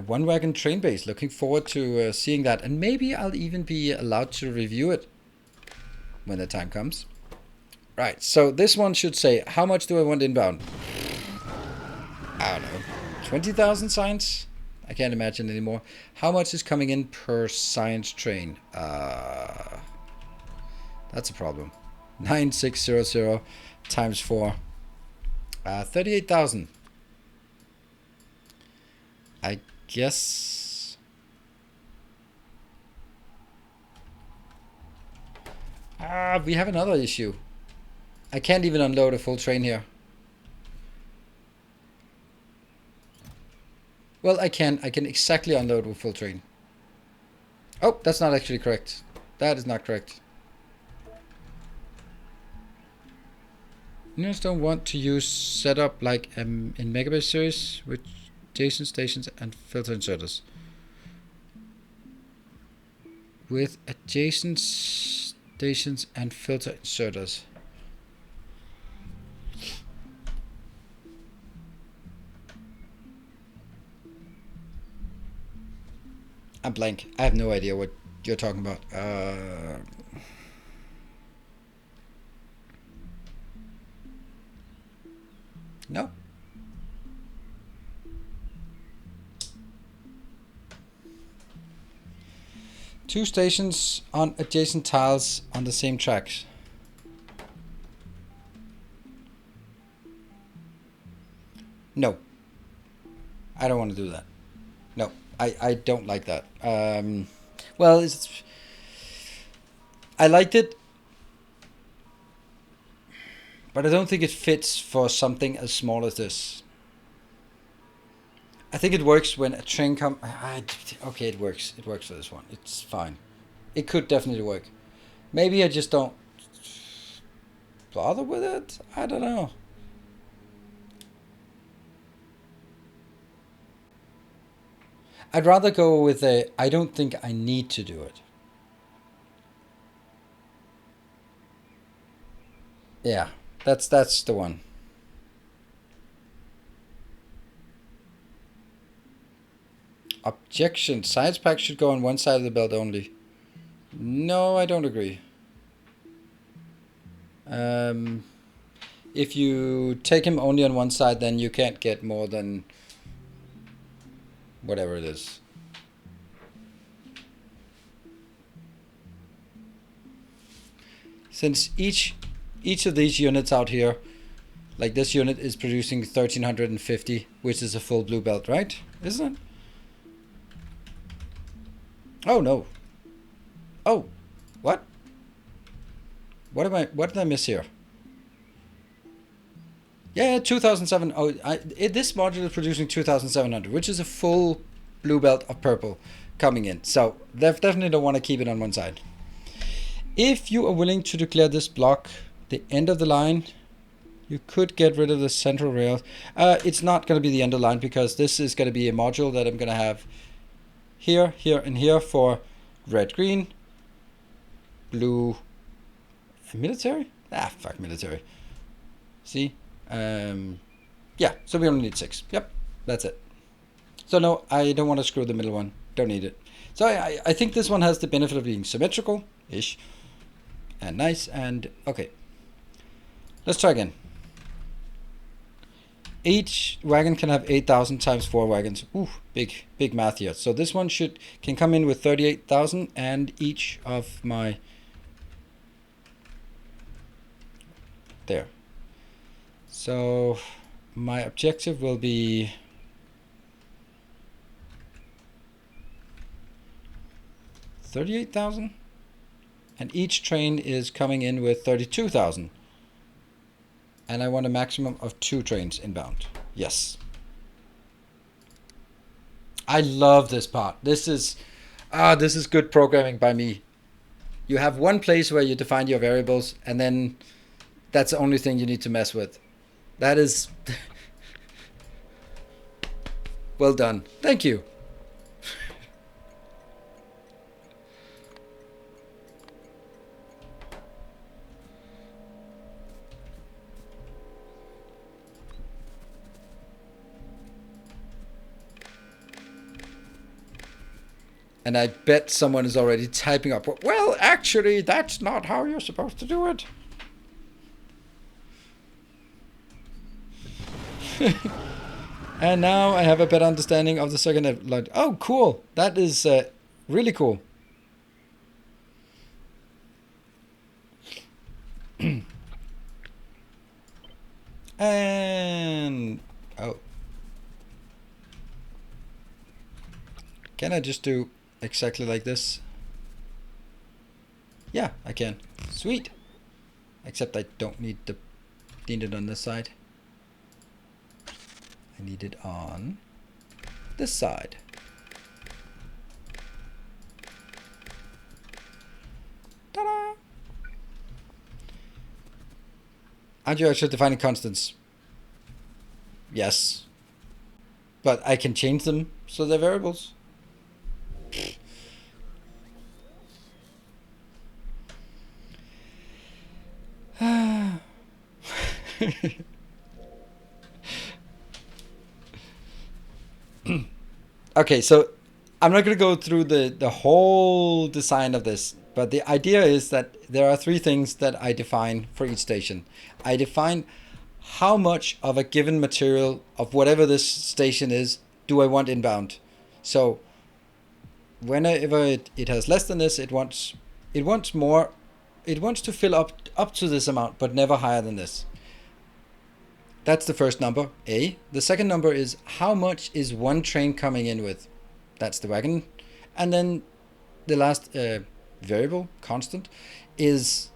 one wagon train base. Looking forward to seeing that, and maybe I'll even be allowed to review it when the time comes. Right, so this one should say, how much do I want inbound? I don't know, 20,000 science? I can't imagine anymore. How much is coming in per science train? That's a problem. 9600 times 4. 38,000. I guess. We have another issue. I can't even unload a full train here. Well, I can. I can exactly unload a full train. Oh, that's not actually correct. That is not correct. You just don't want to use setup like in Megabase series with JSON stations and filter inserters. With adjacent stations and filter inserters. I'm blank. I have no idea what you're talking about. No. Two stations on adjacent tiles on the same tracks. No. I don't want to do that. No, I don't like that. Well, I liked it, but I don't think it fits for something as small as this. I think it works when a train comes. Okay, it works. It works for this one. It's fine. It could definitely work. Maybe I just don't bother with it. I don't know. I'd rather go with a I don't think I need to do it. Yeah, that's the one. Objection. Science pack should go on one side of the belt only. No, I don't agree. If you take him only on one side, then you can't get more than whatever it is. Since each of these units out here, like this unit is producing 1350, which is a full blue belt, right? Isn't it? Oh no. Oh, what? What did I miss here? Yeah, 2007. Oh, this module is producing 2700, which is a full blue belt of purple coming in. So they definitely don't want to keep it on one side. If you are willing to declare this block the end of the line, you could get rid of the central rail. It's not going to be the end of the line because this is going to be a module that I'm going to have here, here, and here for red, green, blue, military? Ah, fuck military. See? Yeah, so we only need 6. Yep, that's it. So no, I don't want to screw the middle one. Don't need it. So I think this one has the benefit of being symmetrical-ish. And nice, and okay. Let's try again. Each wagon can have 8,000 times 4 wagons. Ooh, big math here. So this one can come in with 38,000, and each of my... There. So my objective will be 38,000, and each train is coming in with 32,000. And I want a maximum of 2 trains inbound. Yes. I love this part. This is good programming by me. You have one place where you define your variables, and then that's the only thing you need to mess with. That is well done. Thank you. And I bet someone is already typing up, well, actually, that's not how you're supposed to do it. And now I have a better understanding of the second line. Oh, cool. That is really cool. And... oh. Can I just do exactly like this? Yeah, I can. Sweet. Except I don't need it on this side. I need it on this side. Ta-da! Aren't you actually defining constants? Yes. But I can change them so they're variables. Okay, so I'm not going to go through the whole design of this, but the idea is that there are three things that I define for each station. I define how much of a given material of whatever this station is do I want inbound. So whenever it has less than this, it wants more. It wants to fill up to this amount, but never higher than this. That's the first number, A. The second number is how much is one train coming in with. That's the wagon. And then the last variable constant is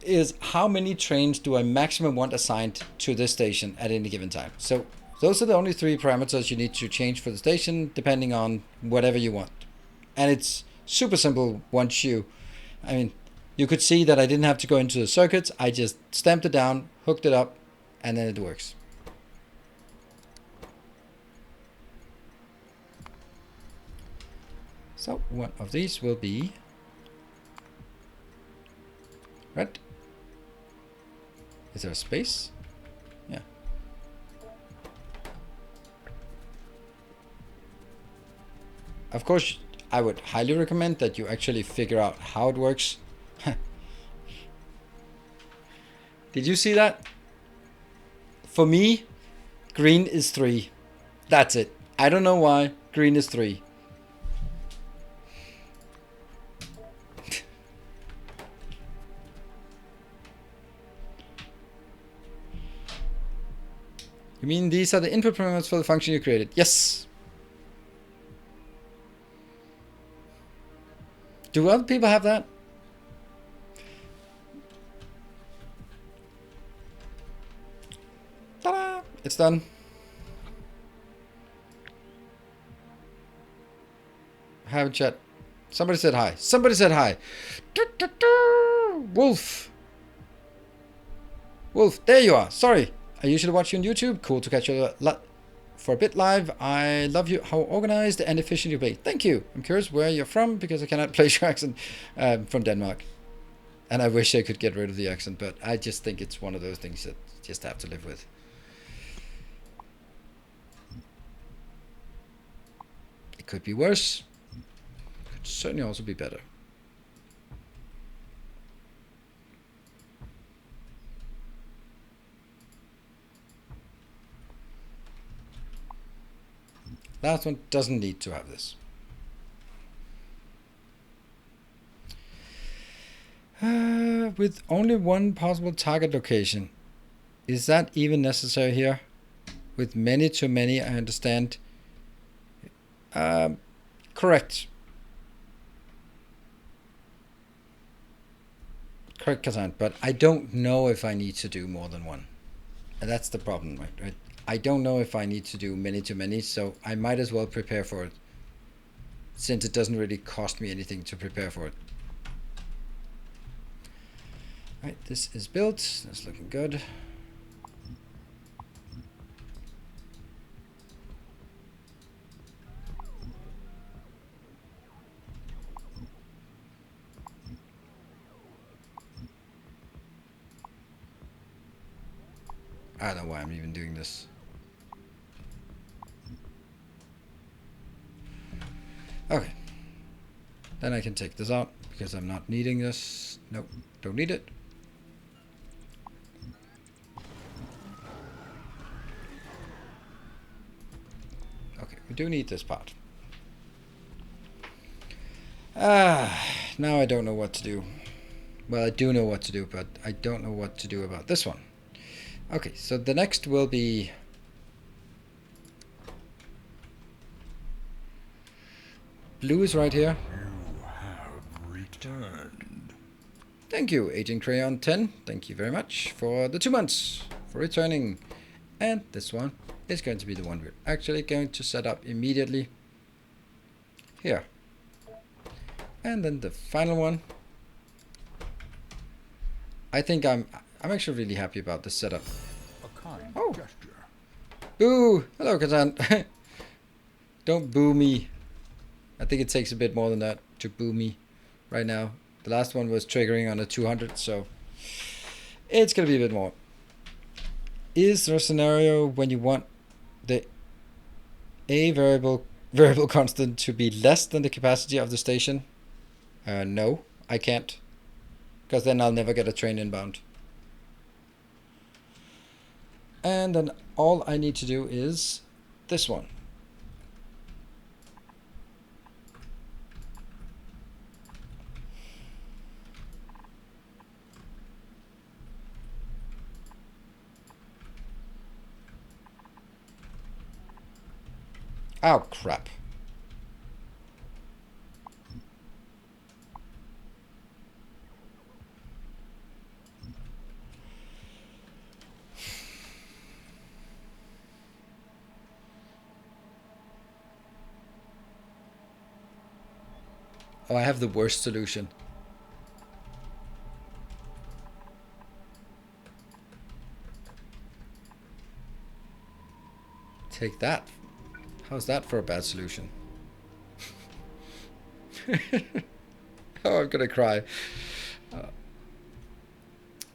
is how many trains do I maximum want assigned to this station at any given time. So those are the only three parameters you need to change for the station, depending on whatever you want. And it's super simple once you could see that I didn't have to go into the circuits. I just stamped it down, hooked it up, and then it works. So one of these will be red. Is there a space? Yeah. Of course, I would highly recommend that you actually figure out how it works. Did you see that? For me, green is 3. That's it. I don't know why. Green is 3. You mean these are the input parameters for the function you created? Yes. Do other people have that? Ta-da! It's done. Have a chat. Somebody said hi. Somebody said hi. Wolf. Wolf, there you are. Sorry. I usually watch you on YouTube. Cool to catch you for a bit live. I love you how organized and efficient you play. Thank you. I'm curious where you're from because I cannot place your accent. From Denmark. And I wish I could get rid of the accent, but I just think it's one of those things that you just have to live with. It could be worse. It could certainly also be better. Last one doesn't need to have this. With only one possible target location. Is that even necessary here? With many to many, I understand. Correct. Correct, Kazan, but I don't know if I need to do more than one. And that's the problem, right? I don't know if I need to do many to many, so I might as well prepare for it, since it doesn't really cost me anything to prepare for it. Right, this is built. That's looking good. I don't know why I'm even doing this. Okay. Then I can take this out because I'm not needing this. Nope, don't need it. Okay, we do need this part. Now I don't know what to do. Well, I do know what to do, but I don't know what to do about this one. Okay, so the next will be blue is right here. You have returned. Thank you, Agent Crayon 10. Thank you very much for the 2 months for returning. And this one is going to be the one we're actually going to set up immediately here. And then the final one. I think I'm actually really happy about this setup. A kind gesture. Boo! Hello, Kazan. Don't boo me. I think it takes a bit more than that to boo me right now. The last one was triggering on a 200, so it's gonna be a bit more. Is there a scenario when you want the A variable constant to be less than the capacity of the station? No, I can't. Because then I'll never get a train inbound. And then all I need to do is this one. Oh, crap. Oh, I have the worst solution. Take that. How's that for a bad solution? Oh, I'm gonna cry.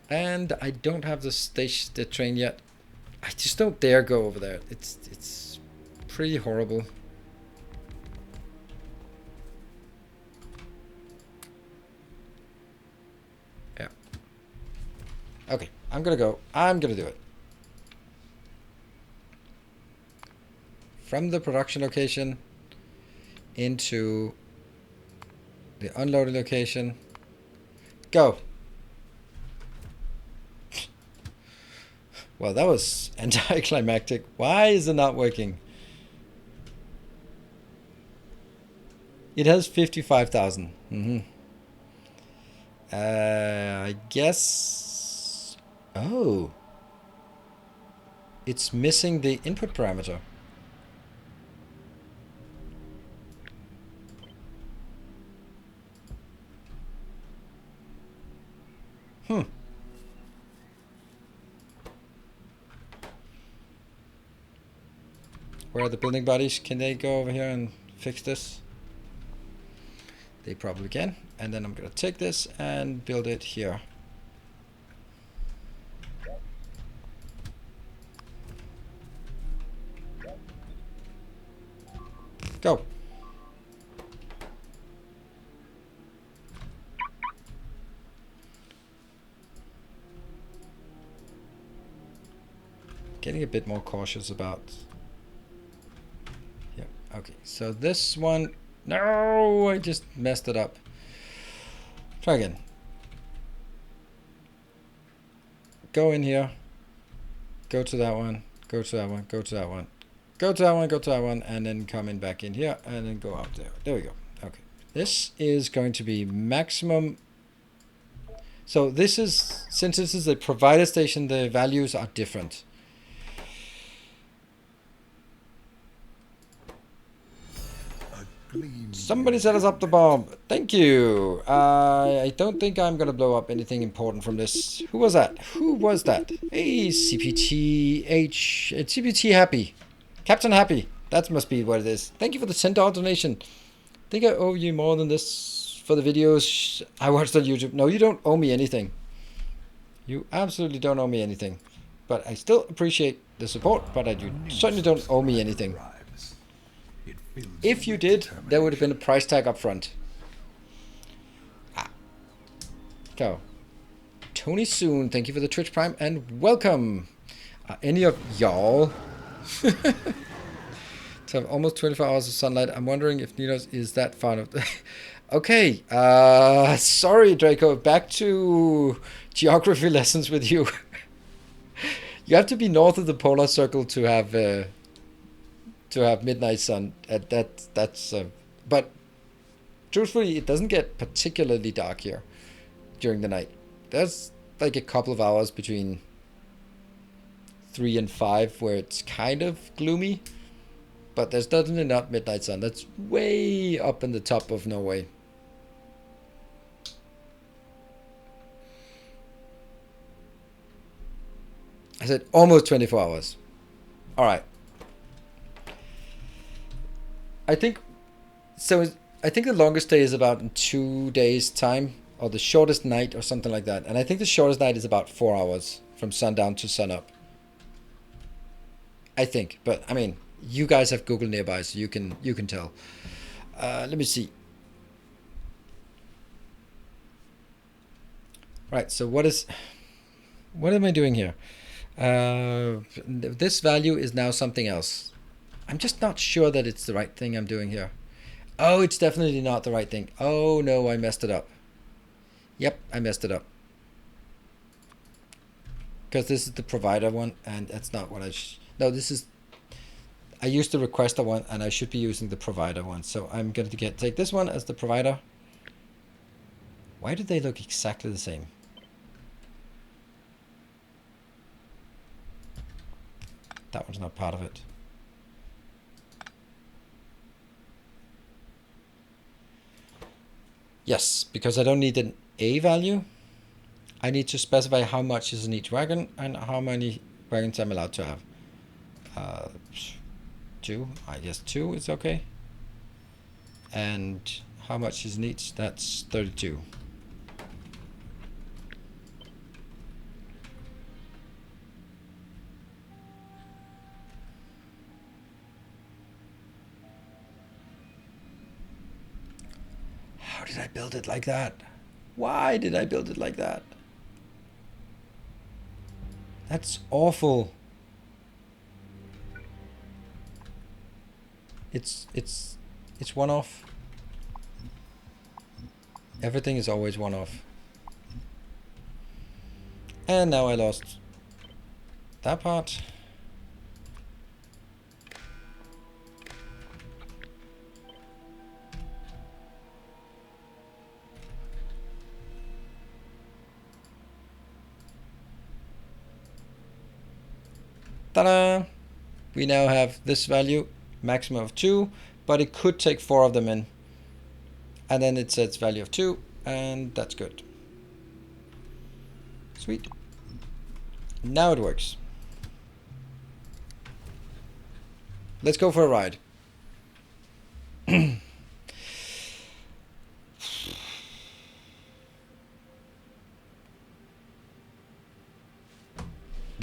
And I don't have the train yet. I just don't dare go over there. It's pretty horrible. Yeah. Okay, I'm gonna go. I'm gonna do it. From the production location into the unloading location. Go. Well, that was anticlimactic. Why is it not working? It has 55,000. I guess. Oh. It's missing the input parameter. Where are the building bodies? Can they go over here and fix this? They probably can. And then I'm gonna take this and build it here. Go. Getting a bit more cautious about. Yeah, okay. So this one, no, I just messed it up. Try again. Go in here. Go to that one. Go to that one. Go to that one. Go to that one. Go to that one, and then come in back in here, and then go out there. There we go. Okay. This is going to be maximum. So this is, since this is a provider station, the values are different. Somebody set us up the bomb. Thank you. I don't think I'm gonna blow up anything important from this. Who was that? Who was that? Hey, CPTH. It's CPT Happy. Captain Happy. That must be what it is. Thank you for the $10 donation. I think I owe you more than this for the videos I watched on YouTube. No, you don't owe me anything. You absolutely don't owe me anything. But I still appreciate the support, but you certainly don't owe me anything. If you did, there would have been a price tag up front. So, Tony Soon, thank you for the Twitch Prime and welcome. Any of y'all to have almost 24 hours of sunlight? I'm wondering if Ninos is that fond of. Okay, sorry Draco, back to geography lessons with you. You have to be north of the polar circle to have midnight sun. But truthfully, it doesn't get particularly dark here during the night. There's like a couple of hours between 3 and 5 where it's kind of gloomy, but there's definitely not midnight sun. That's way up in the top of Norway. I said almost 24 hours. All right. I think the longest day is about in 2 days time, or the shortest night or something like that. And I think the shortest night is about 4 hours from sundown to sunup. I think, but I mean, you guys have Google nearby, so you can tell. Let me see. Right, so what am I doing here? This value is now something else. I'm just not sure that it's the right thing I'm doing here. Oh, it's definitely not the right thing. Oh no, I messed it up. Yep, I messed it up. Because this is the provider one, and that's not what no, this is... I used the requester one, and I should be using the provider one. So I'm going to take this one as the provider. Why do they look exactly the same? That one's not part of it. Yes, because I don't need an A value. I need to specify how much is in each wagon and how many wagons I'm allowed to have. 2, I guess 2 is okay. And how much is in each? That's 32. How did I build it like that? Why did I build it like that? That's awful. It's one off. Everything is always one off. And now I lost that part. Ta-da! We now have this value, maximum of 2, but it could take 4 of them in. And then it sets value of 2, and that's good. Sweet. Now it works. Let's go for a ride. There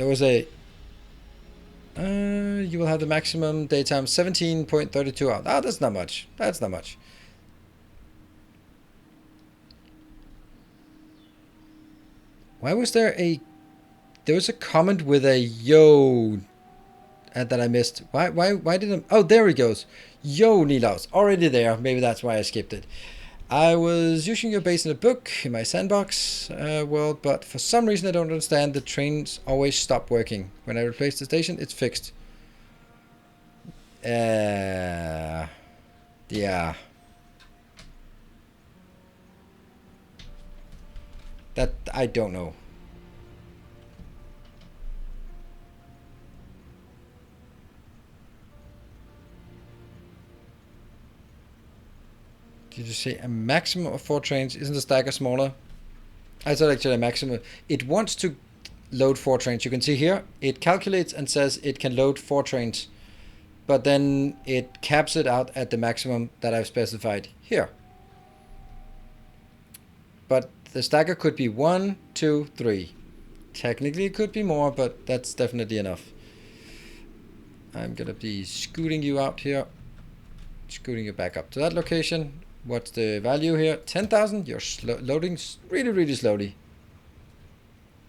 was a... you will have the maximum daytime 17.32 hours. Ah, that's not much. That's not much. Why was there a... There was a comment with a yo that I missed. Why did I... Oh, there he goes. Yo, Nilaus. Already there. Maybe that's why I skipped it. I was using your base in a book in my sandbox world, but for some reason I don't understand. The trains always stop working. When I replace the station, it's fixed. Yeah. That I don't know. Did you say a maximum of 4 trains? Isn't the stacker smaller? I thought actually a maximum. It wants to load 4 trains. You can see here, it calculates and says it can load 4 trains. But then it caps it out at the maximum that I've specified here. But the stacker could be 1, 2, 3. Technically it could be more, but that's definitely enough. I'm gonna be scooting you out here. Scooting you back up to that location. What's the value here? 10,000? You're loading really, really slowly.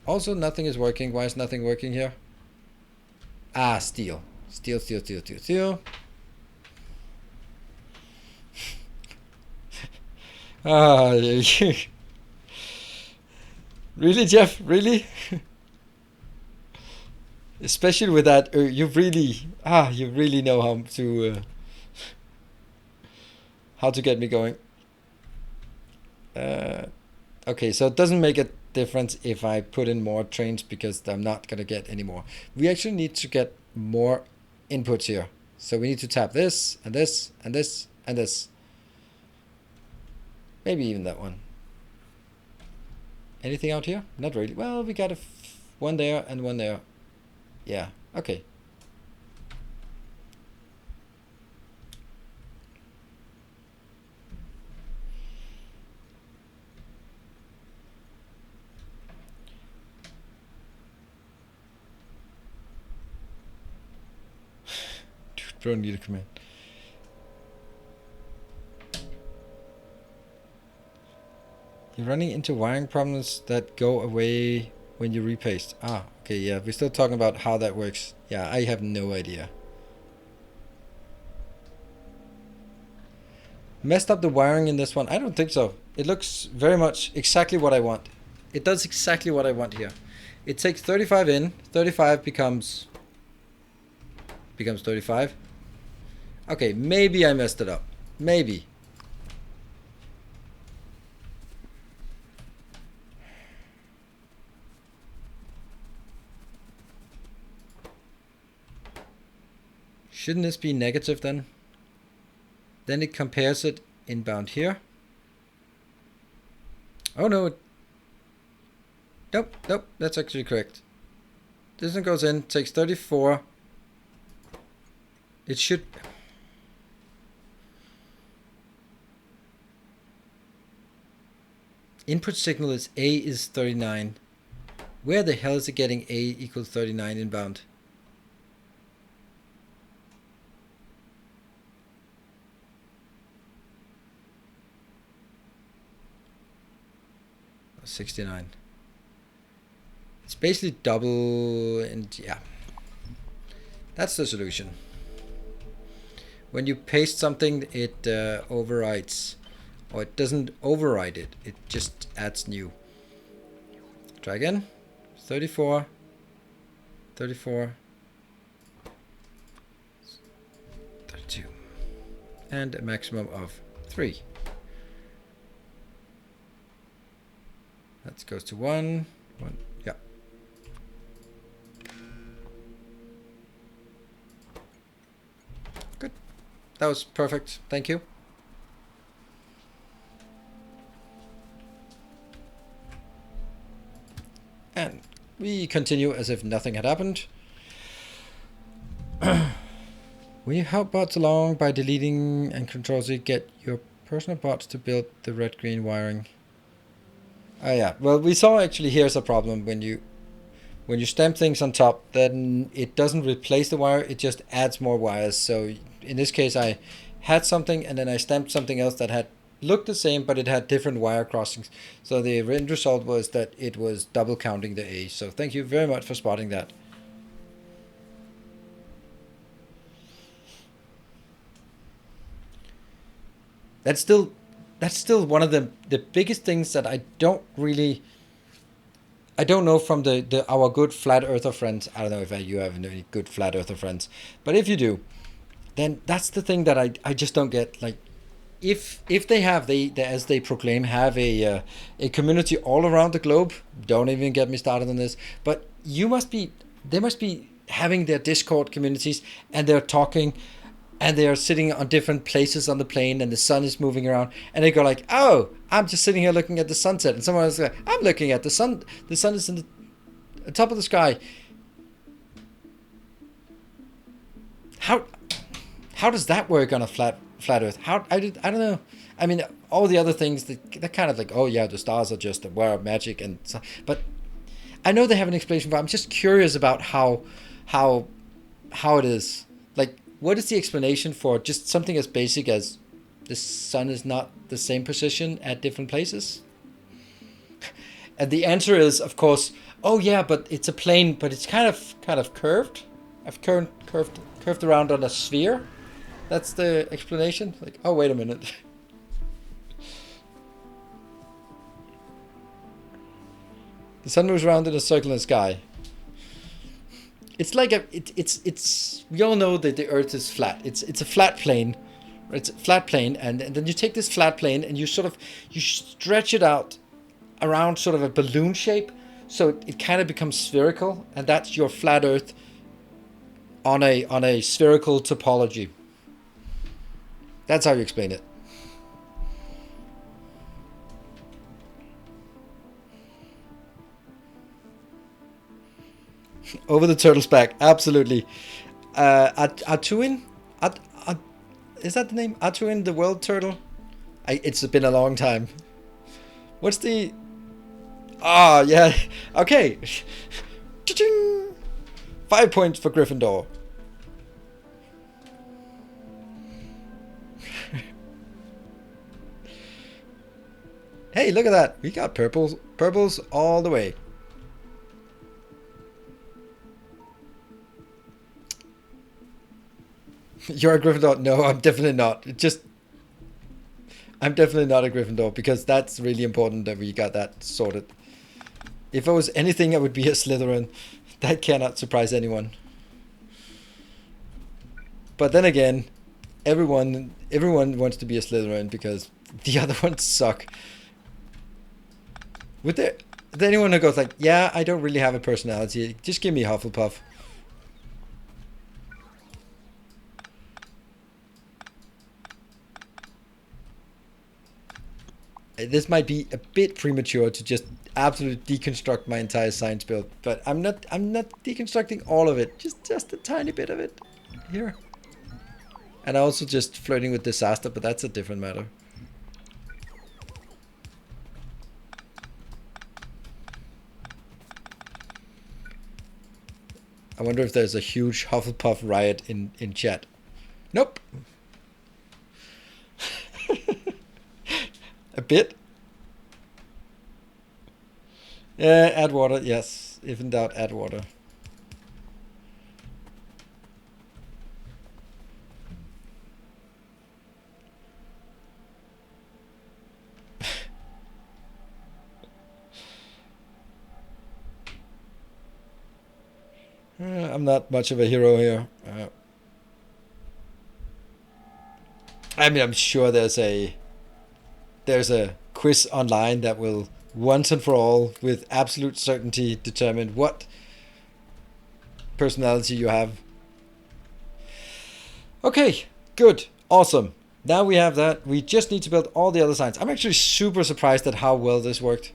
Also, nothing is working. Why is nothing working here? Ah, steel. Steel. Ah, really, Jeff? Really? Especially with that, you really know how to get me going. Okay, so it doesn't make a difference if I put in more trains because I'm not gonna get any more. We actually need to get more inputs here. So we need to tap this and this and this and this. Maybe even that one. Anything out here? Not really. Well, we got one there and one there. Yeah, okay. Bro, need a command. You're running into wiring problems that go away when you repaste. Ah, okay, yeah, we're still talking about how that works. Yeah, I have no idea. Messed up the wiring in this one? I don't think so. It looks very much exactly what I want. It does exactly what I want here. It takes 35 in, 35 becomes 35. Okay, maybe I messed it up. Maybe. Shouldn't this be negative then? Then it compares it inbound here. Oh no. Nope, nope, that's actually correct. This one goes in, takes 34. It should... Input signal is A is 39. Where the hell is it getting A equals 39 inbound? Oh, 69. It's basically double, and yeah. That's the solution. When you paste something, it overwrites. Or it doesn't overwrite it, it just adds new. Try again. 34. 34. 32. And a maximum of 3. That goes to 1. 1. Yeah. Good. That was perfect. Thank you. And we continue as if nothing had happened. When you help bots along by deleting and control Z, get your personal bots to build the red-green wiring. Oh yeah, well we saw actually here's a problem when you stamp things on top, then it doesn't replace the wire, it just adds more wires. So in this case I had something and then I stamped something else that had looked the same, but it had different wire crossings. So the end result was that it was double counting the A. So thank you very much for spotting that. That's still one of the biggest things that I don't know from our good flat earther friends. I don't know if you have any good flat earther friends, but if you do, then that's the thing that I just don't get. Like, if they have as they proclaim have a community all around the globe, don't even get me started on this, but they must be having their Discord communities and they're talking and they are sitting on different places on the plane and the sun is moving around and they go like, oh, I'm just sitting here looking at the sunset, and someone else is like, I'm looking at the sun is in the top of the sky. How does that work on a flat earth? I don't know. I mean, all the other things they're kind of like, oh yeah, the stars are just a wire of magic, and so, but I know they have an explanation, but I'm just curious about how it is. Like, what is the explanation for just something as basic as the sun is not the same position at different places? And the answer is, of course, oh yeah, but it's a plane, but it's kind of curved. I've curved around on a sphere. That's the explanation. Like, oh, wait a minute. The sun moves around in a circle in the sky. It's like it's we all know that the Earth is flat. It's a flat plane, It's a flat plane, and then you take this flat plane and you stretch it out around sort of a balloon shape, so it kind of becomes spherical, and that's your flat Earth on a spherical topology. That's how you explain it. Over the turtle's back, absolutely. Atuin? Is that the name? Atuin, the world turtle? It's been a long time. What's the... Ah, yeah. Okay. 5 points for Gryffindor. Hey, look at that. We got purples all the way. You're a Gryffindor? No, I'm definitely not. I'm definitely not a Gryffindor, because that's really important that we got that sorted. If I was anything, I would be a Slytherin. That cannot surprise anyone. But then again, everyone wants to be a Slytherin because the other ones suck. Would there anyone who goes like, yeah, I don't really have a personality, just give me Hufflepuff? This might be a bit premature to just absolutely deconstruct my entire science build, but I'm not deconstructing all of it, just a tiny bit of it here. And also just flirting with disaster, but that's a different matter. I wonder if there's a huge Hufflepuff riot in chat. Nope. A bit. Yeah, add water. Yes, if in doubt, add water. I'm not much of a hero here. I mean, I'm sure there's a quiz online that will once and for all, with absolute certainty, determine what personality you have. Okay, good, awesome. Now we have that. We just need to build all the other signs. I'm actually super surprised at how well this worked.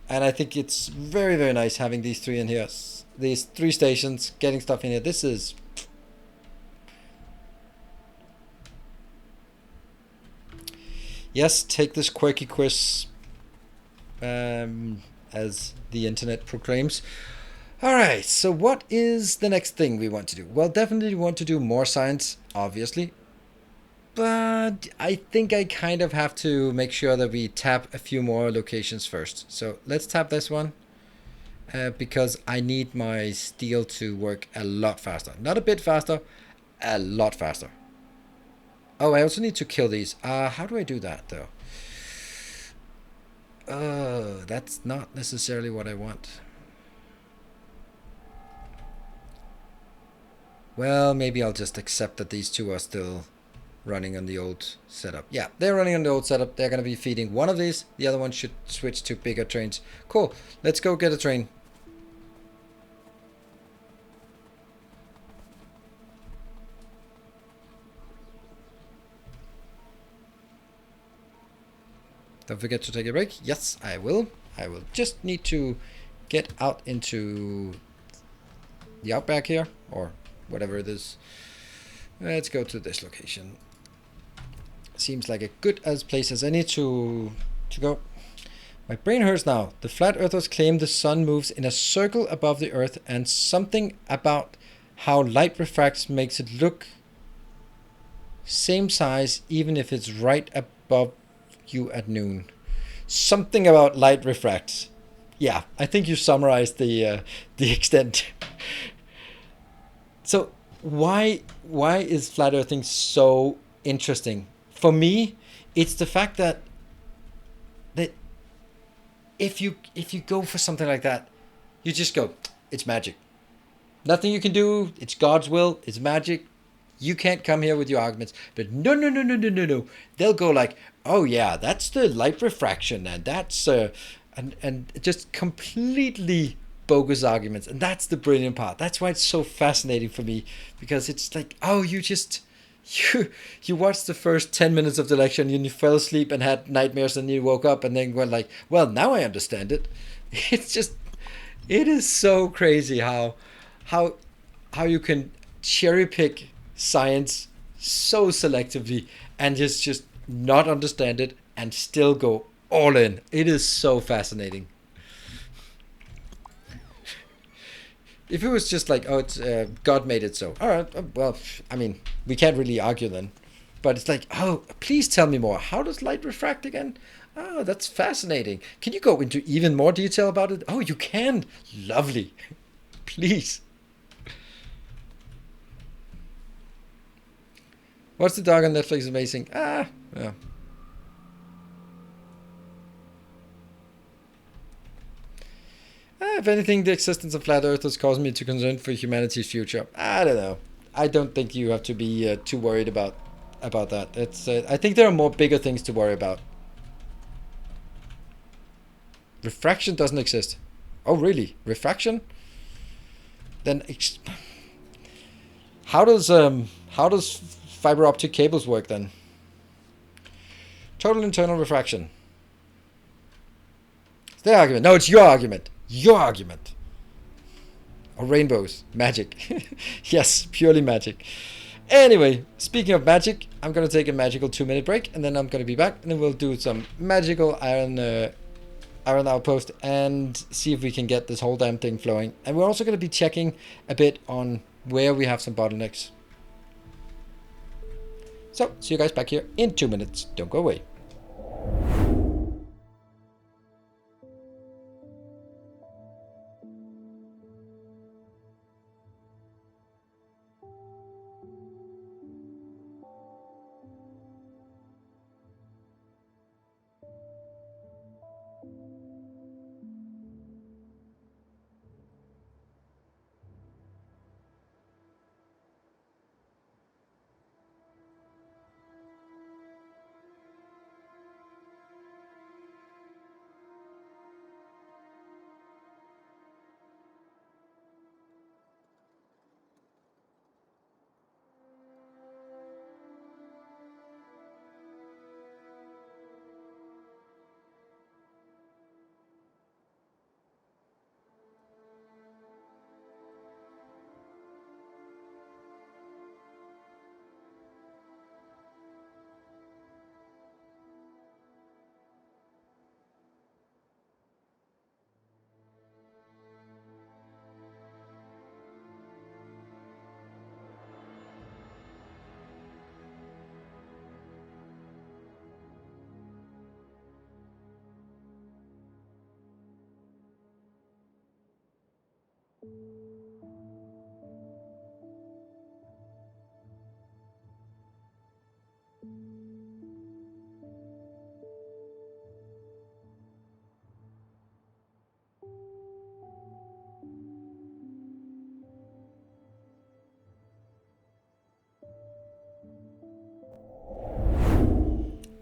And I think it's very, very nice having these three in here. These 3 stations, getting stuff in here. This is... Yes, take this quirky quiz, as the internet proclaims. Alright, so what is the next thing we want to do? Well, definitely want to do more science, obviously. But I think I kind of have to make sure that we tap a few more locations first. So let's tap this one. Because I need my steel to work a lot faster. Not a bit faster, a lot faster. Oh, I also need to kill these. How do I do that, though? That's not necessarily what I want. Well, maybe I'll just accept that these two are still running on the old setup. Yeah, they're running on the old setup. They're going to be feeding one of these. The other one should switch to bigger trains. Cool. Let's go get a train. Don't forget to take a break. Yes, I will. I will just need to get out into the outback here, or whatever it is. Let's go to this location. Seems like a good as place as any to go. My brain hurts now. The flat earthers claim the sun moves in a circle above the earth, and something about how light refracts makes it look same size even if it's right above you at noon. Something about light refracts. Yeah, I think you summarized the extent. So why is flat earthing so interesting? For me, it's the fact that if you go for something like that, you just go, it's magic. Nothing you can do. It's God's will. It's magic. You can't come here with your arguments. But no, no, no, no, no, no, no. They'll go like, oh yeah, that's the light refraction, and that's and just completely bogus arguments. And that's the brilliant part. That's why it's so fascinating for me, because it's like, oh, you watched the first 10 minutes of the lecture and you fell asleep and had nightmares, and you woke up and then went like, well, now I understand it. It's just, it is so crazy how you can cherry pick science so selectively and just not understand it and still go all in. It is so fascinating. If it was just like, oh, it's God made it so. All right, well, I mean, we can't really argue then. But it's like, oh, please tell me more. How does light refract again? Oh, that's fascinating. Can you go into even more detail about it? Oh, you can. Lovely. Please. What's the dog on Netflix amazing? Yeah. If anything, the existence of flat earthers caused me to concern for humanity's future. I don't know. I don't think you have to be too worried about that. It's. I think there are more bigger things to worry about. Refraction doesn't exist. Oh, really? Refraction? Then how does fiber optic cables work then? Total internal refraction. It's their argument. No, it's your argument. Your argument. Or rainbows. Magic. Yes, purely magic. Anyway, speaking of magic, I'm going to take a magical 2-minute break, and then I'm going to be back, and then we'll do some magical iron outpost and see if we can get this whole damn thing flowing. And we're also going to be checking a bit on where we have some bottlenecks. So, see you guys back here in 2 minutes. Don't go away.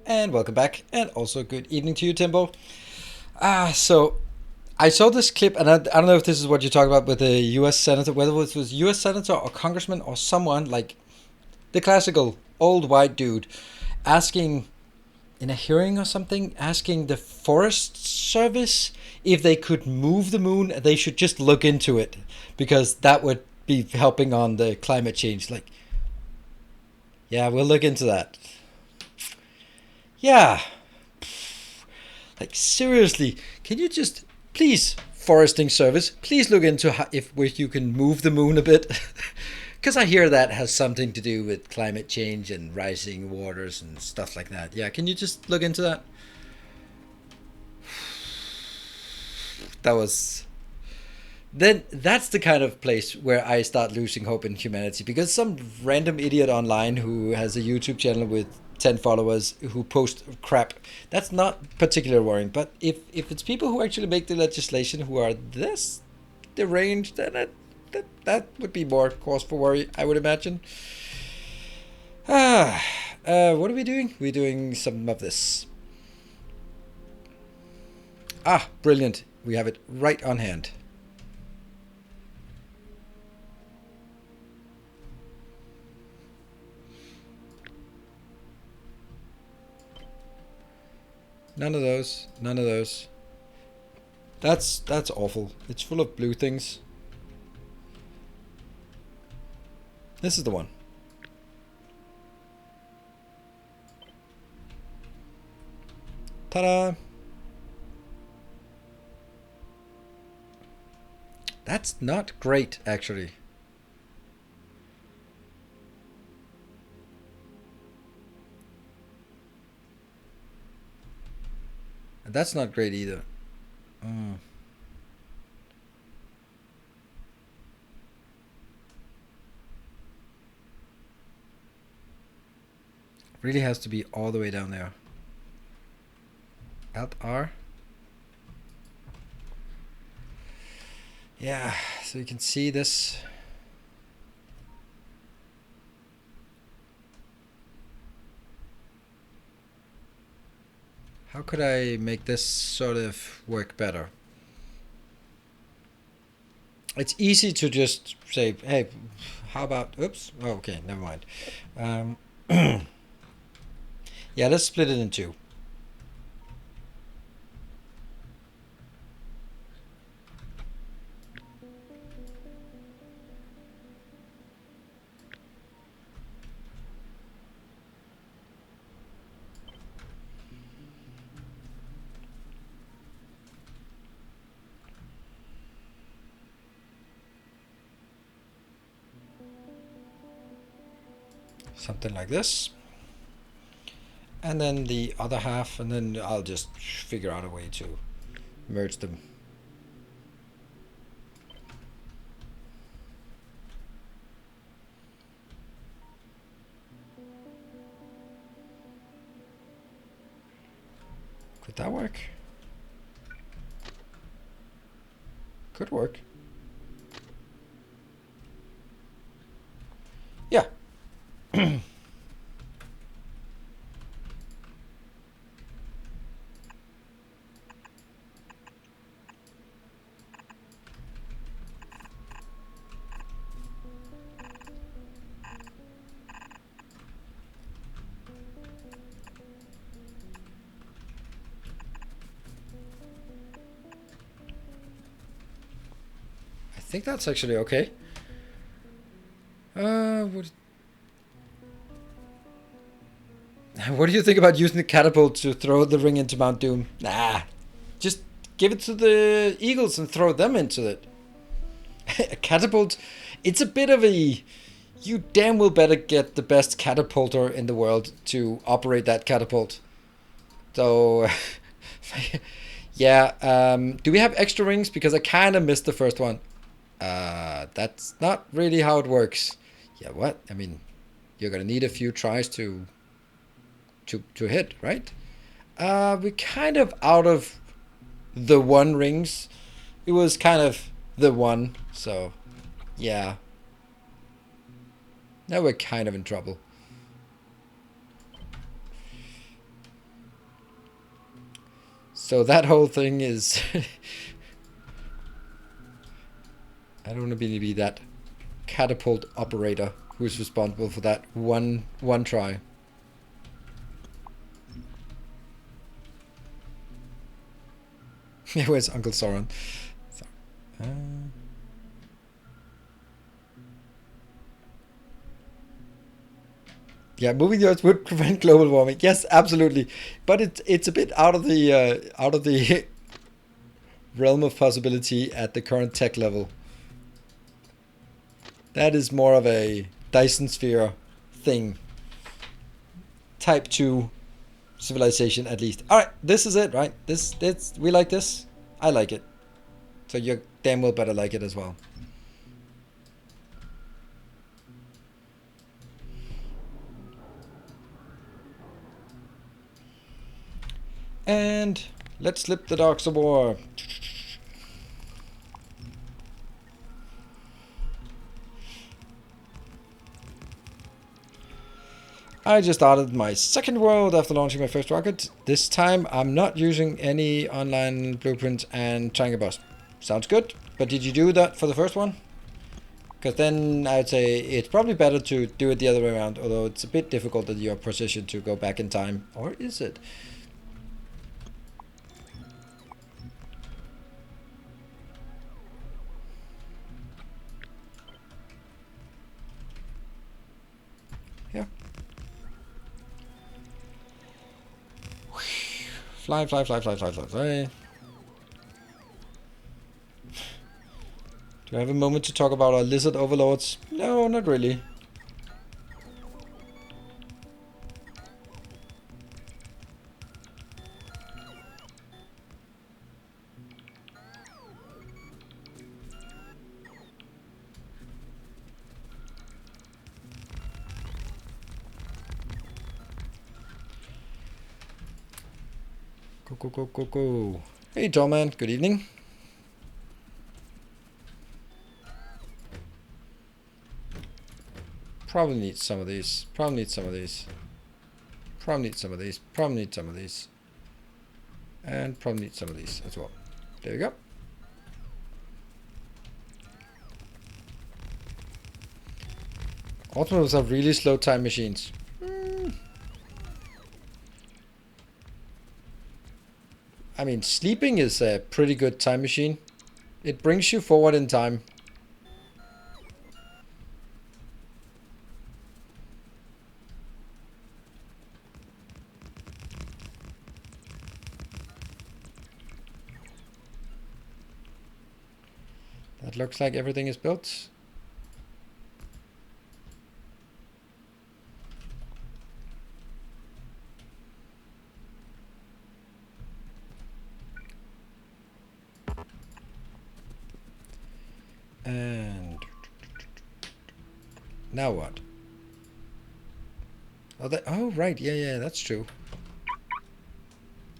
And welcome back, and also good evening to you, Timbo. So I saw this clip, and I don't know if this is what you're talking about with the U.S. Senator, whether it was U.S. Senator or Congressman or someone, like the classical old white dude, asking, in a hearing or something, asking the Forest Service if they could move the moon. They should just look into it, because that would be helping on the climate change. Like, yeah, we'll look into that. Yeah. Like, seriously, can you just, please, Foresting Service, please look into if you can move the moon a bit? Because I hear that has something to do with climate change and rising waters and stuff like that. Yeah, can you just look into that? Then that's the kind of place where I start losing hope in humanity, because some random idiot online who has a YouTube channel with 10 followers who post crap, that's not particularly worrying. But if it's people who actually make the legislation who are this deranged, then that would be more cause for worry, I would imagine. What are we doing? We're doing some of this. Ah, brilliant. We have it right on hand. None of those. None of those. That's awful. It's full of blue things. This is the one. Ta-da! That's not great, actually. That's not great either. Really has to be all the way down there. Alt R. Yeah, so you can see this. How could I make this sort of work better? It's easy to just say, hey, how about, oops, oh, okay, never mind. Yeah, let's split it in two. Something like this. And then the other half, and then I'll just figure out a way to merge them. Could that work? Could work. Yeah. I think that's actually okay. What do you think about using the catapult to throw the ring into Mount Doom? Nah, just give it to the Eagles and throw them into it. A catapult, it's a bit of a... You damn well better get the best catapulter in the world to operate that catapult. So, yeah, do we have extra rings? Because I kind of missed the first one. That's not really how it works. Yeah, what? I mean, you're gonna need a few tries to hit, right? We're kind of out of the one rings. It was kind of the one, so yeah. Now we're kind of in trouble. So that whole thing is... I don't want to be that catapult operator who's responsible for that one try. Where's Uncle Sauron? Yeah, moving the Earth would prevent global warming. Yes, absolutely, but it's a bit out of the realm of possibility at the current tech level. That is more of a Dyson sphere thing. Type 2 civilization, at least. All right, this is it, right? This we like this. I like it. So you damn well better like it as well. And let's slip the Dogs of War. I just started my second world after launching my first rocket. This time I'm not using any online blueprints and trying a boss. Sounds good, but did you do that for the first one? Because then I'd say it's probably better to do it the other way around, although it's a bit difficult at your position to go back in time. Or is it? Yeah. Fly, fly, fly, fly, fly, fly, fly. Do I have a moment to talk about our lizard overlords? No, not really. Go, go, go, go, go. Hey, Doorman, good evening. Probably need some of these. Probably need some of these. Probably need some of these. Probably need some of these. And probably need some of these as well. There you go. Automobiles are really slow time machines. I mean, sleeping is a pretty good time machine. It brings you forward in time. That looks like everything is built. And now what? Oh, oh right, yeah, that's true.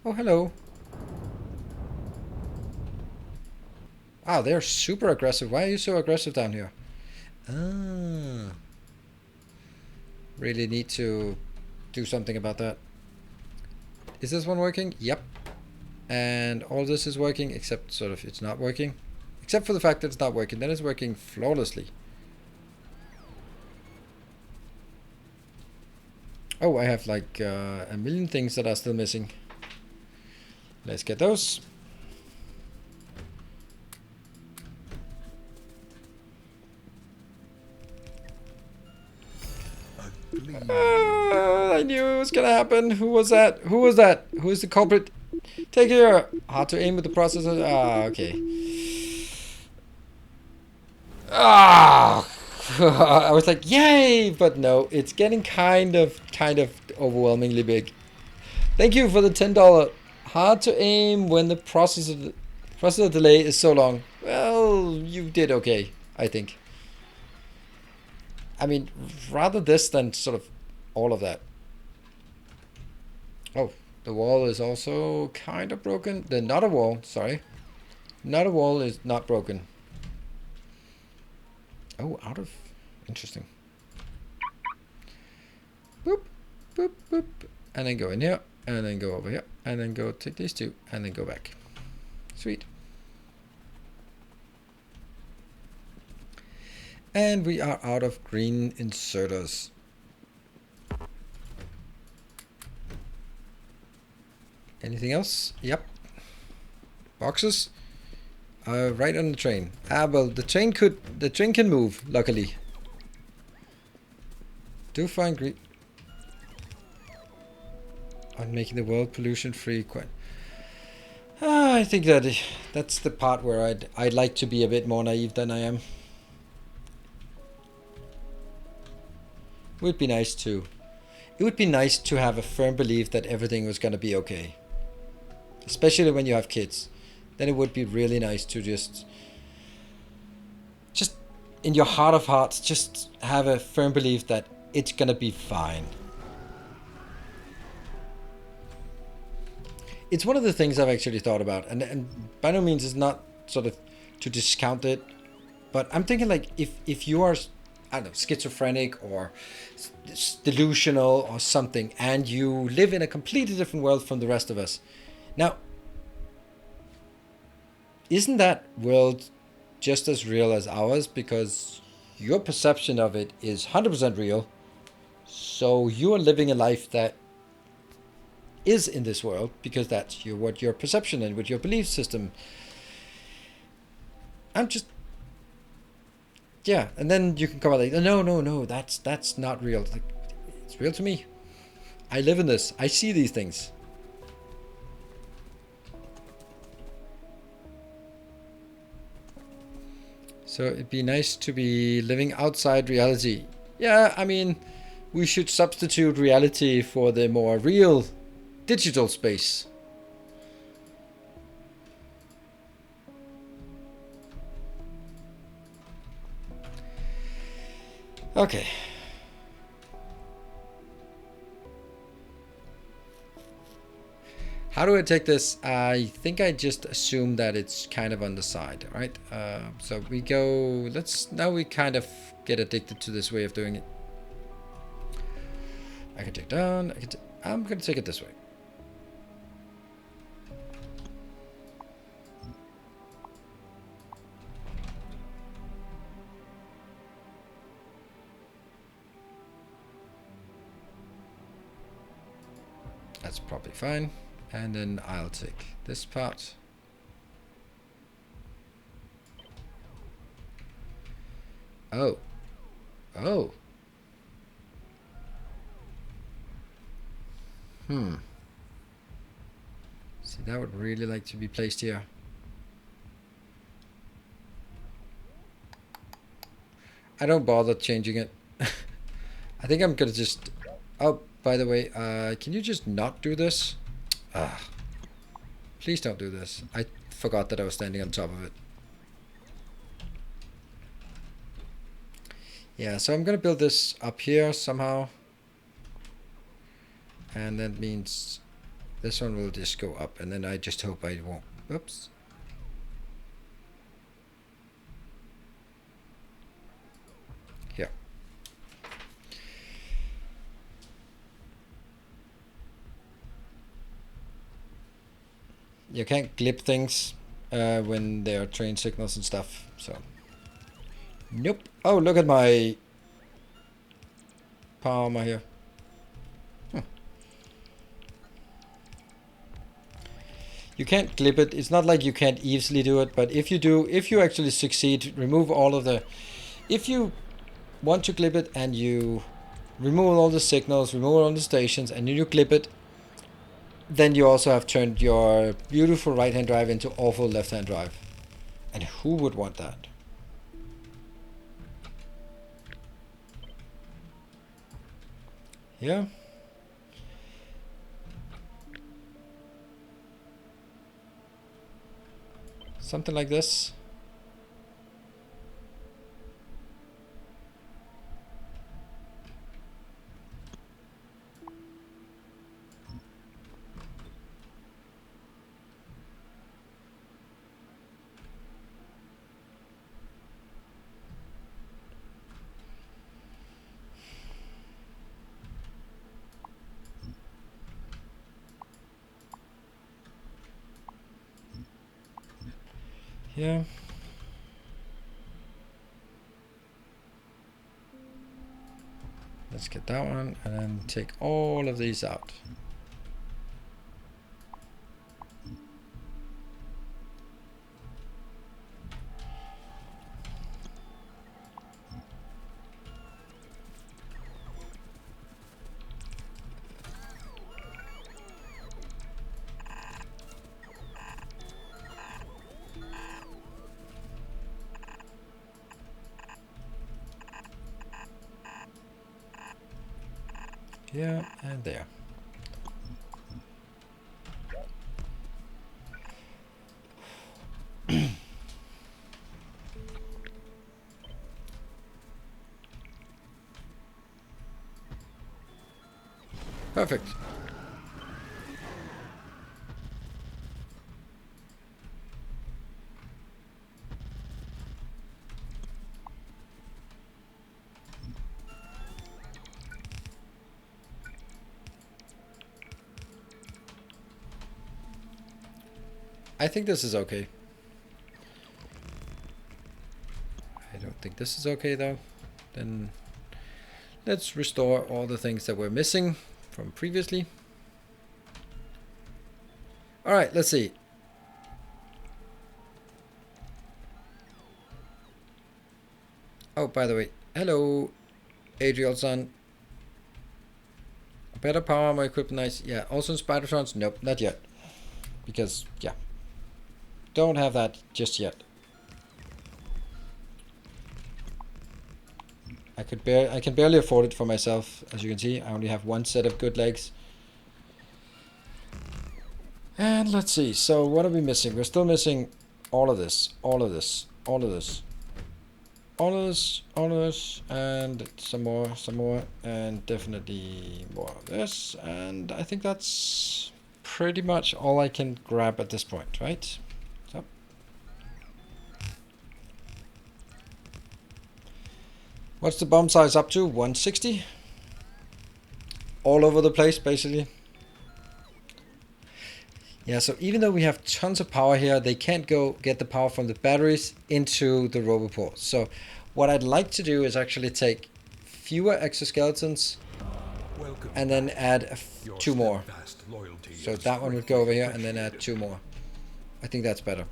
Oh, hello. Wow, they're super aggressive. Why are you so aggressive down here? Ah. Really need to do something about that. Is this one working? Yep. And all this is working, except sort of it's not working. Except for the fact that it's not working. Then it's working flawlessly. Oh, I have like a million things that are still missing. Let's get those. I knew it was gonna happen. Who was that? Who was that? Who is the culprit? Take care. Hard to aim with the processor. Ah, okay. Ah, I was like, yay! But no, it's getting kind of overwhelmingly big. Thank you for the $10. Hard to aim when the processor delay is so long. Well, you did okay, I think. I mean, rather this than sort of all of that. Oh, the wall is also kind of broken. The not a wall, sorry. Not a wall is not broken. Oh, out of... Interesting. Boop, boop, boop. And then go in here. And then go over here. And then go take these two. And then go back. Sweet. And we are out of green inserters. Anything else? Yep. Boxes. Right on the train. Ah, well, the train can move, luckily. Do find green on making the world pollution free. Quite. I think that's the part where I'd like to be a bit more naive than I am. It would be nice to have a firm belief that everything was gonna be okay. Especially when you have kids. Then it would be really nice to just in your heart of hearts, just have a firm belief that it's gonna be fine. It's one of the things I've actually thought about, and by no means is not sort of to discount it, but I'm thinking like if you are I don't know, schizophrenic or delusional or something, and you live in a completely different world from the rest of us. Now, isn't that world just as real as ours? Because your perception of it is 100% real. So you are living a life that is in this world because that's what your perception and what your belief system. I'm just, yeah. And then you can come out like, no, that's not real. It's real to me. I live in this. I see these things. So it'd be nice to be living outside reality. Yeah, I mean, we should substitute reality for the more real digital space. Okay. How do I take this? I think I just assume that it's kind of on the side, right? So we go, now we kind of get addicted to this way of doing it. I can take down, I'm going to take it this way. That's probably fine. And then I'll take this part. Oh. Oh. See, that would really like to be placed here. I don't bother changing it. I think I'm gonna just... Oh, by the way, can you just not do this? Please don't do this. I forgot that I was standing on top of it. Yeah, so I'm gonna build this up here somehow. And that means this one will just go up, and then I just hope I won't. Oops. Here. You can't clip things when there are train signals and stuff, so. Nope. Oh, look at my palm here. You can't clip it. It's not like you can't easily do it, but if you do, if you actually succeed, remove all of the... If you want to clip it and you remove all the signals, remove all the stations, and you clip it, then you also have turned your beautiful right-hand drive into awful left-hand drive. And who would want that? Yeah. Something like this. Yeah. Let's get that one and then take all of these out. Here and there. Perfect. I think this is okay. I don't think this is okay though. Then let's restore all the things that we're missing from previously. All right, let's see. Oh, by the way, hello, Adrielson. Better power, more equipment, nice. Yeah, also in Spidertrons? Nope, not yet. Because, yeah, don't have that just yet. I can barely afford it for myself, as you can see. I only have one set of good legs. And let's see, so what are we missing? We're still missing all of this, all of this, all of this. All of this, all of this, and some more, and definitely more of this. And I think that's pretty much all I can grab at this point, right? So. What's the bomb size up to? 160? All over the place, basically. Yeah, so even though we have tons of power here, they can't go get the power from the batteries into the Roboport. So what I'd like to do is actually take fewer exoskeletons and then add 2 more. So that one would go over here and then add 2 more. I think that's better.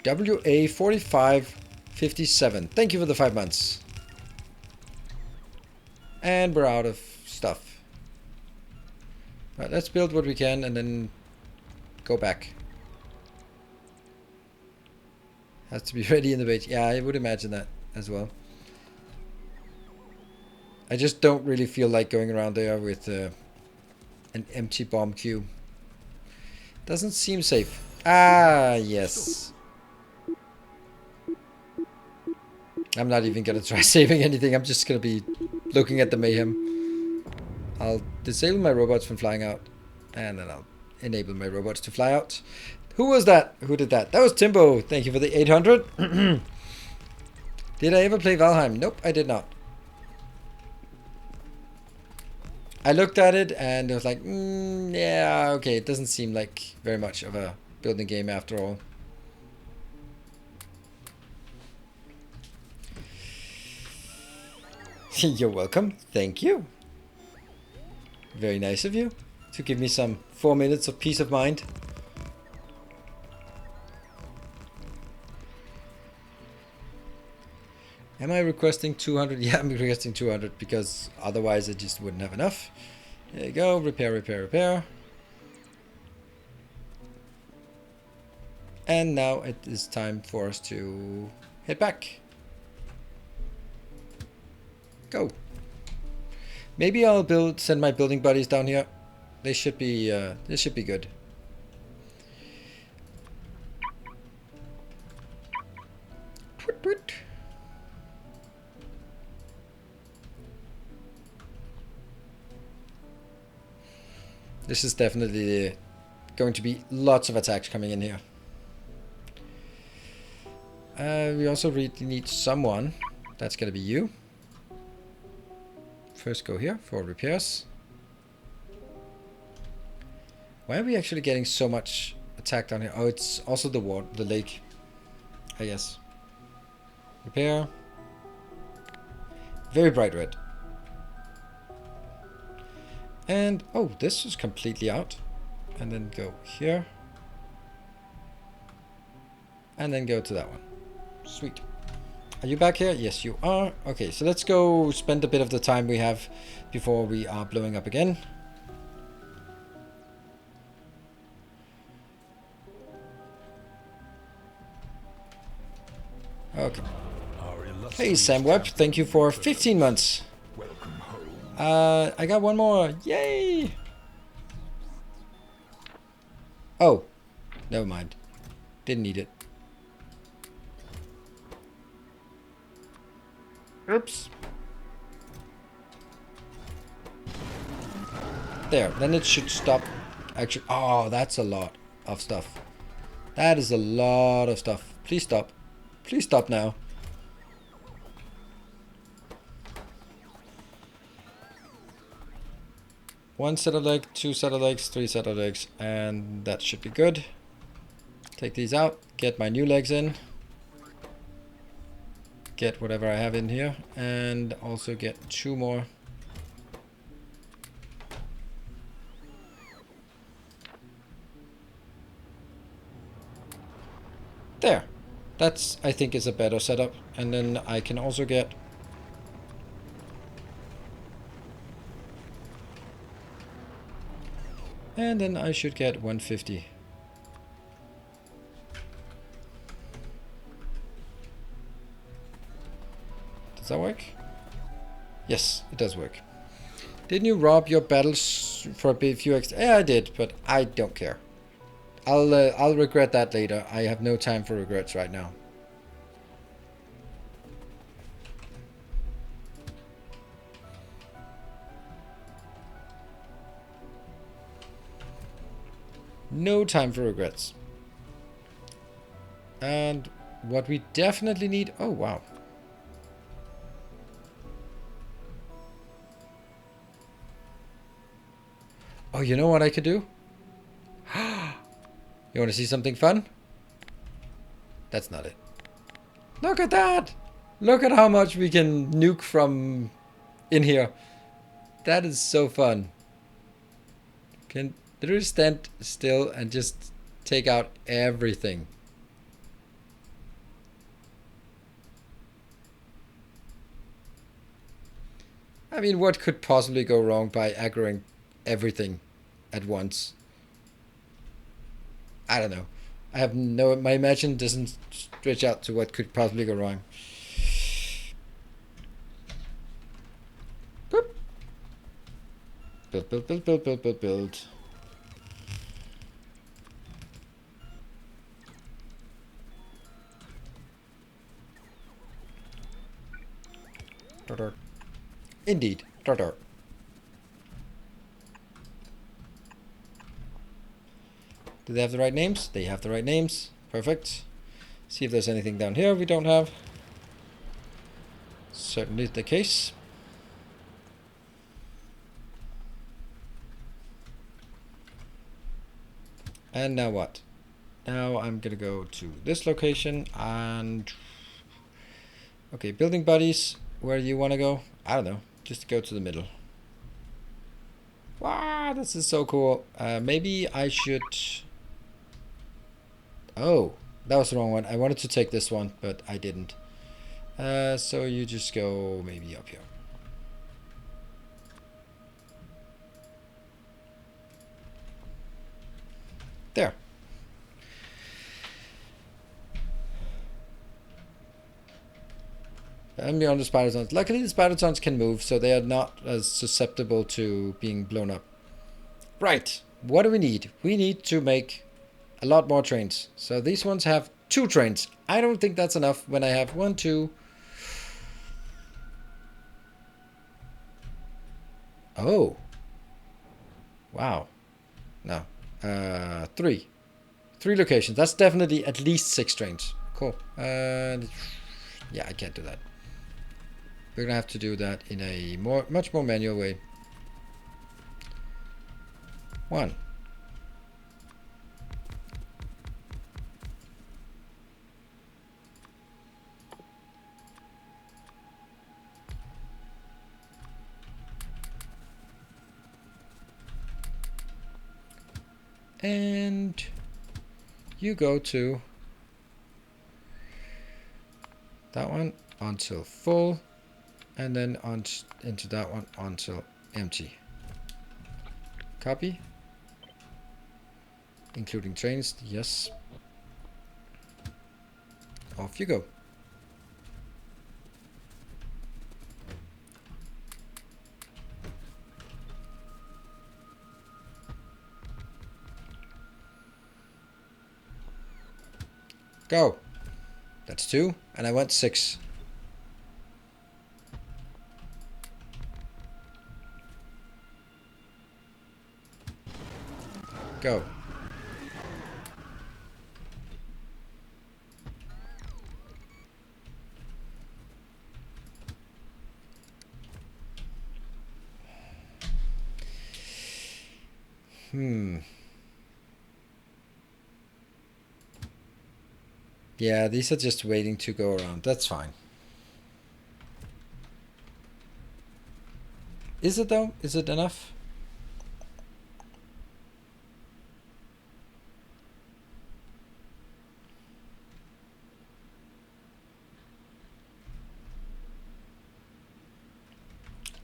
WA4557. Thank you for the 5 months. And we're out of stuff. Right, let's build what we can and then go back. Has to be ready in the base. Yeah, I would imagine that as well. I just don't really feel like going around there with an empty bomb queue. Doesn't seem safe. Ah, yes. I'm not even gonna try saving anything. I'm just gonna be looking at the mayhem. I'll disable my robots from flying out, and then I'll enable my robots to fly out. Who was that? Who did that? That was Timbo. Thank you for the 800. Did I ever play Valheim? Nope, I did not. I looked at it and it was like, yeah, okay, it doesn't seem like very much of a building game after all. You're welcome. Thank you. Very nice of you to give me some 4 minutes of peace of mind. Am I requesting 200? Yeah, I'm requesting 200 because otherwise I just wouldn't have enough. There you go. Repair, repair, repair. And now it is time for us to head back. Go. Maybe I'll send my building buddies down here. They should be this should be good. This is definitely going to be lots of attacks coming in here. We also really need someone. That's gonna be you. First go here for repairs. Why are we actually getting so much attack down here? Oh, it's also the water, the lake, I guess. Repair. Very bright red. And, oh, this is completely out. And then go here. And then go to that one. Sweet. Are you back here? Yes, you are. Okay, so let's go spend a bit of the time we have before we are blowing up again. Okay. Hey, Sam Webb. Thank you for 15 months. I got one more. Yay! Oh, never mind. Didn't need it. Oops. There, then it should stop. Actually, oh, that's a lot of stuff. That is a lot of stuff. Please stop. Please stop now. 1 set of legs, 2 set of legs, 3 set of legs, and that should be good. Take these out, get my new legs in, get whatever I have in here, and also get 2 more. There. That's, I think, is a better setup. And then I can also get... And then I should get 150. Does that work? Yes, it does work. Didn't you rob your battles for a few extra? Yeah, I did, but I don't care. I'll regret that later. I have no time for regrets right now. No time for regrets. And what we definitely need... Oh, wow. Oh, you know what I could do? You want to see something fun? That's not it. Look at that! Look at how much we can nuke from in here. That is so fun. Can literally stand still and just take out everything. I mean, what could possibly go wrong by aggroing everything at once? I don't know. I have no... My imagination doesn't stretch out to what could possibly go wrong. Boop. Build, build, build, build, build, build, build. Indeed. Do they have the right names? They have the right names. Perfect. See if there's anything down here we don't have. Certainly the case. And now what? Now I'm gonna go to this location and... Okay, building buddies. Where do you want to go? I don't know. Just go to the middle. Wow, this is so cool. Maybe I should... Oh, that was the wrong one. I wanted to take this one, but I didn't. So you just go maybe up here. There. And beyond the spider tons. Luckily the spider tons can move, so they are not as susceptible to being blown up. Right. What do we need? We need to make a lot more trains. So these ones have 2 trains. I don't think that's enough when I have 1, 2. Oh. Wow. No. 3. 3 locations. That's definitely at least 6 trains. Cool. Yeah, I can't do that. We're gonna have to do that in a much more manual way. 1. And you go to that one until full, and then on into that one until empty. Copy. Including trains, yes. Off you go. Go. That's 2, and I went 6. Go. Yeah, these are just waiting to go around. That's fine. Is it though? Is it enough?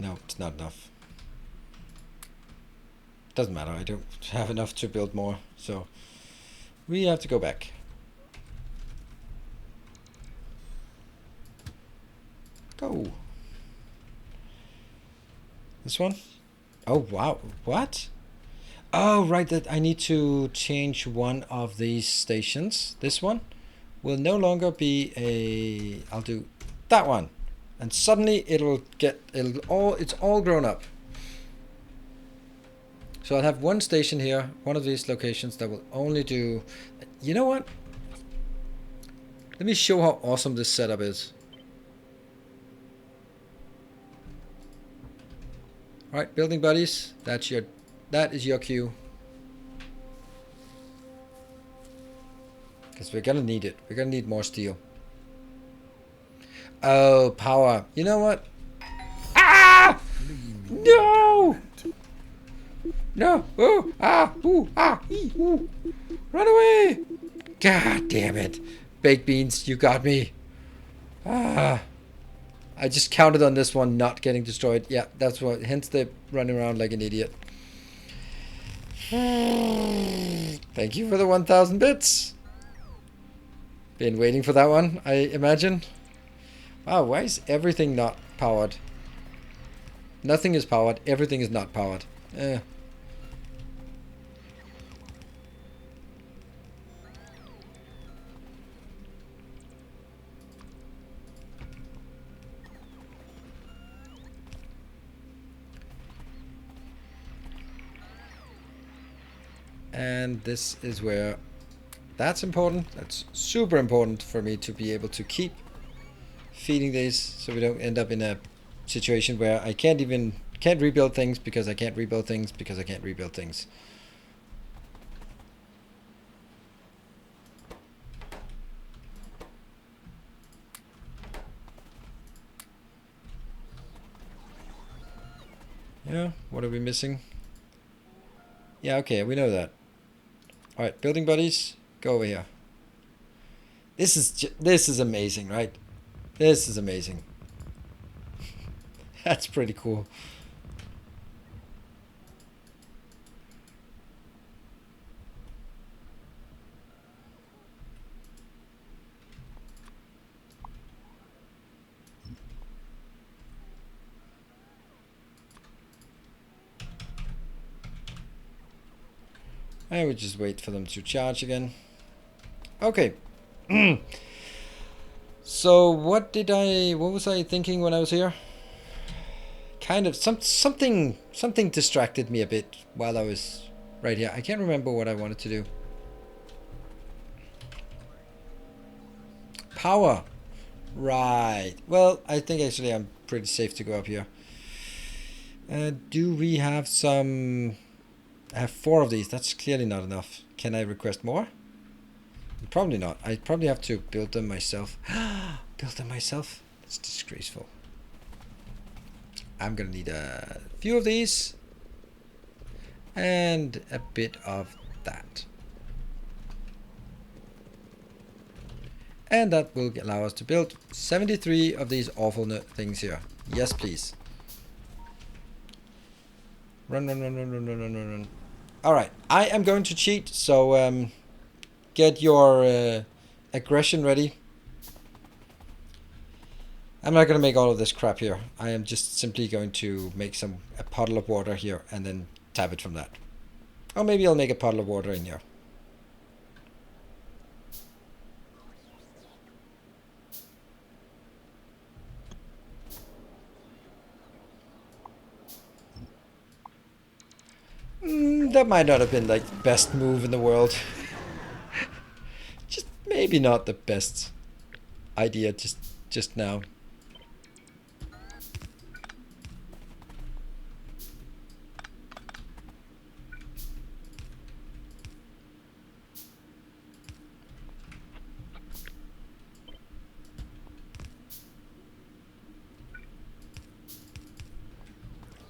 No, it's not enough. Doesn't matter. I don't have enough to build more, so we have to go back. Go. This one? Oh, wow. What? Oh, right. That I need to change one of these stations. This one will no longer be a... I'll do that one. And suddenly it's all grown up. So I'll have one station here, one of these locations that will only do... You know what? Let me show how awesome this setup is. Alright, building buddies, that is your cue. Because we're gonna need it. We're gonna need more steel. Oh, power. You know what? Ah! No! No! Oh! Ah! Ooh! Ah! Ee! Ooh! Run away! God damn it. Baked beans, you got me. Ah! I just counted on this one not getting destroyed. Yeah, that's what. Hence the running around like an idiot. Thank you for the 1,000 bits. Been waiting for that one, I imagine. Wow, why is everything not powered? Nothing is powered. Everything is not powered. And this is where that's important. That's super important for me to be able to keep feeding these so we don't end up in a situation where I can't rebuild things because I can't rebuild things because I can't rebuild things. Yeah, what are we missing? Yeah, okay, we know that. Alright, building buddies, go over here. This is amazing, right? This is amazing. That's pretty cool. I would just wait for them to charge again. Okay. So what was I thinking when I was here? Kind of something distracted me a bit while I was right here. I can't remember what I wanted to do. Power. Right. Well, I think actually I'm pretty safe to go up here. Do we have some... I have 4 of these. That's clearly not enough. Can I request more? Probably not. I probably have to build them myself. Build them myself? That's disgraceful. I'm gonna need a few of these. And a bit of that. And that will allow us to build 73 of these awful things here. Yes, please. Run, run, run, run, run, run, run, run, run. Alright, I am going to cheat, so get your aggression ready. I'm not going to make all of this crap here. I am just simply going to make a puddle of water here and then tap it from that. Or maybe I'll make a puddle of water in here. That might not have been like the best move in the world. Just maybe not the best idea just now.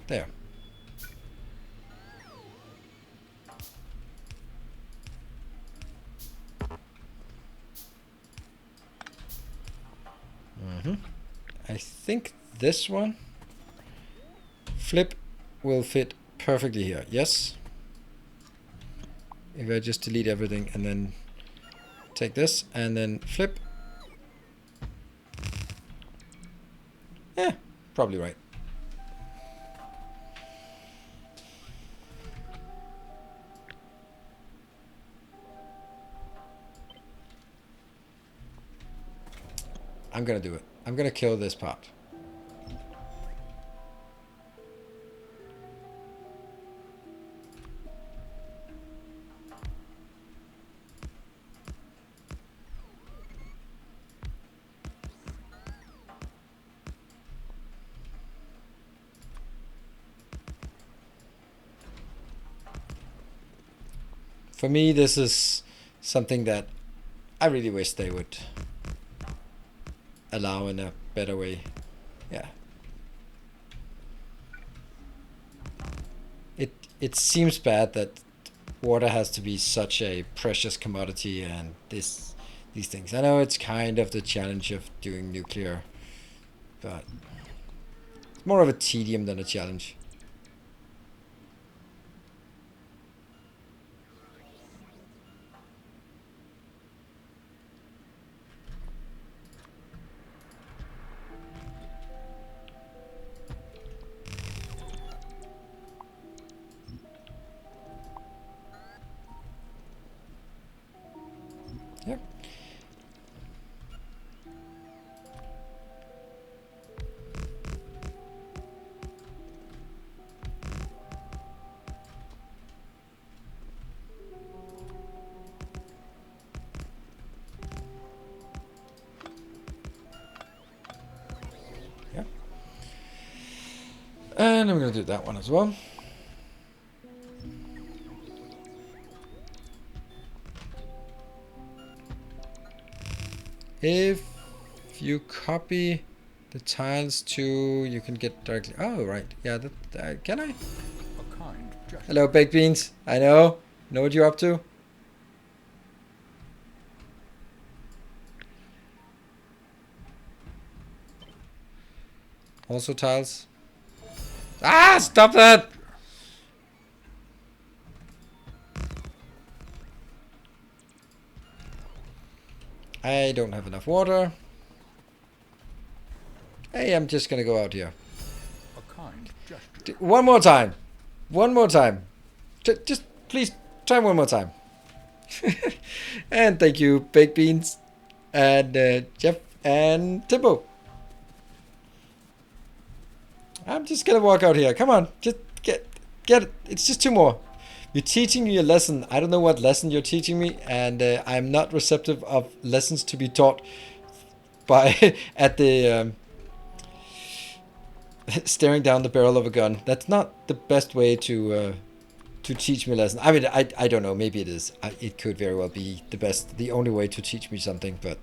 There. I think this one flip will fit perfectly here. Yes. If I just delete everything and then take this and then flip. Yeah, probably right. I'm gonna do it. I'm gonna kill this part. For me, this is something that I really wish they would allow in a better way. Yeah. It seems bad that water has to be such a precious commodity and these things. I know it's kind of the challenge of doing nuclear, but it's more of a tedium than a challenge. Yep. Yeah. And I'm going to do that one as well. If you copy the tiles to, you can get directly. Oh, right. Yeah, that can I? A kind gesture. Hello, baked beans. I know what you're up to. Also tiles. Ah, stop that! I don't have enough water. Hey, I'm just gonna go out here. A kind gesture. One more time. One more time. Just please try one more time. And thank you, baked beans, and Jeff and Timbo. I'm just gonna walk out here. Come on, just get it. It's just two more. You're teaching me a lesson. I don't know what lesson you're teaching me, and I'm not receptive of lessons to be taught by at the staring down the barrel of a gun. That's not the best way to teach me a lesson. I mean, I don't know. Maybe it is. It could very well be the only way to teach me something, but.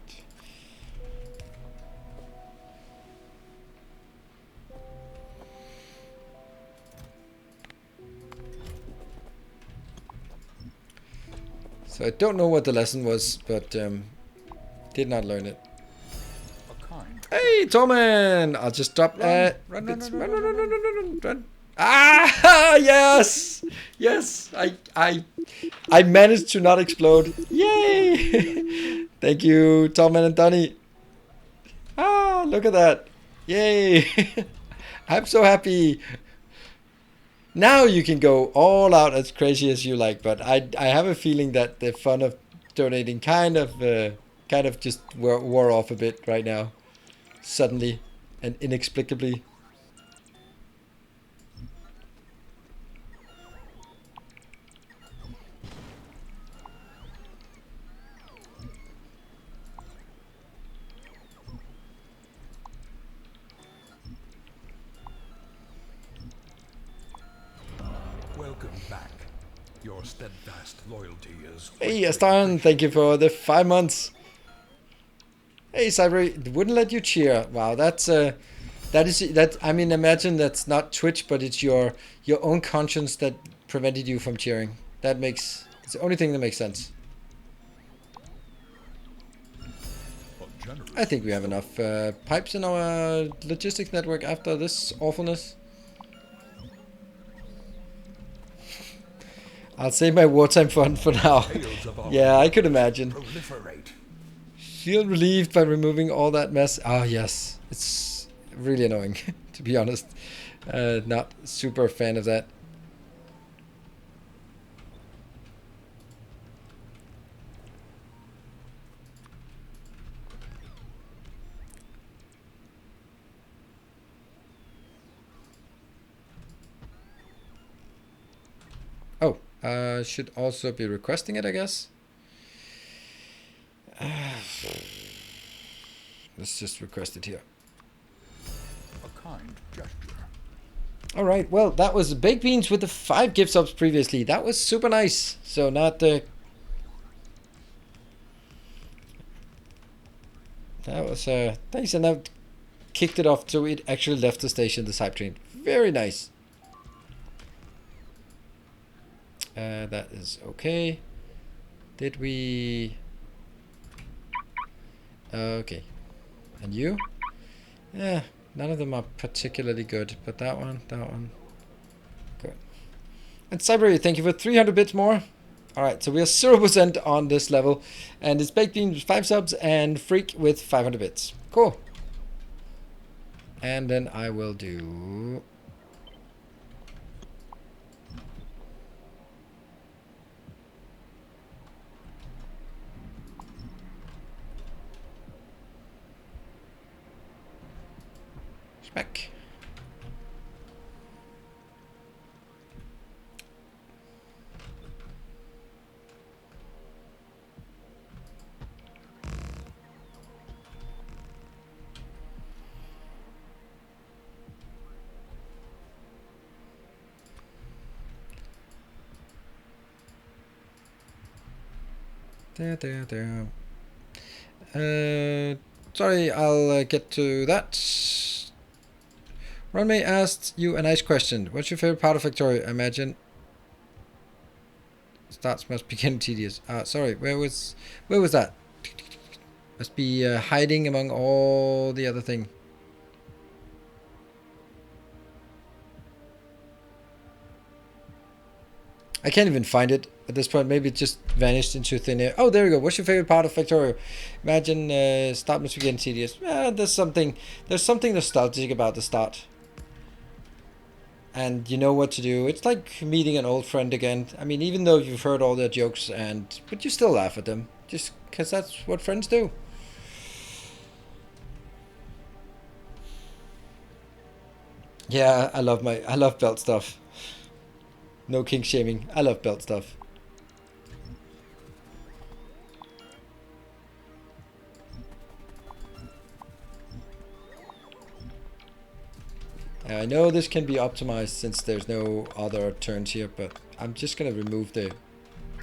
So I don't know what the lesson was, but did not learn it. A kind. Hey, Torman! I'll just drop. Run. Ah, yes, yes. I managed to not explode. Yay! Thank you, Torman and Donnie. Ah, look at that. Yay! I'm so happy. Now you can go all out as crazy as you like, but I have a feeling that the fun of donating kind of just wore off a bit right now, suddenly and inexplicably. Welcome back. Your steadfast loyalty is. Hey, Astan, thank you for the 5 months. Hey, Cyber, wouldn't let you cheer. Wow, that's That is that. I mean, imagine that's not Twitch, but it's your own conscience that prevented you from cheering. That makes it's the only thing that makes sense. A generous I think we have bestower. enough pipes in our logistics network after this awfulness. I'll save my wartime fund for now. Tales of our Yeah, I could wars imagine. proliferate. Feel relieved by removing all that mess. Ah, yes. It's really annoying, to be honest. Not super fan of that. Oh, should also be requesting it, I guess. Let's just request it here. A kind gesture. All right, well, that was Baked Beans with the 5 gift subs previously. That was super nice. So not that was nice, and I've kicked it off so it actually left the station, the hype train. Very nice. That is okay. Did we... Okay. And you? Yeah, none of them are particularly good, but that one. Good. And Cyber, thank you for 300 bits more. Alright, so we are 0% on this level. And it's Baked Beans with 5 subs and Freak with 500 bits. Cool. And then I will do... Smack. There. Sorry, I'll get to that. Runmay asked you a nice question. What's your favorite part of Factorio? I imagine starts must be getting tedious. Sorry, where was that? Must be hiding among all the other thing. I can't even find it at this point. Maybe it just vanished into thin air. Oh, there we go. What's your favorite part of Factorio? Imagine start must be getting tedious. There's something nostalgic about the start. And you know what to do. It's like meeting an old friend again. I mean, even though you've heard all their jokes, but you still laugh at them, just because that's what friends do. Yeah, I love belt stuff. No kink shaming. I love belt stuff. I know this can be optimized since there's no other turns here, but I'm just gonna remove the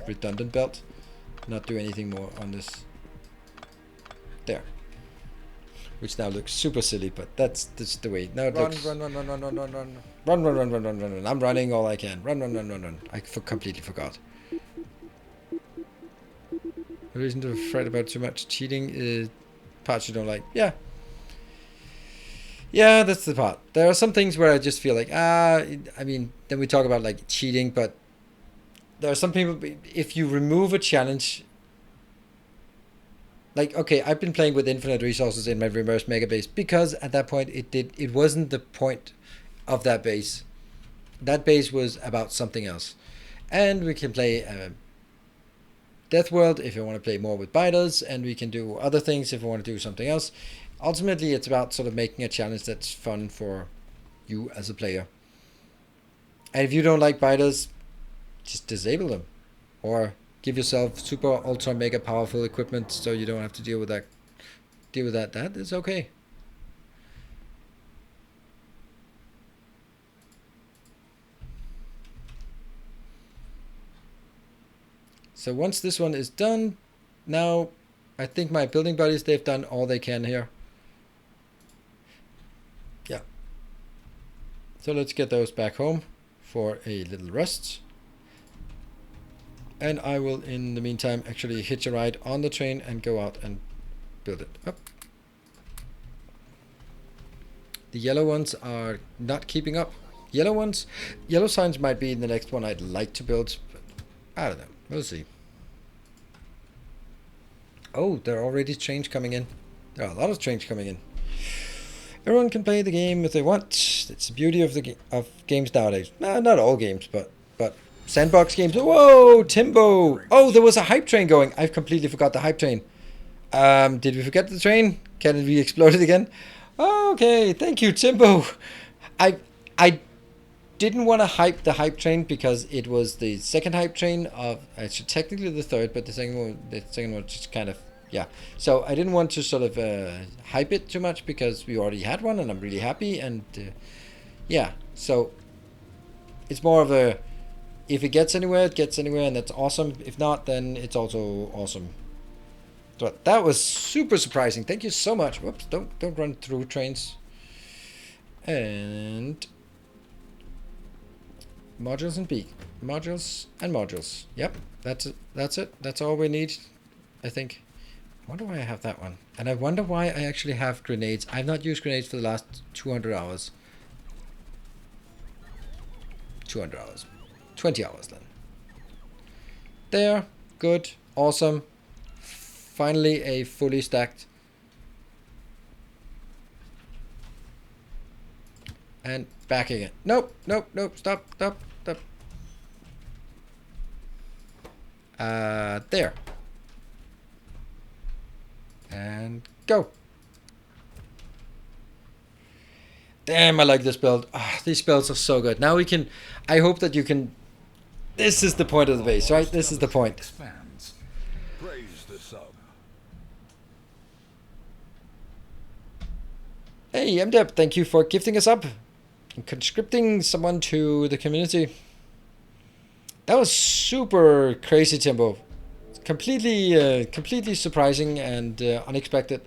redundant belt, not do anything more on this. There. Which now looks super silly, but that's the way. Now it looks... Run. I'm running all I can. Run. I completely forgot. The reason to fret about too much cheating is parts you don't like. Yeah, that's the part. There are some things where I just feel like, I mean, then we talk about like cheating, but there are some people, if you remove a challenge, like, okay, I've been playing with infinite resources in my reverse mega base because at that point it wasn't the point of that base. That base was about something else. And we can play Death World if you want to play more with biters, and we can do other things if you want to do something else. Ultimately, it's about sort of making a challenge that's fun for you as a player. And if you don't like biters, just disable them. Or give yourself super ultra mega powerful equipment so you don't have to deal with that. That is okay. So once this one is done, now I think my building buddies, they've done all they can here. Yeah, So let's get those back home for a little rest. And I will, in the meantime, actually hitch a ride on the train and go out and build it up. The yellow ones are not keeping up. Yellow signs might be in the next one I'd like to build, but I don't know. We'll see. Oh, there are already trains coming in. There are a lot of trains coming in. Everyone can play the game if they want. It's the beauty of of games nowadays. No, not all games, but sandbox games. Whoa, Timbo! Oh, there was a hype train going. I've completely forgot the hype train. Did we forget the train? Can it be exploded again? Okay, thank you, Timbo. I didn't want to hype the hype train because it was the second hype train of actually technically the third, but the second one just kind of, yeah. So I didn't want to sort of hype it too much because we already had one and I'm really happy, and yeah. So it's more of a, if it gets anywhere, it gets anywhere, and that's awesome. If not, then it's also awesome. But that was super surprising. Thank you so much. Whoops! Don't run through trains. And modules and peak. Modules and modules. Yep, that's it. That's it. That's all we need, I think. I wonder why I have that one. And I wonder why I actually have grenades. I've not used grenades for the last 200 hours. 200 hours. 20 hours then. There. Good. Awesome. Finally a fully stacked. And back again. Nope. Stop. There. And go. Damn, I like this build. These builds are so good. Now we can, I hope that you can, this is the point of the base, right? This is the point. Expands. Praise the sub. Hey, MDeb, thank you for gifting us up and conscripting someone to the community. That was super crazy, Timbo. Completely surprising and unexpected.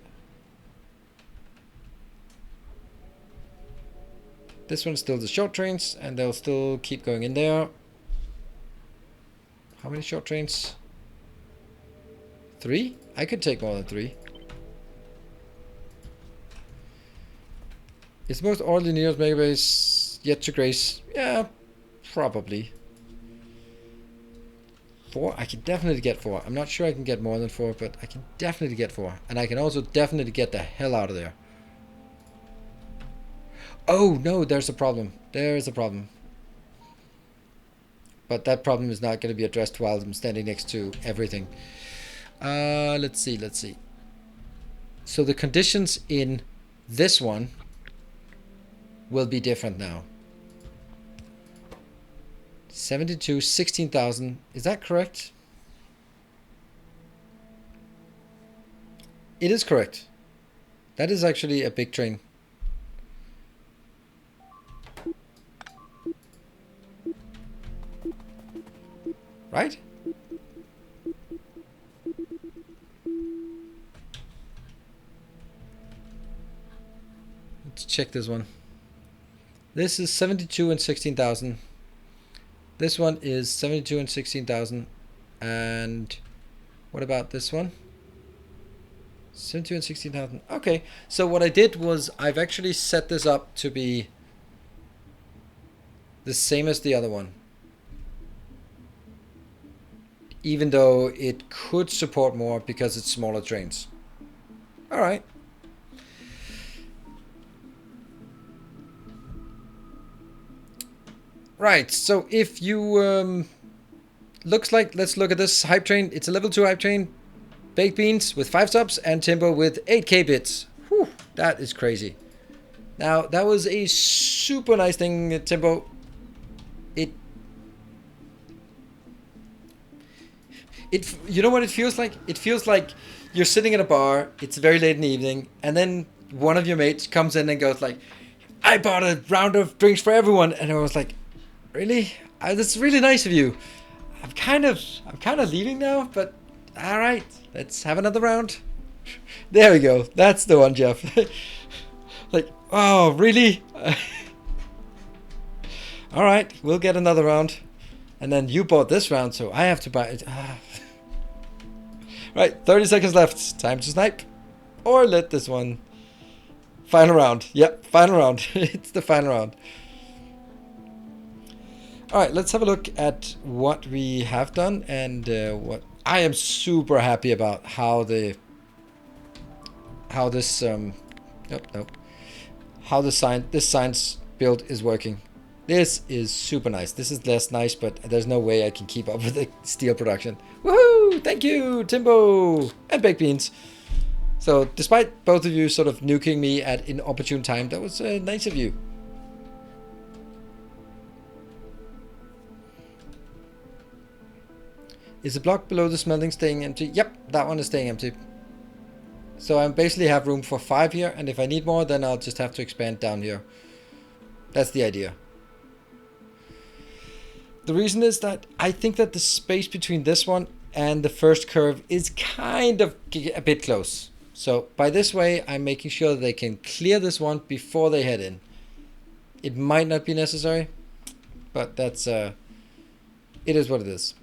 This one's still the short trains, and they'll still keep going in there. How many short trains? 3? I could take more than 3. Is the most orderly Neos megabase yet to grace? Yeah, probably. 4? I can definitely get 4. I'm not sure I can get more than 4, but I can definitely get 4. And I can also definitely get the hell out of there. Oh, no, there's a problem. There's a problem. But that problem is not going to be addressed while I'm standing next to everything. Let's see. So the conditions in this one will be different now. 72, 16,000. Is that correct? It is correct. That is actually a big train. Right? Let's check this one. This is 72 and 16,000. This one is 72 and 16,000. And what about this one? 72 and 16,000. Okay, so what I did was I've actually set this up to be the same as the other one. Even though it could support more because it's smaller trains. All right. Right, so if you, looks like, let's look at this hype train. It's a level 2 hype train. Baked beans with 5 subs and Timbo with 8k bits. Whew, that is crazy. Now, that was a super nice thing, Timbo. You know what it feels like? It feels like you're sitting in a bar, it's very late in the evening, and then one of your mates comes in and goes like, I bought a round of drinks for everyone. And I was like, really? That's really nice of you. I'm kind of leaving now, but all right, let's have another round. There we go. That's the one, Jeff. Like, oh, really? All right, we'll get another round. And then you bought this round, so I have to buy it. Right, 30 seconds left. Time to snipe. Or let this one. Final round. Yep, final round. It's the final round. Alright, let's have a look at what we have done and what I am super happy about how this how the science build is working. This is super nice. This is less nice, but there's no way I can keep up with the steel production. Woohoo! Thank you, Timbo and Baked Beans. So, despite both of you sort of nuking me at inopportune time, that was nice of you. Is the block below the smelting staying empty? Yep, that one is staying empty. So I basically have room for 5 here, and if I need more, then I'll just have to expand down here. That's the idea. The reason is that I think that the space between this one and the first curve is kind of a bit close. So by this way, I'm making sure that they can clear this one before they head in. It might not be necessary, but that's it is what it is.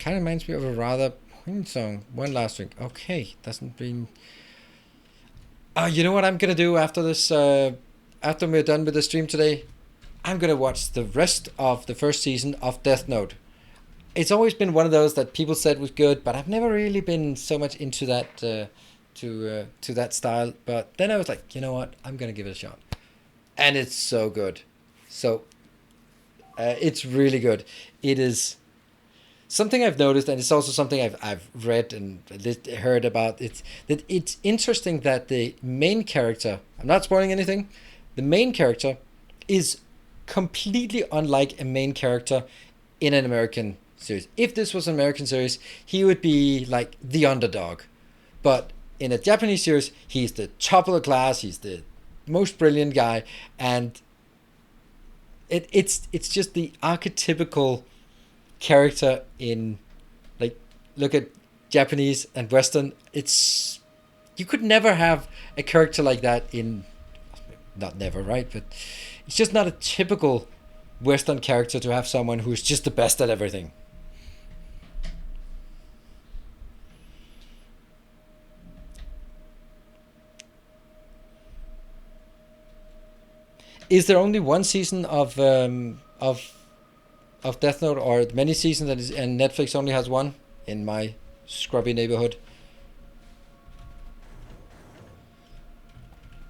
Kind of reminds me of a rather poignant song. One last drink. Okay, doesn't mean. You know what I'm gonna do after this? After we're done with the stream today, I'm gonna watch the rest of the first season of Death Note. It's always been one of those that people said was good, but I've never really been so much into that to that style. But then I was like, you know what? I'm gonna give it a shot, and it's so good. So it's really good. It is something I've noticed, and it's also something I've read and heard about. It's interesting that the main character. I'm not spoiling anything. The main character is completely unlike a main character in an American series. If this was an American series, he would be like the underdog. But in a Japanese series, he's the top of the class, he's the most brilliant guy, and it's just the archetypical character in, like, look at Japanese and Western. It's, you could never have a character like that in, not never, right? But it's just not a typical Western character to have someone who's just the best at everything. Is there only one season of Death Note, or many seasons, and Netflix only has one in my scrubby neighborhood?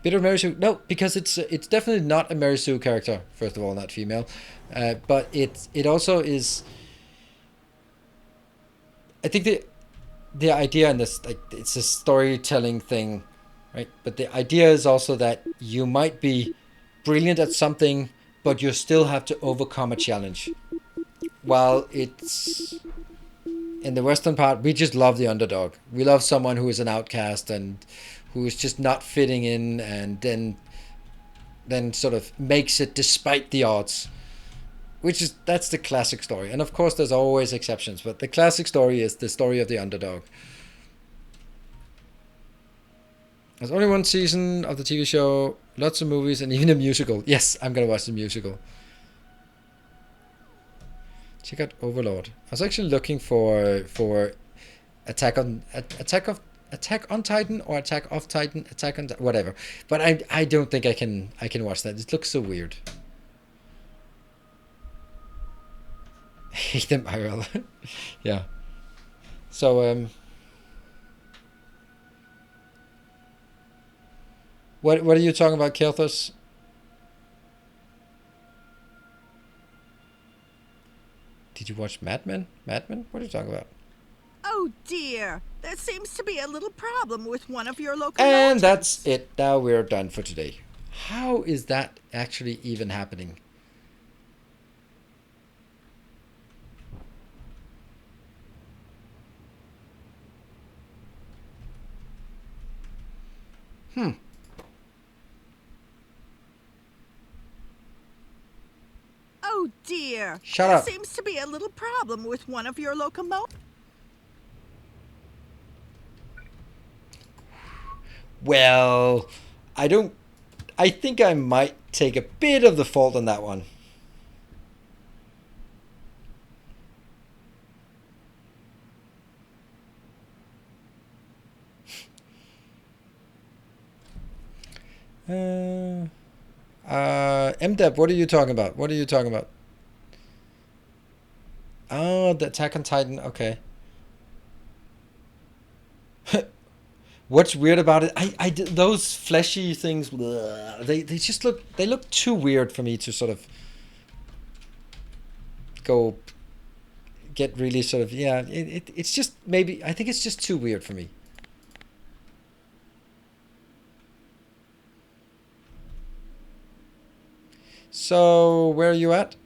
Bit of Mary Sue? No, because it's definitely not a Mary Sue character. First of all, not female, but it also is. I think the idea in this, like, it's a storytelling thing, right? But the idea is also that you might be brilliant at something, but you still have to overcome a challenge. While it's in the Western part, we just love the underdog. We love someone who is an outcast and who is just not fitting in, and then sort of makes it despite the odds. That's the classic story. And of course there's always exceptions, but the classic story is the story of the underdog. There's only one season of the TV show, lots of movies, and even a musical. Yes, I'm gonna watch the musical. Check out Overlord. I was actually looking for Attack on Titan, or Attack of Titan, whatever. But I don't think I can watch that. It looks so weird. Hate them IRL. Yeah. So what are you talking about, Kelthus? Did you watch Mad Men? Mad Men? What are you talking about? Oh dear, there seems to be a little problem with one of your locomotives. And that's it. Now we're done for today. How is that actually even happening? Oh dear. Shut up. There seems to be a little problem with one of your locomotives. Well, I don't I think I might take a bit of the fault on that one. MDEP, what are you talking about? What are you talking about? Oh, the Attack on Titan. Okay. What's weird about it? Those fleshy things. They just look too weird for me to sort of go get really sort of it's just maybe I think it's just too weird for me. So where are you at?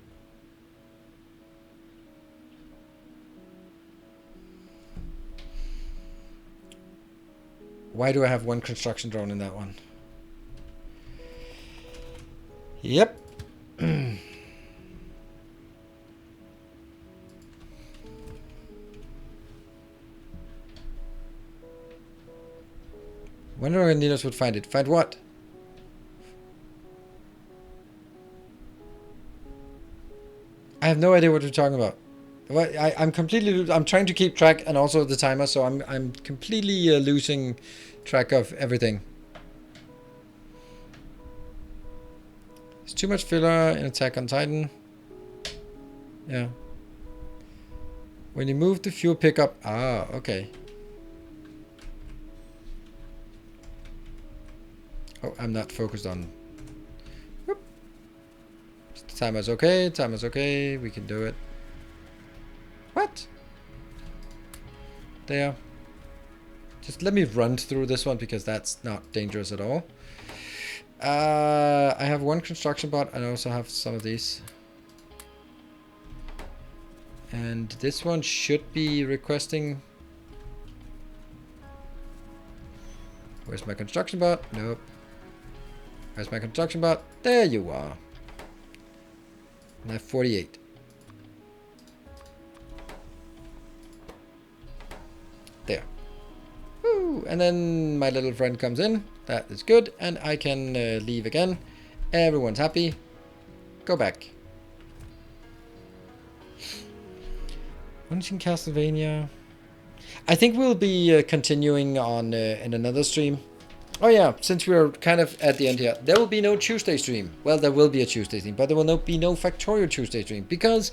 Why do I have one construction drone in that one? Yep. Wonder when Ninos would find it. Find what? I have no idea what you're talking about. I'm completely. I'm trying to keep track and also the timer, so I'm completely losing track of everything. There's too much filler in Attack on Titan. Yeah. When you move the fuel pickup. Ah, okay. Oh, I'm not focused on. Whoop. Timer's okay. Timer's okay. We can do it. What? There. Just let me run through this one because that's not dangerous at all. I have one construction bot and I also have some of these. And this one should be requesting. Where's my construction bot? Nope. Where's my construction bot? There you are. And I have 48. There. Woo! And then my little friend comes in. That is good. And I can leave again. Everyone's happy. Go back. Once in Castlevania. I think we'll be continuing on in another stream. Oh yeah, since we're kind of at the end here, there will be no Tuesday stream. Well, there will be a Tuesday stream, but there will be no Factorio Tuesday stream because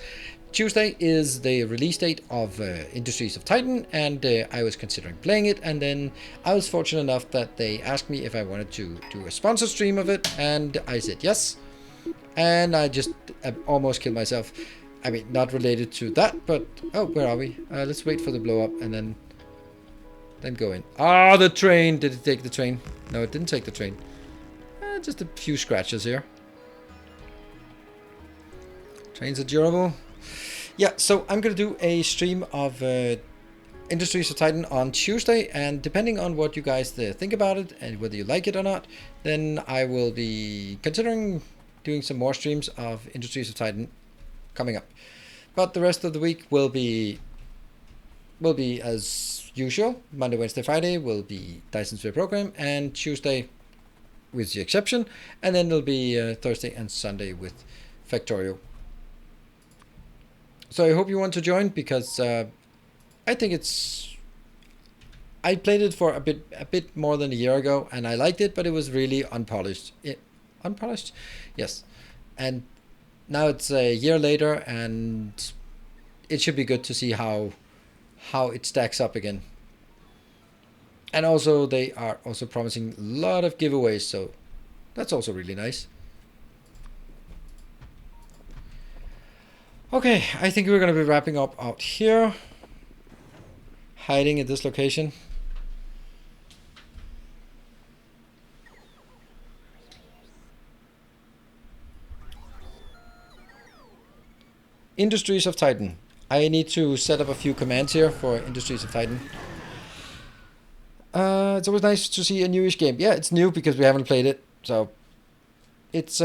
Tuesday is the release date of Industries of Titan, and I was considering playing it, and then I was fortunate enough that they asked me if I wanted to do a sponsor stream of it, and I said yes, and I just almost killed myself. I mean, not related to that, but oh, where are we? Let's wait for the blow up and then go in. Ah, the train! Did it take the train? No, it didn't take the train. Just a few scratches here. Trains are durable. Yeah, so I'm gonna do a stream of Industries of Titan on Tuesday, and depending on what you guys think about it and whether you like it or not, then I will be considering doing some more streams of Industries of Titan coming up. But the rest of the week will be as usual. Monday, Wednesday, Friday will be Dyson's Sphere program, and Tuesday with the exception, and then it'll be Thursday and Sunday with Factorio. So I hope you want to join because I think I played it for a bit more than a year ago, and I liked it, but it was really unpolished. Unpolished? Yes. And now it's a year later, and it should be good to see how it stacks up again. And also they are also promising a lot of giveaways, so that's also really nice. Okay, I think we're going to be wrapping up out here, hiding at this location. Industries of Titan. I need to set up a few commands here for Industries of Titan. It's always nice to see a newish game. Yeah, it's new because we haven't played it, so it's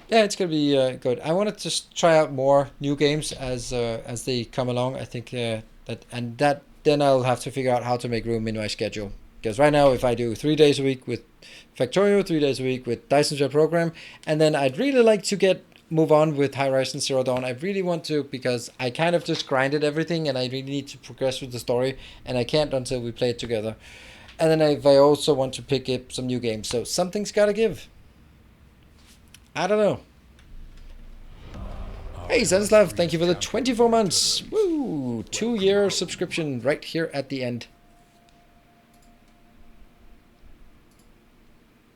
yeah, it's gonna be good. I want to just try out more new games as they come along. I think then I'll have to figure out how to make room in my schedule Because right now, if I do 3 days a week with Factorio, 3 days a week with Dyson Jet Program, and then I'd really like to move on with Horizon Zero Dawn. I really want to, because I kind of just grinded everything and I really need to progress with the story, and I can't until we play it together. And then I also want to pick up some new games, so something's got to give. I don't know. Hey, Zenslav, thank you for the 24 months. Woo! 2-year subscription right here at the end.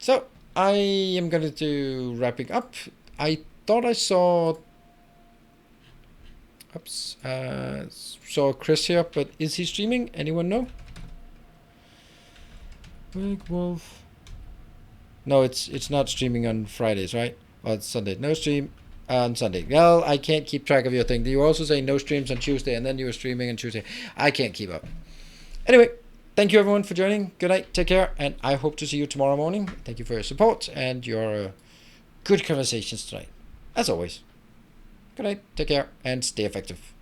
So, I am going to do wrapping up. I thought I saw... Oops. Saw Chris here, but is he streaming? Anyone know? Big Wolf. No, it's not streaming on Fridays, right? Or it's Sunday. No stream on Sunday. Well, I can't keep track of your thing. You also say no streams on Tuesday, and then you were streaming on Tuesday. I can't keep up. Anyway, thank you everyone for joining. Good night. Take care, and I hope to see you tomorrow morning. Thank you for your support and your good conversations tonight. As always. Good night. Take care, and stay effective.